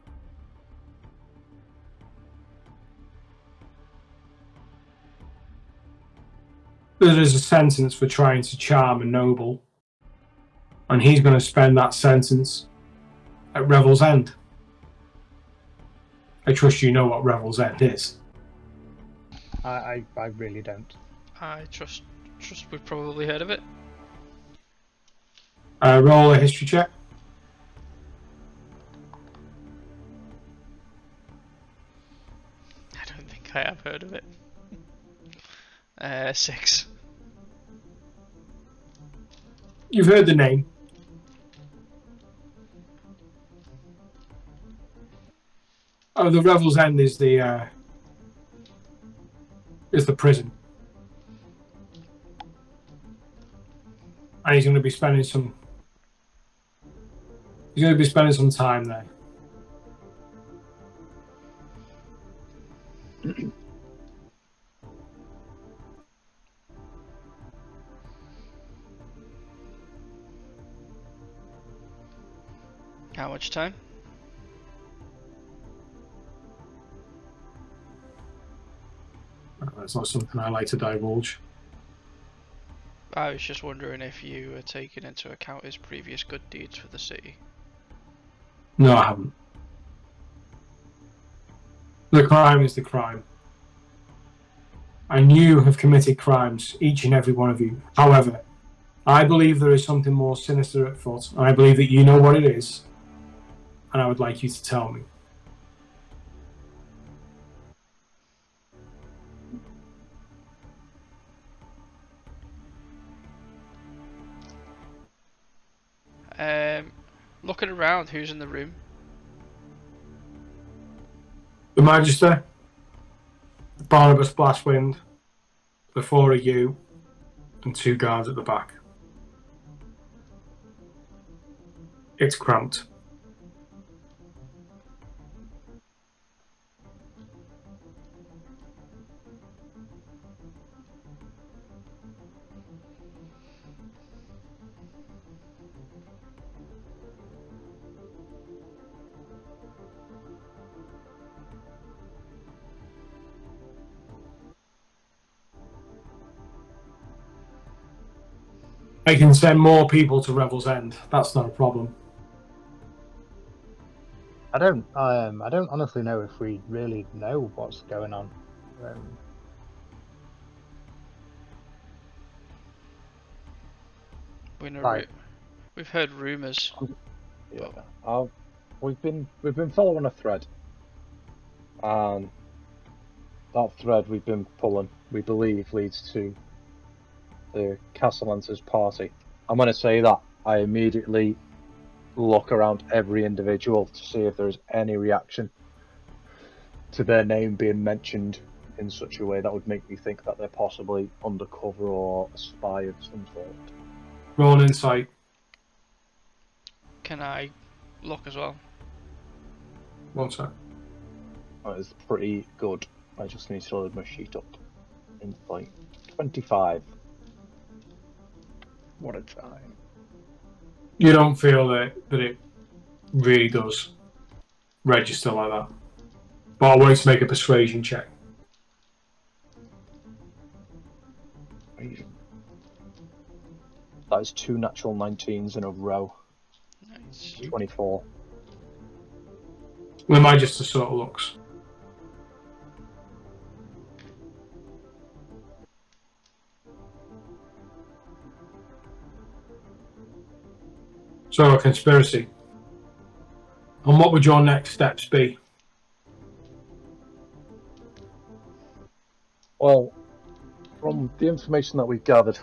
Speaker 1: There is a sentence for trying to charm a noble, and he's going to spend that sentence at Revel's End. I trust you know what Revel's End is.
Speaker 2: I really don't.
Speaker 3: I trust Just we've probably heard of it.
Speaker 1: Roll a history check.
Speaker 3: I don't think I have heard of it. 6.
Speaker 1: You've heard the name. Oh, the Revel's End is the prison, and he's going to be spending some. He's going to be spending some time there.
Speaker 3: How much time?
Speaker 1: That's not something I like to divulge.
Speaker 3: I was just wondering if you were taking into account his previous good deeds for the city.
Speaker 1: No, I haven't. The crime is the crime. And you have committed crimes, each and every one of you. However, I believe there is something more sinister at foot, and I believe that you know what it is, and I would like you to tell me.
Speaker 3: Looking around, who's in the room?
Speaker 1: The Magister, Barnabas Blastwind, the four of you, and 2 guards at the back. It's cramped. I can send more people to Revel's End. That's not a problem.
Speaker 2: I don't honestly know if we really know what's going on.
Speaker 3: We know
Speaker 2: Right.
Speaker 3: we've heard rumours.
Speaker 4: Yeah. We've been following a thread, and that thread we've been pulling, we believe, leads to the Castellance's party. I'm going to say that I immediately look around every individual to see if there's any reaction to their name being mentioned in such a way that would make me think that they're possibly undercover or a spy of some sort.
Speaker 1: Roll an insight.
Speaker 3: Can I look as well?
Speaker 1: 1 sec.
Speaker 4: That is pretty good. I just need to load my sheet up. Insight 25. What a time.
Speaker 1: You don't feel that it really does register like that. But I want you to make a persuasion check.
Speaker 4: That is 2 natural 19s in a row.
Speaker 3: Nice.
Speaker 4: 24.
Speaker 1: The Magister sort of looks. So, a conspiracy. And what would your next steps be?
Speaker 4: Well, from the information that we've gathered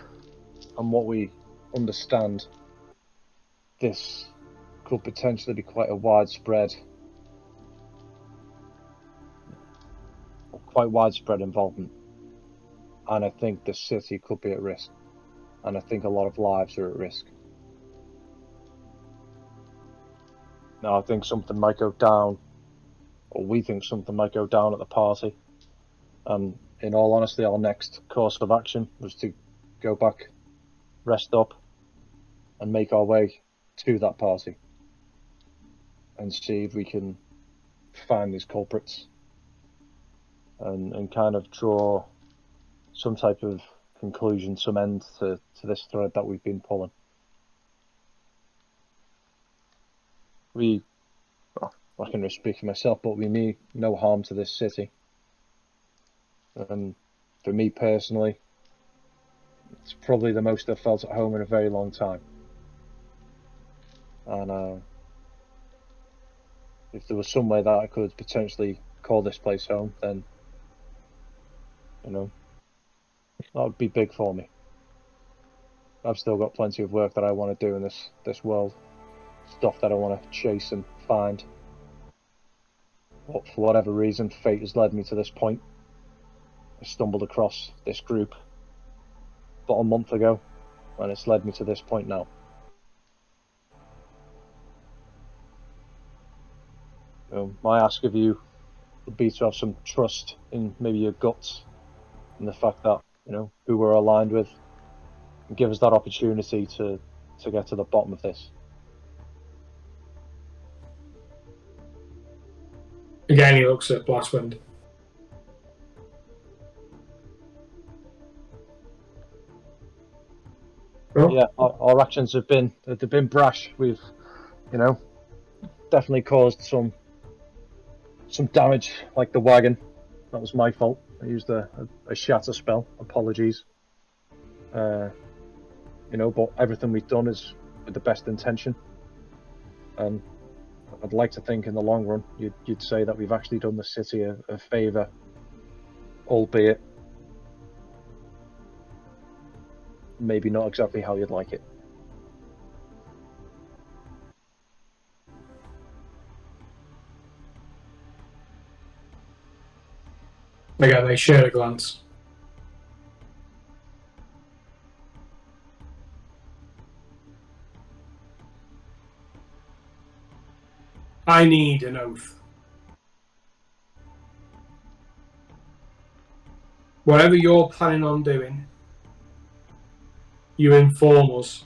Speaker 4: and what we understand, this could potentially be quite a widespread involvement. And I think the city could be at risk. And I think a lot of lives are at risk. Now, I think something might go down, or we think something might go down at the party. And in all honesty, our next course of action was to go back, rest up, and make our way to that party and see if we can find these culprits and kind of draw some type of conclusion, some end to this thread that we've been pulling. I can speak for myself, but we mean no harm to this city. And for me personally, It's probably the most I've felt at home in a very long time. And if there was some way that I could potentially call this place home, then, you know, that would be big for me. I've still got plenty of work that I want to do in this world, stuff that I want to chase and find. But for whatever reason, fate has led me to this point. I stumbled across this group about a month ago, and it's led me to this point now. My ask of you would be to have some trust in maybe your guts and the fact that, you know, who we're aligned with, and give us that opportunity to get to the bottom of this.
Speaker 1: Again, he looks at Blastwind. Oh.
Speaker 4: Yeah, our actions have been brash. We've, you know, definitely caused some damage, like the wagon. That was my fault. I used a shatter spell. Apologies. You know, but everything we've done is with the best intention. And I'd like to think in the long run, you'd say that we've actually done the city a favour, albeit maybe not exactly how you'd like it.
Speaker 1: Again, they share a glance. I need an oath. Whatever you're planning on doing, you inform us.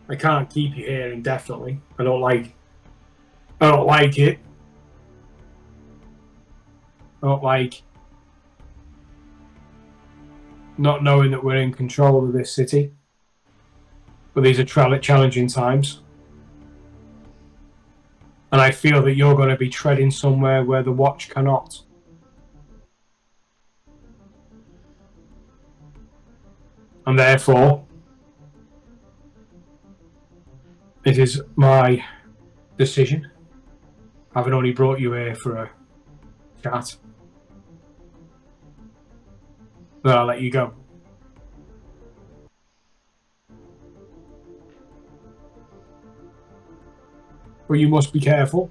Speaker 1: I can't keep you here indefinitely. I don't like it. I don't like not knowing that we're in control of this city. But these are challenging times. And I feel that you're going to be treading somewhere where the Watch cannot. And therefore, it is my decision, having only brought you here for a chat, that I'll let you go. But you must be careful.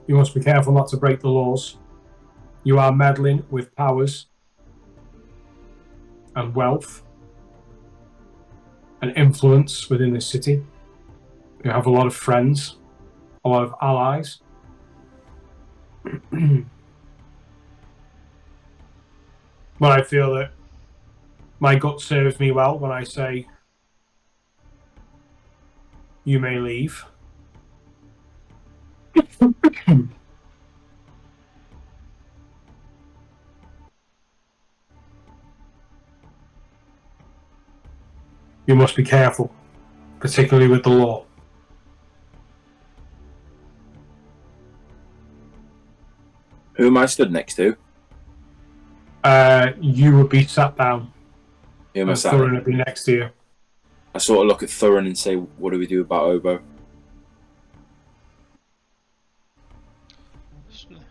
Speaker 1: You must be careful not to break the laws. You are meddling with powers and wealth and influence within the city. You have a lot of friends, a lot of allies. But I feel that my gut serves me well when I say you may leave. You must be careful, particularly with the law.
Speaker 5: Who am I stood next to?
Speaker 1: You would be sat down.
Speaker 5: Who am I
Speaker 1: And
Speaker 5: sat
Speaker 1: Thorin
Speaker 5: next
Speaker 1: would be next to you.
Speaker 5: I sort of look at Thorin and say, what do we do about Obo?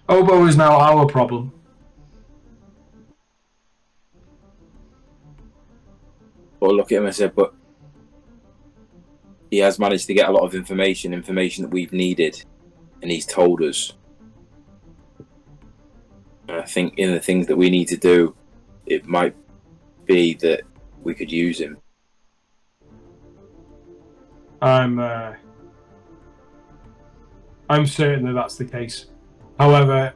Speaker 1: Obo is now our problem.
Speaker 5: But I look at him and I said, but he has managed to get a lot of information that we've needed, and he's told us. And I think in the things that we need to do, it might be that we could use him.
Speaker 1: I'm certain that that's the case. However,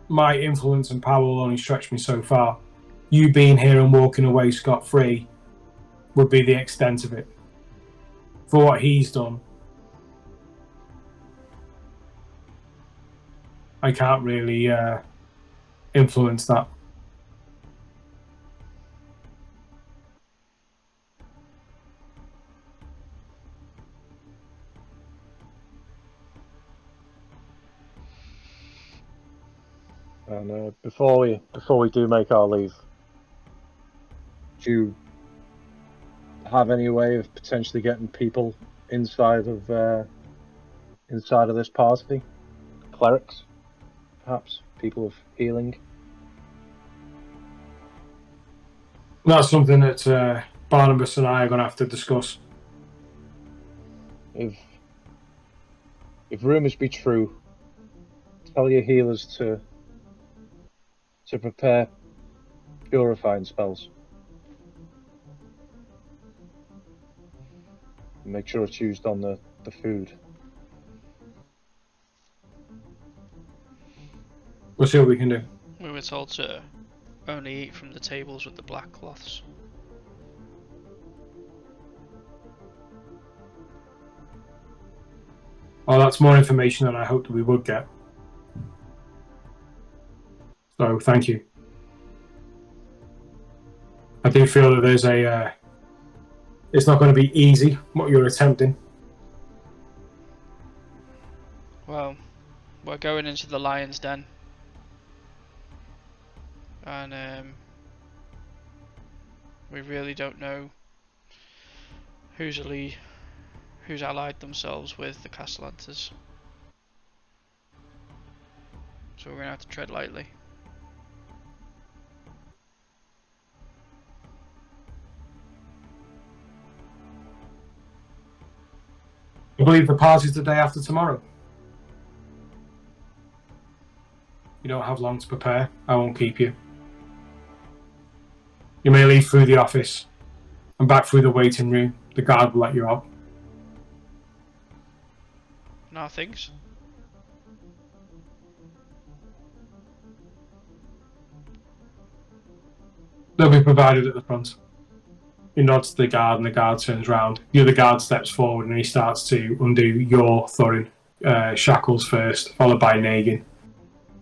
Speaker 1: my influence and power will only stretch me so far. You being here and walking away scot-free would be the extent of it. For what he's done, I can't really influence that.
Speaker 4: And before we do make our leave, do you have any way of potentially getting people inside of this party? Clerics, perhaps people of healing.
Speaker 1: That's something that Barnabas and I are going to have to discuss.
Speaker 4: If rumours be true, tell your healers to prepare purifying spells. Make sure it's used on the food.
Speaker 1: We'll see what we can do.
Speaker 3: We were told to only eat from the tables with the black cloths.
Speaker 1: Well, that's more information than I hoped we would get. So, thank you. I do feel that there's it's not going to be easy, what you're attempting.
Speaker 3: Well, we're going into the lion's den. And we really don't know who's allied themselves with the Castellantes. So we're going to have to tread lightly.
Speaker 1: I believe the party's the day after tomorrow. You don't have long to prepare. I won't keep you. You may leave through the office and back through the waiting room. The guard will let you out.
Speaker 3: Now things.
Speaker 1: They'll be provided at the front. He nods to the guard and the guard turns round. The other guard steps forward and he starts to undo your Thorin shackles first, followed by Nagin.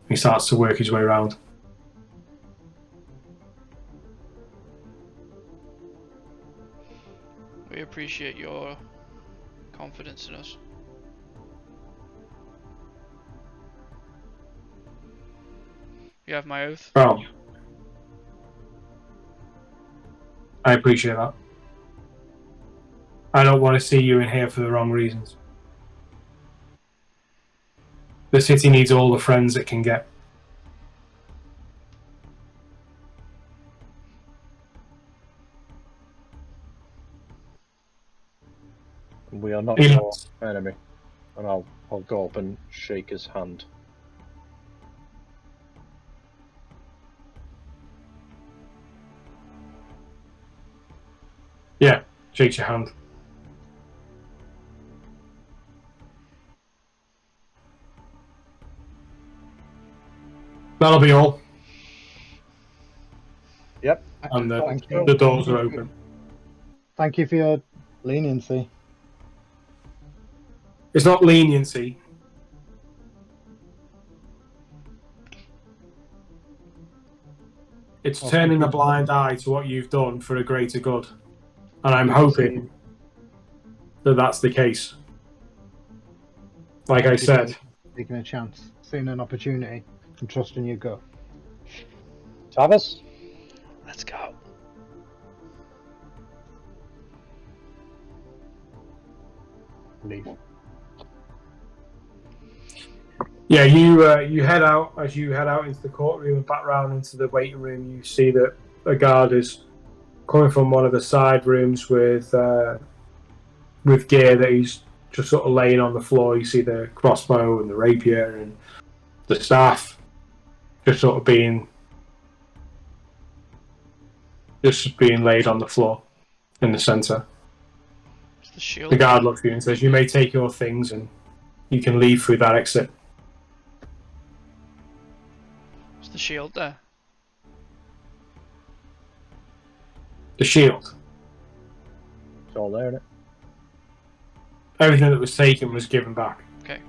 Speaker 1: He starts to work his way around.
Speaker 3: We appreciate your confidence in us. You have my oath?
Speaker 1: Well, I appreciate that. I don't want to see you in here for the wrong reasons. The city needs all the friends it can get.
Speaker 4: We are not your enemy. And I'll go up and shake his hand.
Speaker 1: Yeah, shakes your hand. That'll be all.
Speaker 4: Yep.
Speaker 1: And the doors are open.
Speaker 2: Thank you for your leniency.
Speaker 1: It's not leniency. It's turning a blind eye to what you've done for a greater good. And I'm hoping that that's the case. Like I said.
Speaker 2: Taking a chance, seeing an opportunity, and trusting your gut.
Speaker 4: Travis?
Speaker 3: Let's go.
Speaker 2: Leave.
Speaker 1: Yeah, you head out. As you head out into the courtroom and back round into the waiting room, you see that a guard is coming from one of the side rooms with gear that he's just sort of laying on the floor. You see the crossbow and the rapier and the staff just sort of being laid on the floor in the centre.
Speaker 3: The shield.
Speaker 1: The guard looks at you and says, "You may take your things and you can leave through that exit."
Speaker 3: Is the shield there?
Speaker 1: The shield.
Speaker 4: It's all there, isn't it?
Speaker 1: Everything that was taken was given back.
Speaker 3: Okay.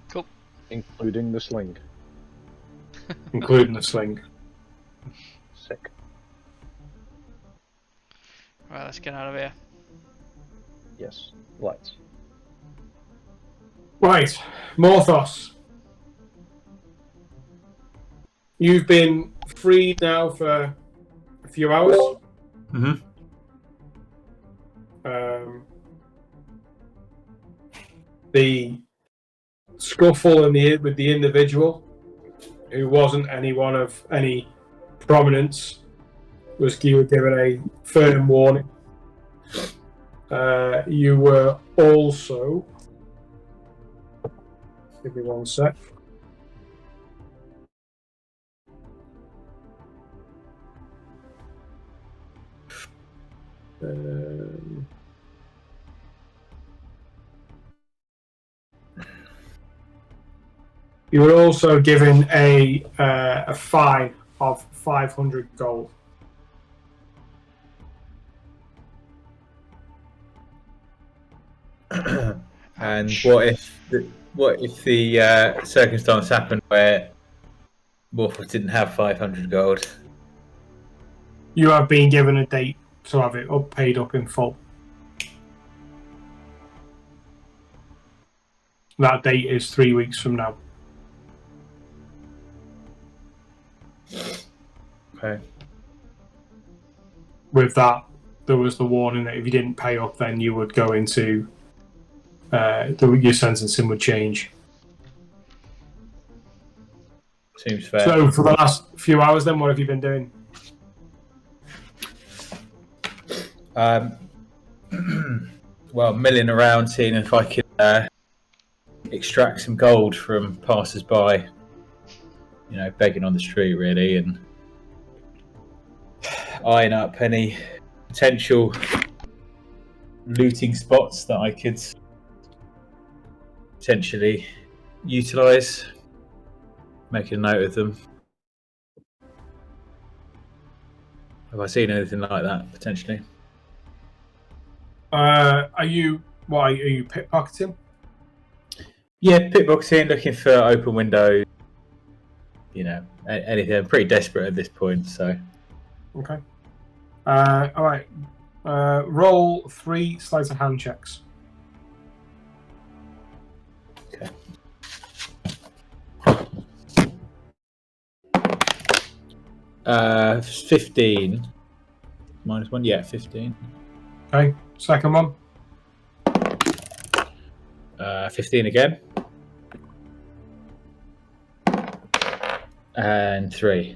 Speaker 3: Cool.
Speaker 4: Including the sling.
Speaker 1: Including the sling.
Speaker 4: Sick.
Speaker 3: Right, let's get out of here.
Speaker 4: Yes, let's.
Speaker 1: Right, Morthos. You've been freed now for a few hours.
Speaker 6: Mm-hmm.
Speaker 1: The scuffle with the individual, who wasn't anyone of any prominence, you were given a firm warning. You were also... Give me one sec. You were also given a fine of 500 gold.
Speaker 6: And
Speaker 3: Ouch.
Speaker 6: what if the circumstance happened where Morphle didn't have 500 gold?
Speaker 1: You have been given a date to have it paid up in full. That date is 3 weeks from now.
Speaker 6: Okay.
Speaker 1: With that, there was the warning that if you didn't pay up, then you would go into your sentencing would change.
Speaker 6: Seems fair.
Speaker 1: So for the last few hours, then what have you been doing?
Speaker 6: Well, milling around, seeing if I could extract some gold from passers-by. You know, begging on the street, really, and eyeing up any potential looting spots that I could potentially utilise. Making a note of them. Have I seen anything like that potentially?
Speaker 1: Are you pickpocketing?
Speaker 6: Yeah, pickpocketing, looking for open windows. You know, anything. I'm pretty desperate at this point, so.
Speaker 1: Okay. All right. Roll 3 sleight of hand checks.
Speaker 6: Okay. 15. -1, yeah, 15.
Speaker 1: Okay. Second one.
Speaker 6: 15 again. And 3.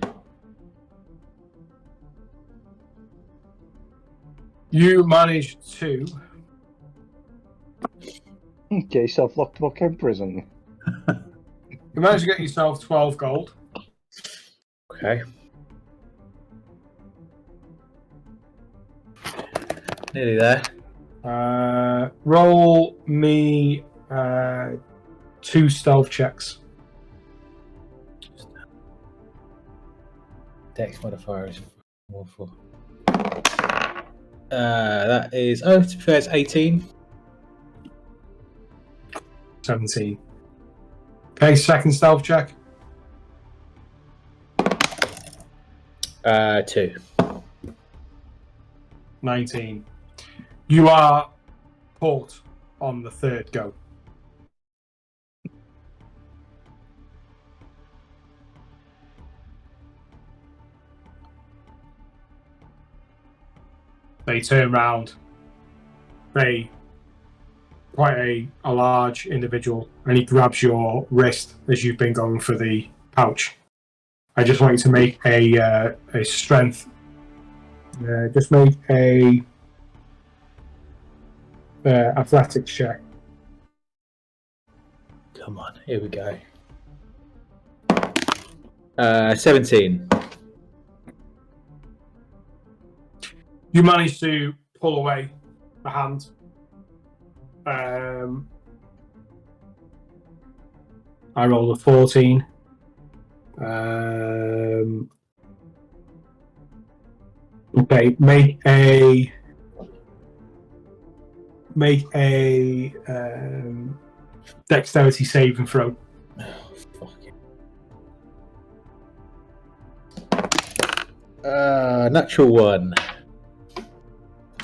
Speaker 1: You managed to
Speaker 4: Get yourself locked up in prison.
Speaker 1: You managed to get yourself 12 gold.
Speaker 6: Okay. Nearly there.
Speaker 1: Roll me 2 stealth checks.
Speaker 6: Dex modifier is awful. That is, to be fair, it's 18.
Speaker 1: 17. Okay, second stealth check.
Speaker 6: 2.
Speaker 1: 19. You are caught on the third go. They turn round. Quite a large individual, and he grabs your wrist as you've been going for the pouch. I just want you to make a strength. Just make a athletics check.
Speaker 6: Come on, here we go. 17.
Speaker 1: You manage to pull away the hand. I rolled a 14. Okay, make a dexterity saving throw.
Speaker 6: Oh, fuck. Natural 1.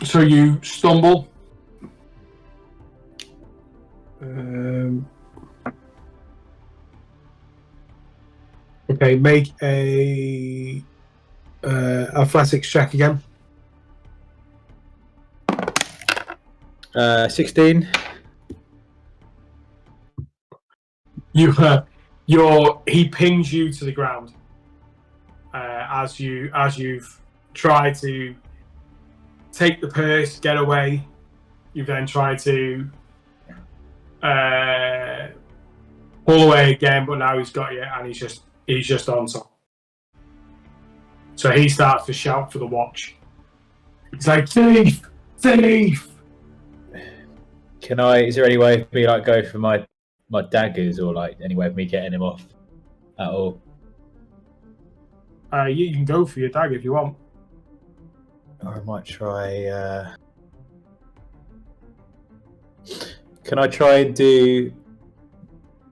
Speaker 1: So you stumble. Okay, make a athletics check again.
Speaker 6: 16.
Speaker 1: He pings you to the ground as you've tried to take the purse, get away. You then try to pull away again, but now he's got you, and he's just on top. So he starts to shout for the watch. He's like, "Thief! Thief!"
Speaker 6: Is there any way for me like go for my daggers, or like any way of me getting him off at all?
Speaker 1: You can go for your dagger if you want.
Speaker 6: Or I might try. Can I try and do?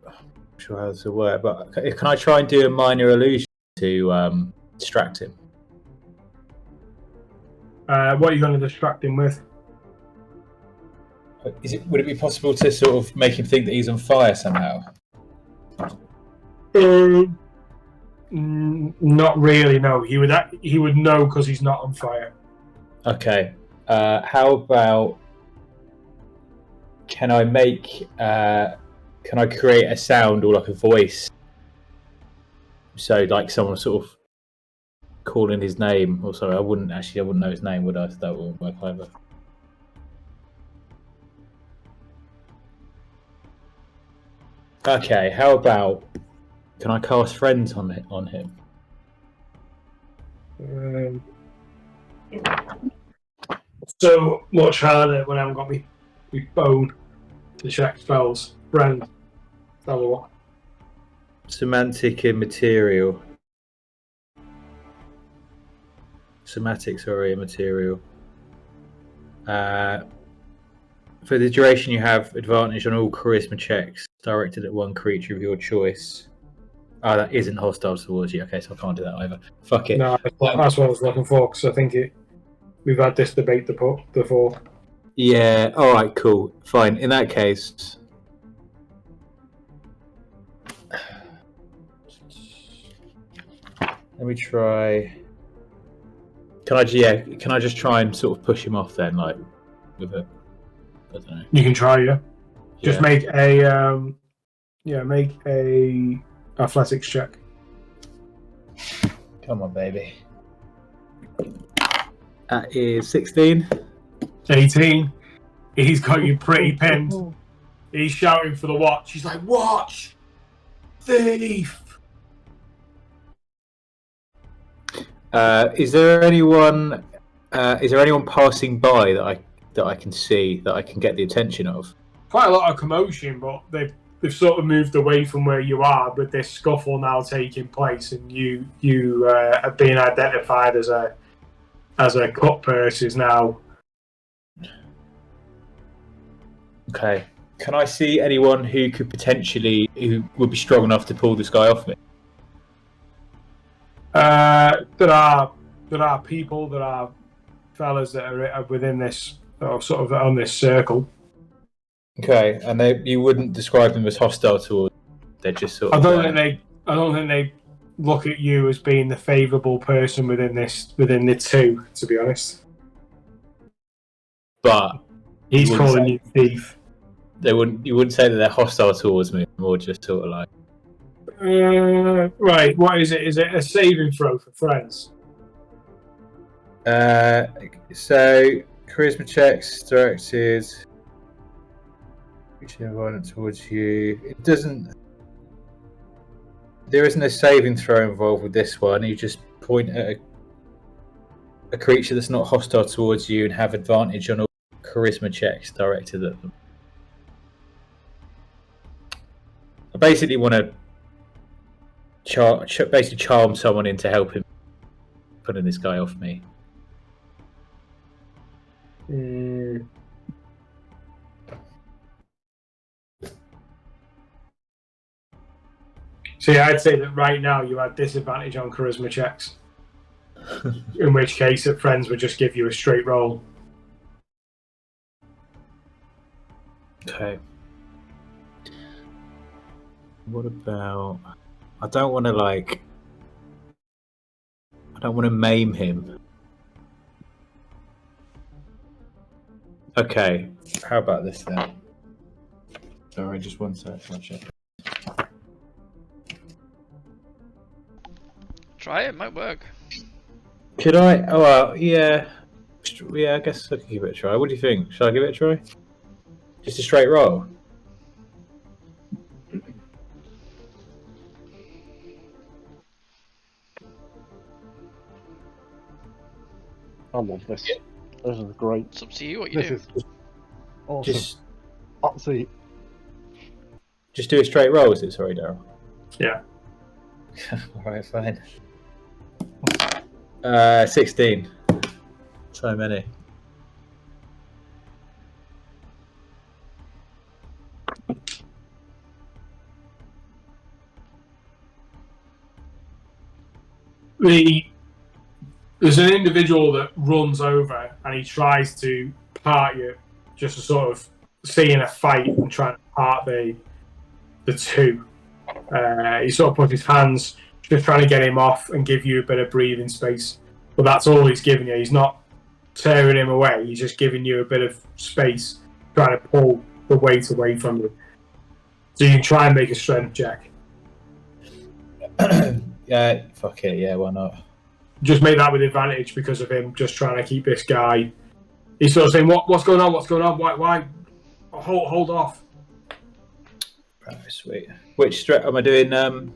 Speaker 6: I'm not sure how this will work, but can I try and do a minor illusion to distract him?
Speaker 1: What are you going to distract him with?
Speaker 6: Would it be possible to sort of make him think that he's on fire somehow?
Speaker 1: Not really. No, he would know because he's not on fire.
Speaker 6: Okay. How about? Can I create a sound or like a voice? So like someone sort of calling his name or something. I wouldn't know his name, would I? So that wouldn't work either. Okay, how about can I cast friends on him?
Speaker 1: So much harder when I haven't got me bone to check spells. Friend. Spell what?
Speaker 6: Semantic immaterial. Somatic, sorry, immaterial. For the duration, you have advantage on all charisma checks directed at one creature of your choice. Oh, that isn't hostile towards you. Okay, so I can't do that either. Fuck it.
Speaker 1: No, that's what I was looking for, because I think we've had this debate before.
Speaker 6: Yeah, alright, cool. Fine. In that case... Let me try... Can I just try and sort of push him off then, like, with a... I don't know.
Speaker 1: You can try, yeah. Just make a... make a athletics check.
Speaker 6: Come on, baby. That is 16.
Speaker 1: 18. He's got you pretty pinned. He's shouting for the watch. He's like, "Watch! Thief!"
Speaker 6: Is there anyone passing by that I can see, that I can get the attention of?
Speaker 1: Quite a lot of commotion, but they've sort of moved away from where you are with this scuffle now taking place, and you have been identified as a cut purse is now.
Speaker 6: Okay. Can I see anyone who would be strong enough to pull this guy off me?
Speaker 1: There are people, there are fellas that are within this, or sort of on this circle.
Speaker 6: Okay, and you wouldn't describe them as hostile towards. They're just sort of.
Speaker 1: I don't think they look at you as being the favourable person within the two. To be honest,
Speaker 6: but
Speaker 1: he's calling you thief.
Speaker 6: You wouldn't say that they're hostile towards me, more just sort of like.
Speaker 1: Right. What is it? Is it a saving throw for friends?
Speaker 6: So charisma checks directed. Violent towards you. It doesn't. There isn't a saving throw involved with this one. You just point at a creature that's not hostile towards you and have advantage on all charisma checks directed at them. I basically want to charm someone into helping putting this guy off me.
Speaker 1: See, I'd say that right now you had disadvantage on charisma checks. In which case, that friends would just give you a straight roll.
Speaker 6: Okay. What about? I don't want to like don't want to maim him. Okay, how about this then? Sorry, just one sec.
Speaker 3: Try it, might work.
Speaker 6: Could I? Oh, well, yeah. Yeah, I guess I could give it a try. What do you think? Should I give it a try? Just a straight roll?
Speaker 4: I love this. This is great.
Speaker 3: It's up to you what you
Speaker 2: This
Speaker 3: do.
Speaker 2: is awesome.
Speaker 6: Just
Speaker 2: Hot seat.
Speaker 6: just do a straight roll, is it? Sorry, Daryl.
Speaker 1: Yeah.
Speaker 6: Alright, fine. 16. So many.
Speaker 1: There's an individual that runs over and he tries to part you, just to sort of seeing a fight and trying to part the two. He sort of puts his hands, just trying to get him off and give you a bit of breathing space. But that's all he's giving you. He's not tearing him away. He's just giving you a bit of space, trying to pull the weight away from you. So you can try and make a strength check.
Speaker 6: Yeah, fuck it. Yeah, why not?
Speaker 1: Just make that with advantage because of him just trying to keep this guy. He's sort of saying, "What's going on? What's going on? Why? Hold off."
Speaker 6: Right, sweet. Which strength am I doing?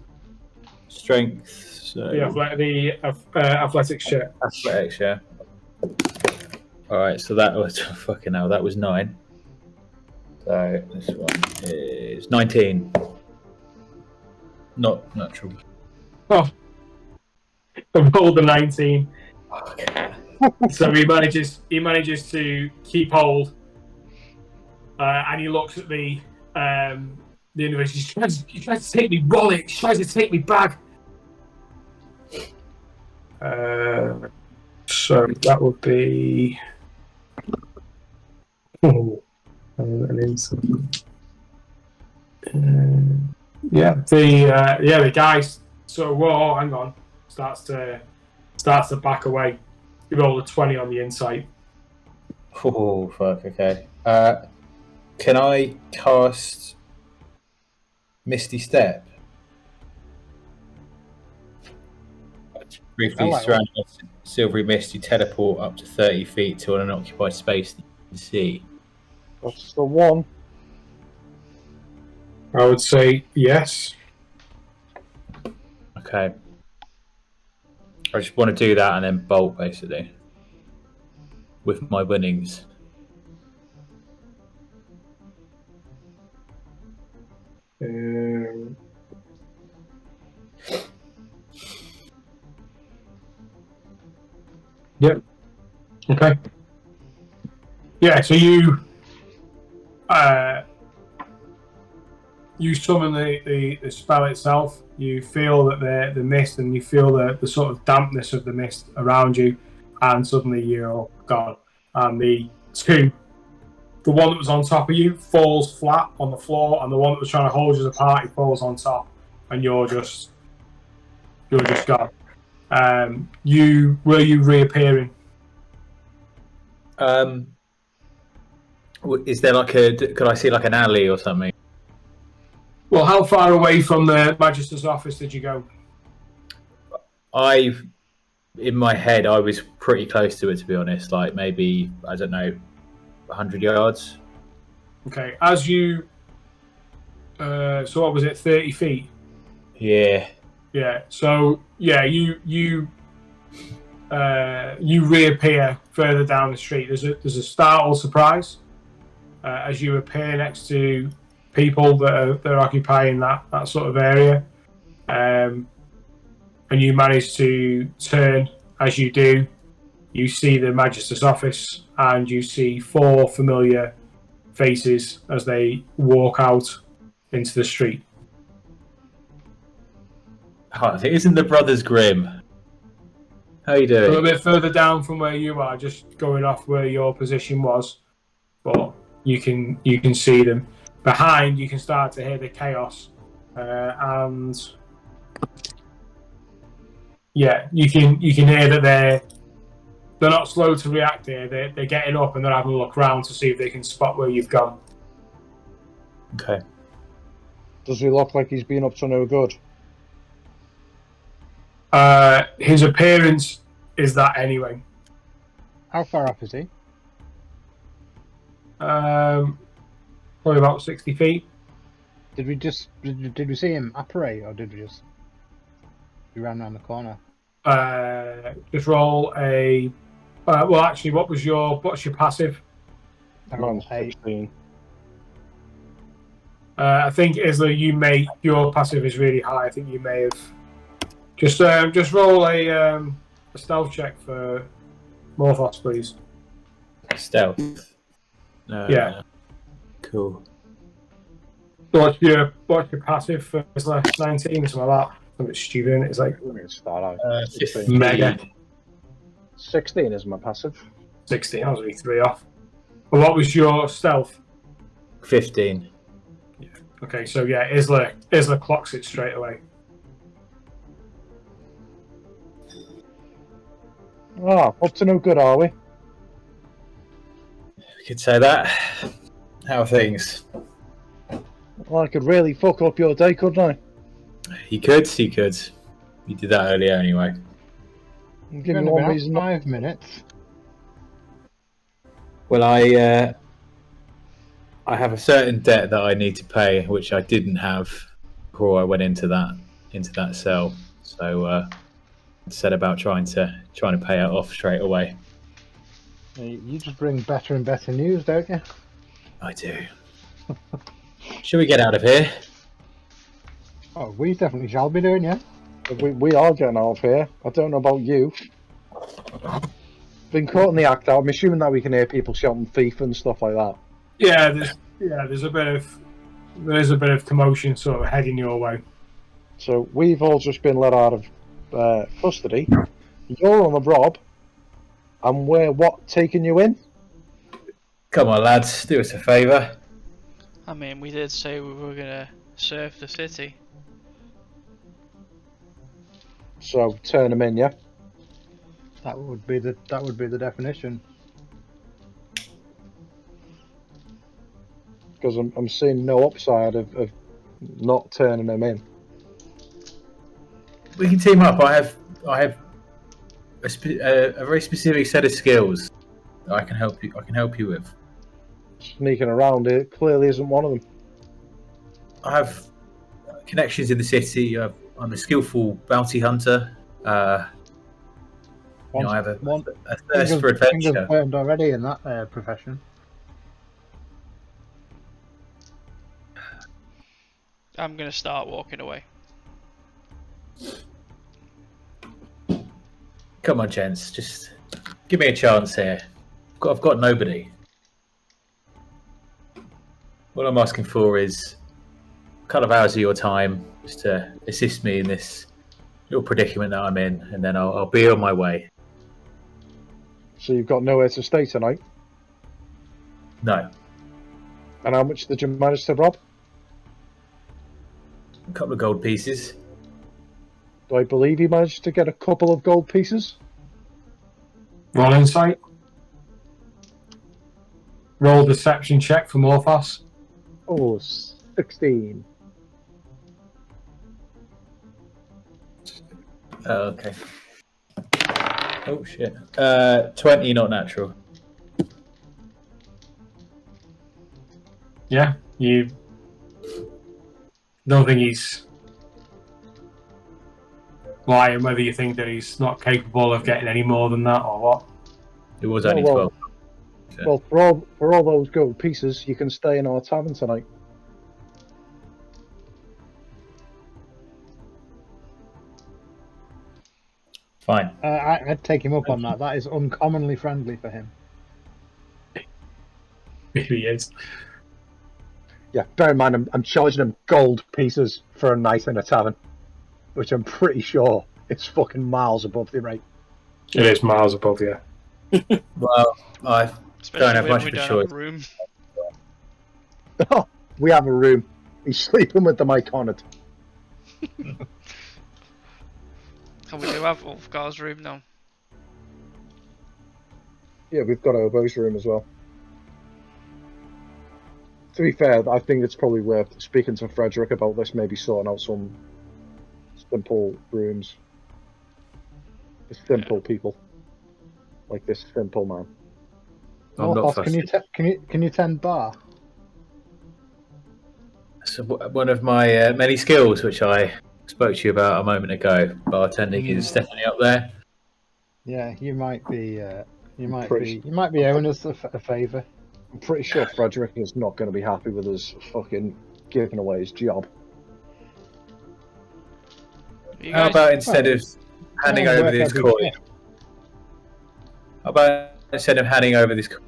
Speaker 6: Strength. So
Speaker 1: The athletics check.
Speaker 6: athletics, yeah. All right, so that was fucking hell. That was 9. So this one is 19. Not natural.
Speaker 1: Oh, I rolled the 19.
Speaker 6: Okay.
Speaker 1: So he manages to keep hold, and he looks at the individual. He tries to take me wallet. He tries to take me bag. So that would be an insult. The guy sort of whoa, hang on, starts to back away. You roll a 20 on the insight.
Speaker 6: Oh fuck. Okay. Can I cast Misty Step? Briefly surround a silvery mist, you teleport up to 30 feet to an unoccupied space that you can see.
Speaker 4: That's the one.
Speaker 1: I would say yes.
Speaker 6: Okay. I just want to do that and then bolt, basically. With my winnings.
Speaker 1: Yep. Okay. Yeah, so you summon the spell itself. You feel that the mist, and you feel the sort of dampness of the mist around you, and suddenly you're gone. And the one that was on top of you falls flat on the floor, and the one that was trying to hold you apart, he falls on top, and you're just gone. Were you reappearing?
Speaker 6: Is there could I see like an alley or something?
Speaker 1: Well, how far away from the Magister's office did you go?
Speaker 6: In my head, I was pretty close to it, to be honest. Like maybe, I don't know, 100 yards.
Speaker 1: Okay, as you, so what was it, 30 feet?
Speaker 6: Yeah.
Speaker 1: Yeah. So yeah, you reappear further down the street. There's a startled surprise as you appear next to people that are occupying that sort of area, and you manage to turn. As you do, you see the Magister's office, and you see 4 familiar faces as they walk out into the street.
Speaker 6: Oh, I think isn't the Brothers Grimm? How you doing?
Speaker 1: A little bit further down from where you are, just going off where your position was, but you can see them. Behind, you can start to hear the chaos, and Yeah, you can hear that they're not slow to react here. They're getting up and they're having a look around to see if they can spot where you've gone.
Speaker 6: Okay.
Speaker 4: Does he look like he's been up to no good?
Speaker 1: His appearance is that anyway.
Speaker 2: How far up is he?
Speaker 1: Probably about 60 feet.
Speaker 2: Did we see him apparate, or did we ran around the corner?
Speaker 1: Just roll a. Well, actually, what's your passive?
Speaker 2: I rolled 8.
Speaker 4: 16.
Speaker 1: I think Isla, your passive is really high. I think you may have just roll a stealth check for Morphos, please.
Speaker 6: Stealth.
Speaker 1: Yeah.
Speaker 6: Cool.
Speaker 1: What's your passive for Isla? 19 or something like that. Something stupid. Isn't it? It's like
Speaker 4: Let me start out.
Speaker 6: 15.
Speaker 1: mega.
Speaker 4: 16 is my passive.
Speaker 1: 16. I was only 3 off. But what was your stealth?
Speaker 6: 15.
Speaker 1: Okay, so yeah, Isla clocks it straight away.
Speaker 4: Ah, up to no good, are we?
Speaker 6: We could say that. How are things?
Speaker 4: Well, I could really fuck up your day, couldn't I?
Speaker 6: He could. You did that earlier anyway.
Speaker 4: Give
Speaker 2: You've
Speaker 4: me
Speaker 2: only
Speaker 4: one
Speaker 2: been
Speaker 4: reason.
Speaker 2: out 5 minutes.
Speaker 6: Well, I have a certain debt that I need to pay, which I didn't have before I went into that cell. So I set about trying to pay it off straight away.
Speaker 2: You just bring better and better news, don't you?
Speaker 6: I do. Should we get out of here?
Speaker 2: Oh, we definitely shall be doing, yeah.
Speaker 4: We are getting out of here. I don't know about you. Been caught in the act out. I'm assuming that we can hear people shouting thief and stuff like that.
Speaker 1: Yeah, there's a bit of commotion sort of heading your way.
Speaker 4: So we've all just been let out of custody. You're on the rob, and we're taking you in?
Speaker 6: Come on, lads, do us a favour.
Speaker 3: I mean, we did say we were gonna surf the city.
Speaker 4: So turn them in, yeah.
Speaker 2: That would be the definition.
Speaker 4: Because I'm seeing no upside of not turning them in.
Speaker 6: We can team up. I have a very specific set of skills that I can help you with.
Speaker 4: Sneaking around it clearly isn't one of them.
Speaker 6: I have connections in the city. I'm a skillful bounty hunter. I have a thirst for adventure.
Speaker 2: I've burned already in that profession.
Speaker 3: I'm gonna start walking away.
Speaker 6: Come on, gents, just give me a chance here. I've got nobody. What I'm asking for is a couple of hours of your time just to assist me in this little predicament that I'm in, and then I'll be on my way.
Speaker 4: So you've got nowhere to stay tonight.
Speaker 6: No,
Speaker 4: And how much did you manage to rob?
Speaker 6: a couple of gold pieces.
Speaker 4: Do I believe you managed to get a couple of gold pieces?
Speaker 1: Roll insight. Roll deception check for Morphos.
Speaker 4: Oh, 16.
Speaker 6: Oh, okay. Oh shit. 20, not natural.
Speaker 1: Yeah, you don't think he's lying, whether you think that he's not capable of getting any more than that or what.
Speaker 6: It was only
Speaker 4: well,
Speaker 6: 12.
Speaker 4: Well, for all those gold pieces, you can stay in our tavern tonight.
Speaker 6: Fine.
Speaker 2: I'd take him up on that. That is uncommonly friendly for him.
Speaker 1: Maybe he is.
Speaker 4: Yeah, bear in mind, I'm charging him gold pieces for a night in a tavern, which I'm pretty sure is fucking miles above the rate.
Speaker 1: It is miles above you.
Speaker 6: Well, I
Speaker 3: Especially
Speaker 6: don't have
Speaker 3: when
Speaker 6: much
Speaker 3: we
Speaker 6: of a
Speaker 3: don't
Speaker 6: choice.
Speaker 3: have a room.
Speaker 4: Oh, we have a room. He's sleeping with the Myconid.
Speaker 3: And we do have Ulfgar's room now.
Speaker 4: Yeah, we've got Oboe's room as well. To be fair, I think it's probably worth speaking to Frederick about this, maybe sorting out some simple rooms. For simple people. Like this simple man.
Speaker 6: I'm not
Speaker 2: Boss,
Speaker 6: fussy.
Speaker 2: can you tend bar?
Speaker 6: So one of my many skills, which I spoke to you about a moment ago, bartending is definitely up there.
Speaker 2: Yeah, you might be. You might
Speaker 4: Pretty-
Speaker 2: be owing us a favour.
Speaker 4: I'm pretty sure Frederick is not going to be happy with us fucking giving away his job.
Speaker 3: You
Speaker 6: How
Speaker 3: guys,
Speaker 6: about instead of handing over this coin? How about instead of handing over this coin,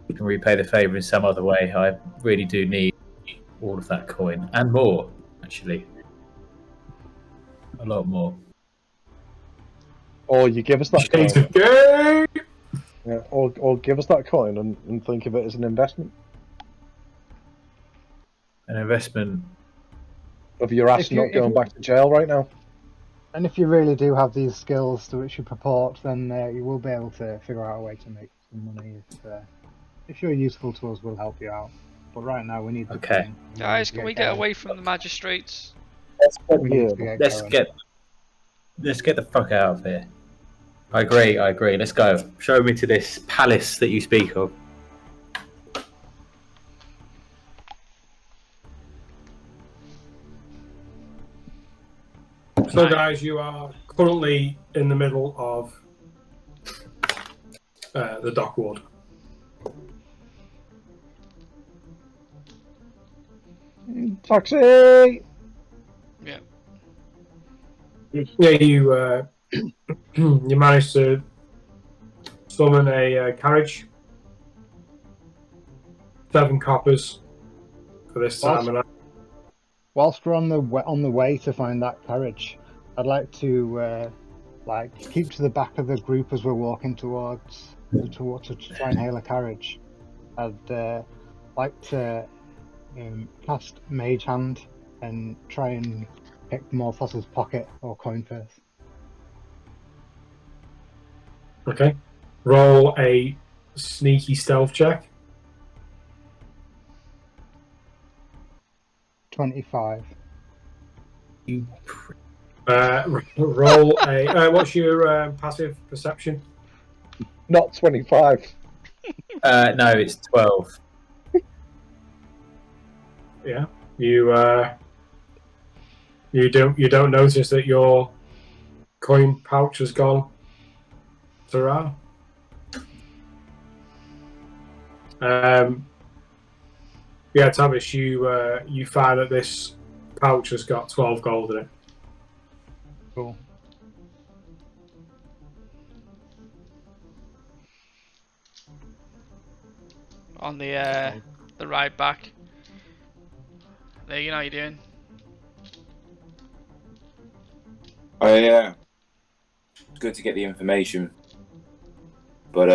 Speaker 6: we can repay the favour in some other way? I really do need all of that coin and more, actually, a lot more.
Speaker 4: Or you give us that
Speaker 1: Shades
Speaker 4: coin.
Speaker 1: of gay.
Speaker 4: Yeah, or give us that coin and think of it as an investment.
Speaker 6: An investment.
Speaker 4: Of your ass
Speaker 2: If you-
Speaker 4: not
Speaker 2: if
Speaker 4: going
Speaker 2: you-
Speaker 4: back to jail right now.
Speaker 2: And if you really do have these skills to which you purport, then you will be able to figure out a way to make some money. If you're useful to us, we'll help you out. But right now, we need the
Speaker 6: Okay.
Speaker 2: coin.
Speaker 3: guys, can we get away from the magistrates?
Speaker 2: We need to get
Speaker 6: Let's
Speaker 2: going.
Speaker 6: get the fuck out of here. I agree. Let's go. Show me to this palace that you speak of.
Speaker 1: So, guys, you are currently in the middle of the dock ward.
Speaker 4: Taxi!
Speaker 3: Yeah.
Speaker 1: Yeah, you you managed to summon a carriage. 7 coppers for this time. And
Speaker 2: Whilst we're on the way to find that carriage, I'd like to keep to the back of the group as we're walking towards to try and hail a carriage. I'd like to cast Mage Hand and try and pick Morphos's pocket or coin purse.
Speaker 1: okay, roll a sneaky stealth check.
Speaker 2: 25.
Speaker 1: Roll a. What's your passive perception?
Speaker 4: Not 25.
Speaker 6: No, it's 12.
Speaker 1: Yeah, you don't notice that your coin pouch has gone. Sarah. Yeah, Tavish, you find that this pouch has got 12 gold in it.
Speaker 2: Cool.
Speaker 3: On the ride back. There, you know how you're doing.
Speaker 5: Oh yeah, it's good to get the information, but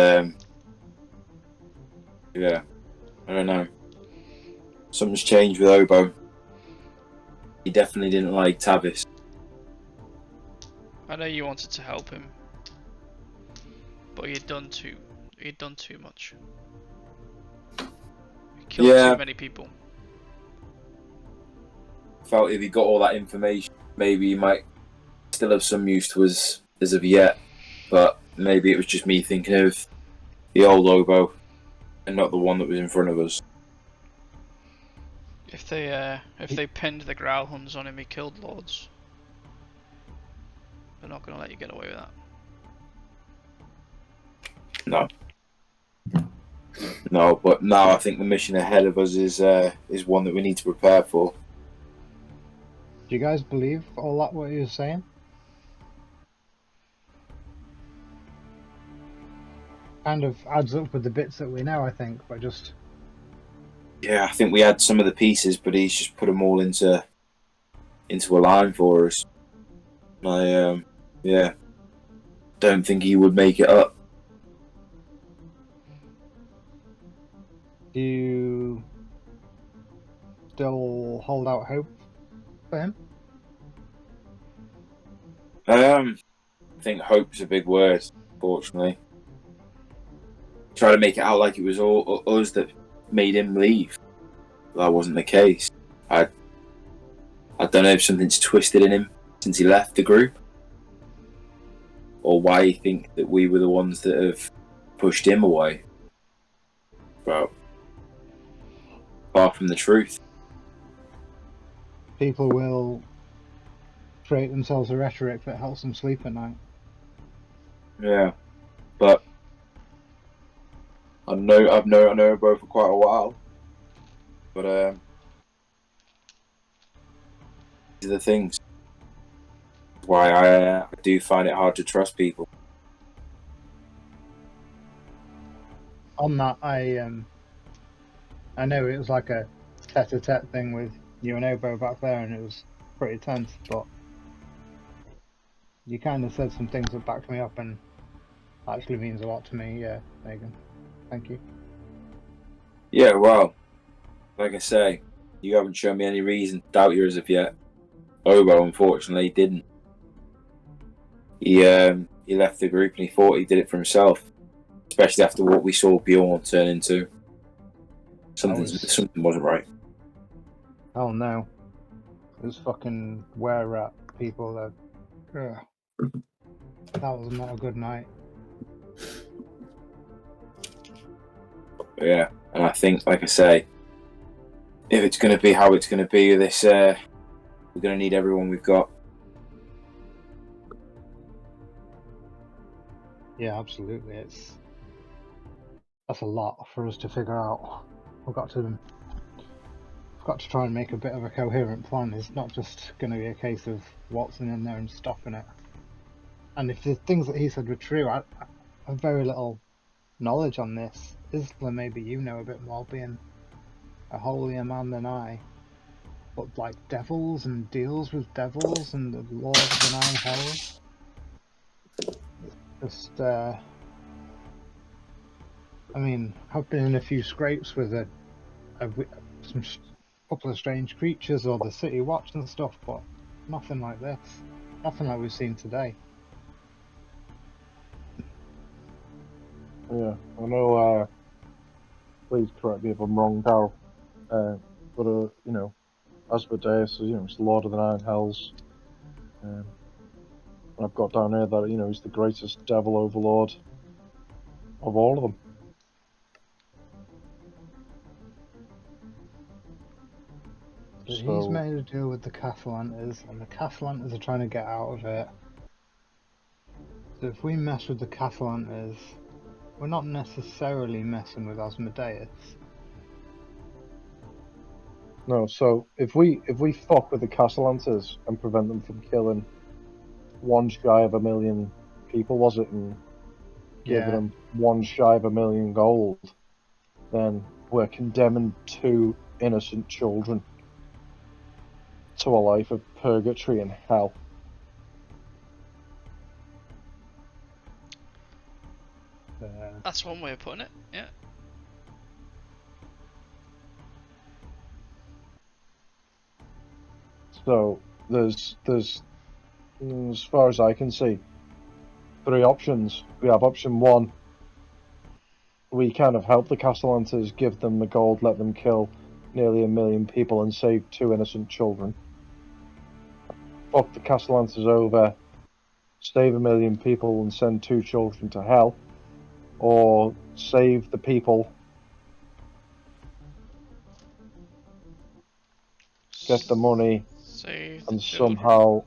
Speaker 5: yeah, I don't know. Something's changed with Obo. He definitely didn't like Tavis.
Speaker 3: I know you wanted to help him, but you'd done too much. You killed too many people.
Speaker 5: Felt if he got all that information, maybe he might still have some use to us as of yet. But maybe it was just me thinking of the old Obo and not the one that was in front of us.
Speaker 3: If they pinned the Growlhuns on him, he killed lords. They're not gonna let you get away with that.
Speaker 5: No, but now I think the mission ahead of us is one that we need to prepare for.
Speaker 2: Do you guys believe all that what he was saying? Kind of adds up with the bits that we know, I think, but just...
Speaker 5: Yeah, I think we had some of the pieces, but he's just put them all into a line for us. I don't think he would make it up.
Speaker 2: Do you still hold out hope for him?
Speaker 5: I think hope's a big word, fortunately. Try to make it out like it was all us that made him leave. That wasn't the case. I don't know if something's twisted in him since he left the group, or why he thinks that we were the ones that have pushed him away. But far from the truth.
Speaker 2: People will create themselves a rhetoric that helps them sleep at night.
Speaker 5: Yeah, but I've known Bo for quite a while. But these are the things. Why I do find it hard to trust people.
Speaker 2: On that, I know it was like a tete-a-tete thing with you and Obo back there, and it was pretty tense, but you kind of said some things that backed me up, and actually means a lot to me. Yeah, Megan, thank you.
Speaker 5: Yeah, well, like I say, you haven't shown me any reason to doubt you as of yet. Obo, unfortunately, didn't. He left the group and he thought he did it for himself, especially after what we saw Bjorn turn into. Something wasn't right.
Speaker 2: Oh no, it was fucking were-rat people that. That was not a good night.
Speaker 5: Yeah, and I think, like I say, if it's going to be how it's going to be, this we're going to need everyone we've got.
Speaker 2: Yeah, absolutely. That's a lot for us to figure out. We've got to try and make a bit of a coherent plan. It's not just going to be a case of Watson in there and stopping it. And if the things that he said were true, I have very little knowledge on this. Isla, maybe you know a bit more, being a holier man than I. But like devils and deals with devils and the Lord of the Nine Hells. Just, I mean, I've been in a few scrapes with some couple of strange creatures or the City Watch and stuff, but nothing like this. Nothing like we've seen today.
Speaker 4: Yeah, I know. Please correct me if I'm wrong, Daryl. But you know, Asmodeus, he's the Lord of the Nine Hells. I've got down here that he's the greatest devil overlord of all of them.
Speaker 2: But he's made a deal with the Cathalantes, and the Cathalantes are trying to get out of it. So if we mess with the Cathalantes, we're not necessarily messing with Asmodeus.
Speaker 4: No, so if we fuck with the Castellantes and prevent them from killing one shy of 1 million people, was it, and giving them one shy of 1 million gold, then we're condemning 2 innocent children to a life of purgatory and hell.
Speaker 3: That's one way of putting it, yeah.
Speaker 4: So there's as far as I can see, 3 options. We have option 1. We kind of help the Castellantes, give them the gold, let them kill nearly 1 million people and save 2 innocent children. Fuck the Castellantes over, save 1 million people and send 2 children to hell. Or save the people, get the money, and somehow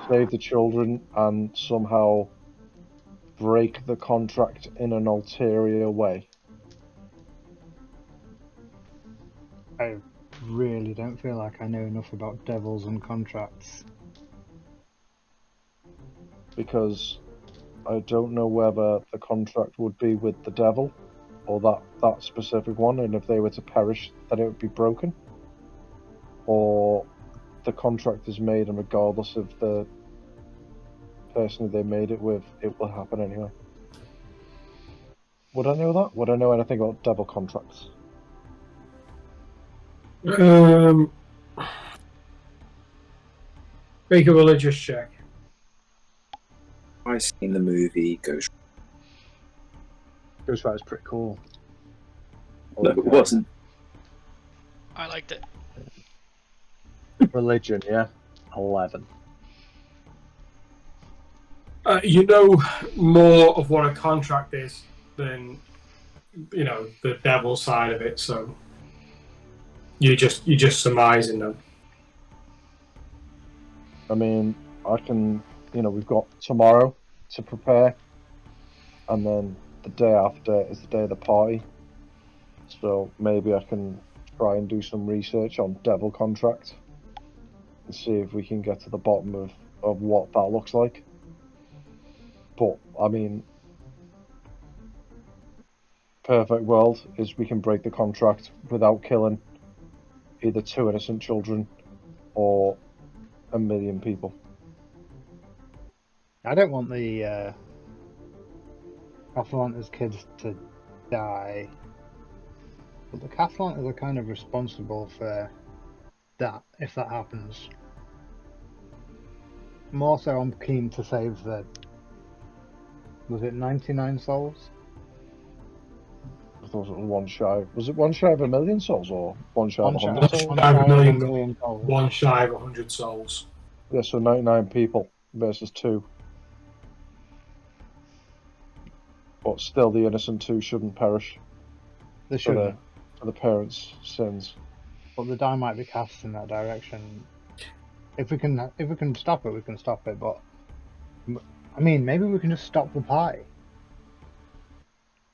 Speaker 4: save the children and somehow break the contract in an ulterior way.
Speaker 2: I really don't feel like I know enough about devils and contracts.
Speaker 4: Because I don't know whether the contract would be with the devil or that specific one, and if they were to perish, that it would be broken. Or the contract is made, and regardless of the person who they made it with, it will happen anyway. Would I know that? Would I know anything about devil contracts?
Speaker 1: Make a religious check.
Speaker 5: I've seen the movie Ghost.
Speaker 4: Ghost Rider's pretty cool.
Speaker 5: No, it wasn't.
Speaker 3: I liked it.
Speaker 4: Religion, yeah. 11.
Speaker 1: You know more of what a contract is than the devil side of it, so you're just surmising them.
Speaker 4: I mean, I can, we've got tomorrow to prepare, and then the day after is the day of the party. So maybe I can try and do some research on devil contract and see if we can get to the bottom of what that looks like. But I mean, perfect world is we can break the contract without killing either 2 innocent children or 1 million people.
Speaker 2: I don't want the Catalanta's kids to die, but the Catalantas are kind of responsible for that if that happens. More so, I'm keen to save the. Was it 99 souls?
Speaker 4: I thought it was one shy. Was it one shy of 1 million souls or one shy of 100 souls?
Speaker 2: One shy of 1 million souls.
Speaker 1: One shy of 100 souls.
Speaker 4: Yeah, so 99 people versus 2. But still, the innocent 2 shouldn't perish.
Speaker 2: They shouldn't.
Speaker 4: For the parents' sins.
Speaker 2: But the die might be cast in that direction. If we can stop it, we can stop it. But I mean, maybe we can just stop the party.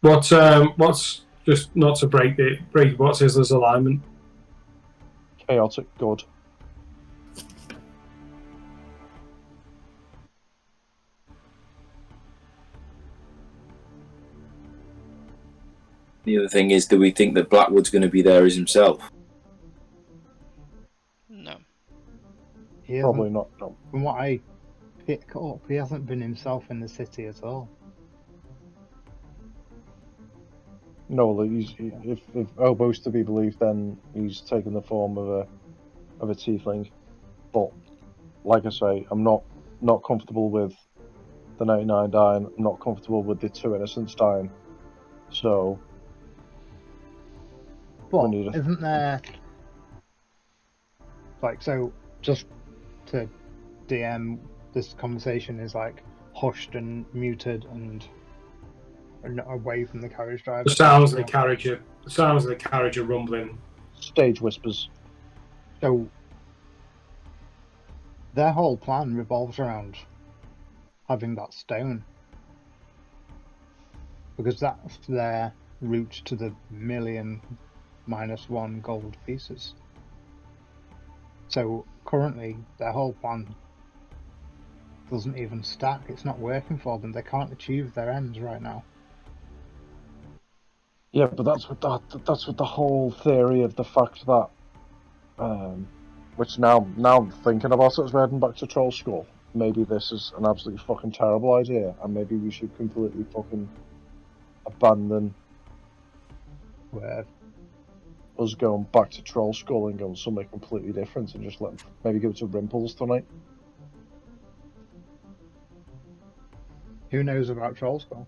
Speaker 1: What's just not to break what's Isler's alignment?
Speaker 4: Chaotic good.
Speaker 5: The other thing is, do we think that Blackwood's going to be there as himself?
Speaker 3: No.
Speaker 4: Probably not. No.
Speaker 2: From what I pick up, he hasn't been himself in the city at all.
Speaker 4: No, if Obo's to be believed, then he's taken the form of a tiefling. But like I say, I'm not comfortable with the 99 dying. I'm not comfortable with the 2 innocents dying. So,
Speaker 2: but isn't there so? Just to DM, this conversation is hushed and muted and away from the carriage driver.
Speaker 1: The sounds of the carriage are rumbling.
Speaker 4: Stage whispers.
Speaker 2: So their whole plan revolves around having that stone, because that's their route to the million -1 gold pieces. So currently their whole plan doesn't even stack. It's not working for them. They can't achieve their ends right now.
Speaker 4: Yeah, but that's what the whole theory of the fact that, which now I'm thinking about it as we're heading back to Troll Skull. Maybe this is an absolutely fucking terrible idea, and maybe we should completely fucking abandon us going back to Troll Skull and going somewhere completely different, and just maybe give it to Rimples tonight.
Speaker 2: Who knows about Troll Skull?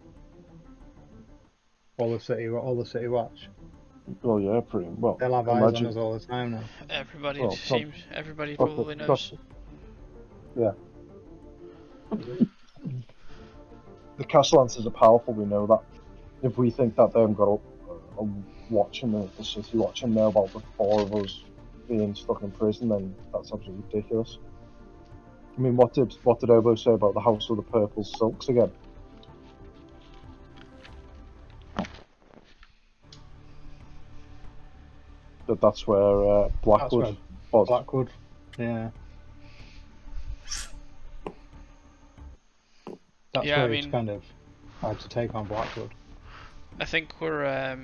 Speaker 2: All the city watch.
Speaker 4: Well, yeah, pretty well.
Speaker 2: They'll have eyes on us all the time now.
Speaker 3: Everybody everybody
Speaker 4: proper,
Speaker 3: probably knows.
Speaker 4: Yeah. The Castellances are powerful, we know that. If we think that they haven't got a watch in the city watch and know about the 4 of us being stuck in prison, then that's absolutely ridiculous. I mean, what did Obo say about the House of the Purple Silks again? That's where Blackwood was.
Speaker 2: Blackwood, yeah. That's where it's kind of hard to take on Blackwood.
Speaker 3: I think we're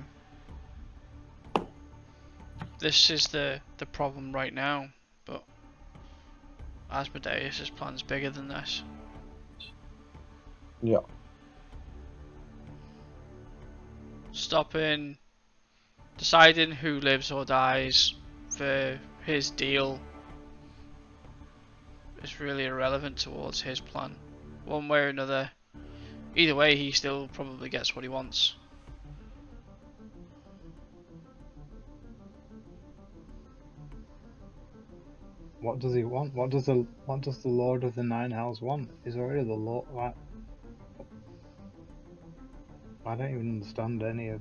Speaker 3: this is the problem right now, but Asmodeus' plan's bigger than this.
Speaker 4: Yeah.
Speaker 3: Deciding who lives or dies for his deal is really irrelevant towards his plan. one way or another. Either way, he still probably gets what he wants.
Speaker 2: What does he want? What does the Lord of the Nine Hells want? He's already the Lord. Like, I don't even understand any of.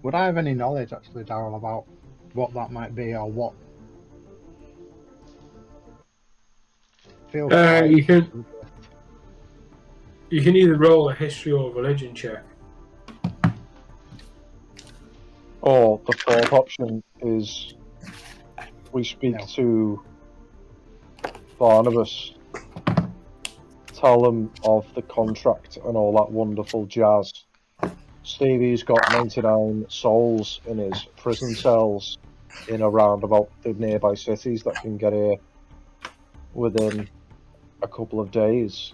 Speaker 2: Would I have any knowledge, actually, Daryl, about what that might be or what? Feels quite
Speaker 1: you can either roll a history or religion check.
Speaker 4: Or the fourth option is we speak to Barnabas, tell him of the contract and all that wonderful jazz. Stevie's got 99 souls in his prison cells in around about the nearby cities that can get here within a couple of days.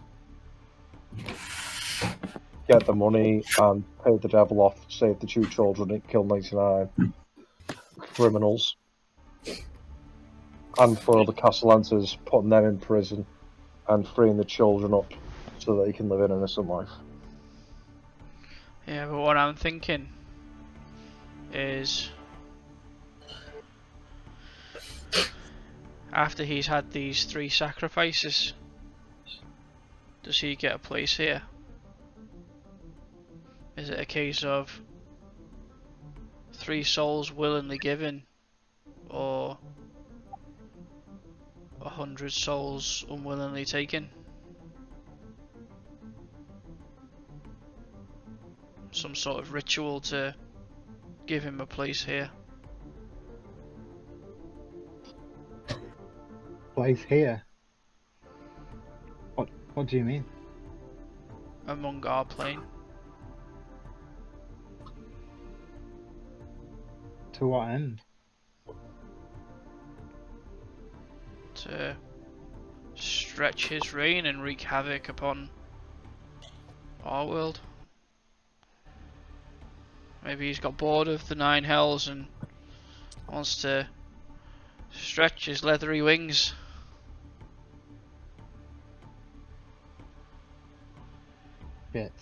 Speaker 4: Get the money and pay the devil off, save the 2 children, and kill 99 criminals. And for the Castellantes, putting them in prison and freeing the children up so that they can live an innocent life.
Speaker 3: Yeah, but what I'm thinking is, after he's had these 3 sacrifices, does he get a place here? Is it a case of 3 souls willingly given, or 100 souls unwillingly taken? Some sort of ritual to give him a place here.
Speaker 2: Place here? What do you mean?
Speaker 3: Among our plane.
Speaker 2: To what end?
Speaker 3: To stretch his reign and wreak havoc upon our world. Maybe he's got bored of the 9 hells and wants to stretch his leathery wings.
Speaker 2: Shit.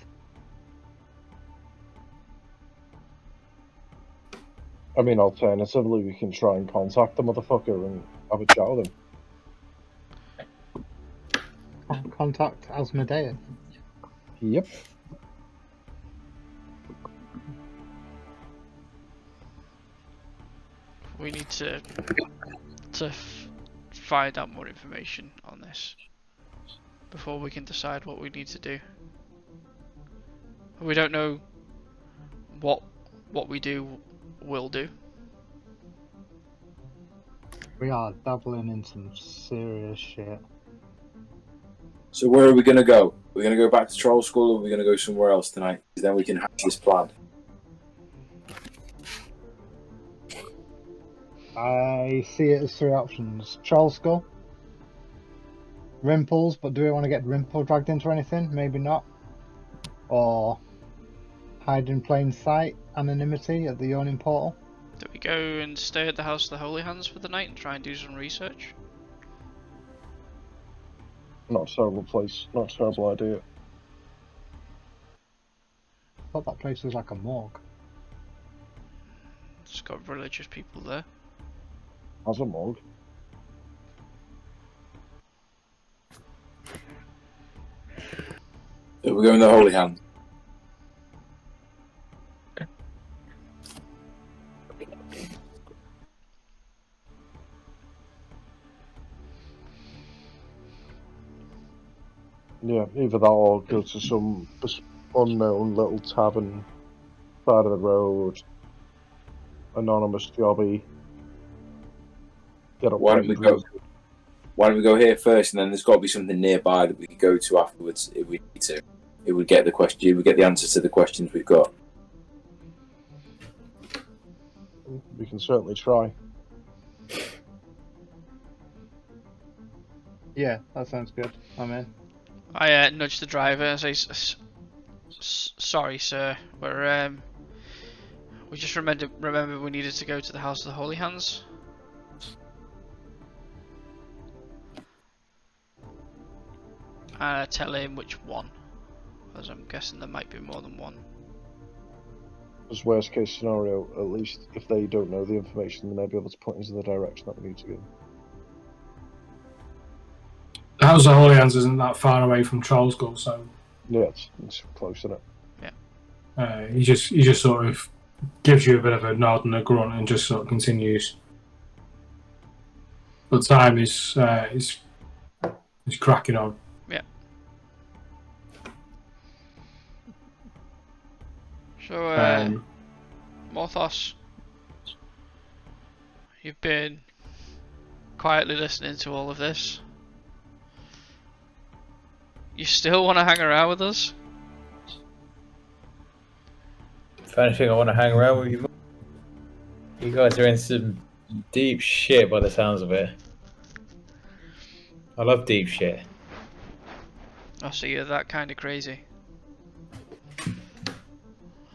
Speaker 4: I mean, alternatively, we can try and contact the motherfucker and have a chat with him.
Speaker 2: Contact Asmodeus.
Speaker 4: Yep.
Speaker 3: We need to find out more information on this before we can decide what we need to do. We don't know what we will do.
Speaker 2: We are dabbling in some serious shit.
Speaker 5: So where are we going to go? We're going to go back to Troll School, or are we going to go somewhere else tonight? Then we can hatch this plan.
Speaker 2: I see it as 3 options. Troll Skull, Rimples, but do we want to get Rimple dragged into anything? Maybe not. Or hide in plain sight, anonymity at the yawning portal.
Speaker 3: Do we go and stay at the House of the Holy Hands for the night and try and do some research?
Speaker 4: Not a terrible place. Not a terrible idea.
Speaker 2: I thought that place was like a morgue.
Speaker 3: It's got religious people there.
Speaker 4: As a morgue.
Speaker 5: So we're going to the Holy Hand.
Speaker 4: Yeah, either that or go to some unknown little tavern side of the road, anonymous jobby. Get up.
Speaker 5: Why don't we go here first, and then there's got to be something nearby that we can go to afterwards if we need to. It would get the question. It would get the answers to the questions we've got.
Speaker 4: We can certainly try.
Speaker 2: Yeah, that sounds good. I'm in.
Speaker 3: I nudge the driver and say, "Sorry, sir. We just remember we needed to go to the House of the Holy Hands." and I tell him which one, as I'm guessing there might be more than one.
Speaker 4: As worst case scenario, at least if they don't know the information, they may be able to point us in the direction that we need to go.
Speaker 1: The House of Holy Hands isn't that far away from Trollskull, so
Speaker 4: Yeah, it's close, isn't it?
Speaker 1: he just sort of gives you a bit of a nod and a grunt and just sort of continues. But time is cracking on.
Speaker 3: Yeah. So, Morthos, you've been quietly listening to all of this. You still want to hang around with us?
Speaker 6: If anything, I want to hang around with you. You guys are in some deep shit by the sounds of it. I love deep shit.
Speaker 3: Oh, so you're that kind of crazy.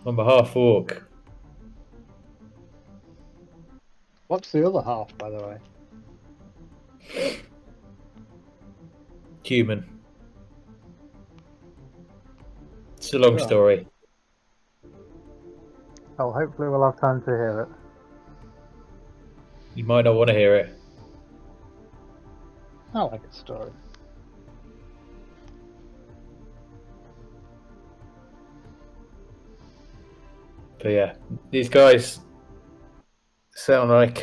Speaker 6: I'm a half orc.
Speaker 2: What's the other half, by the way?
Speaker 6: Human. It's a long story.
Speaker 2: Well, hopefully we'll have time to hear it.
Speaker 6: You might not want to hear it.
Speaker 2: I like a story.
Speaker 6: But yeah, these guys sound like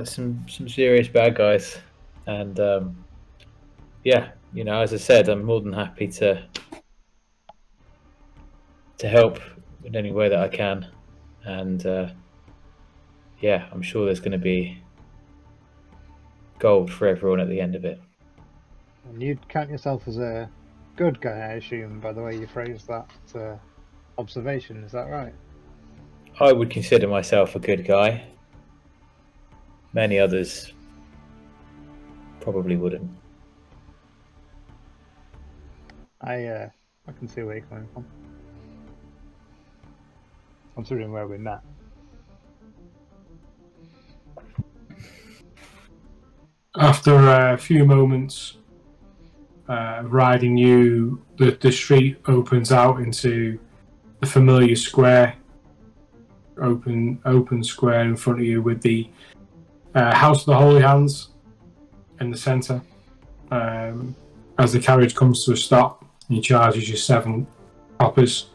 Speaker 6: some serious bad guys, and yeah, you know, as I said, I'm more than happy to help in any way that I can, and yeah, I'm sure there's going to be gold for everyone at the end of it.
Speaker 2: And you'd count yourself as a good guy, I assume, by the way you phrased that observation, is that right?
Speaker 6: I would consider myself a good guy. Many others probably wouldn't.
Speaker 2: I can see where you're coming from. Considering where we met.
Speaker 1: After a few moments riding you, the street opens out into the familiar square. Open square in front of you with the House of the Holy Hands in the centre. As the carriage comes to a stop, he charges you 7 coppers.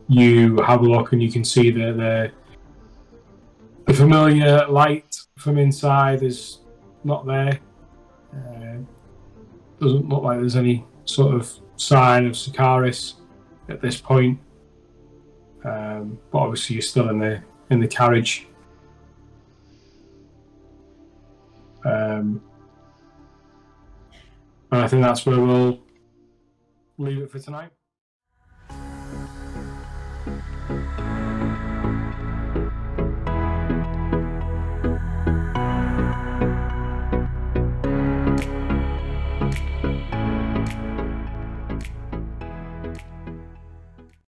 Speaker 1: You have a look and you can see that the familiar light from inside is not there. Doesn't look like there's any sort of sign of Sikaris at this point. But obviously you're still in the carriage. And I think that's where we'll leave it for tonight.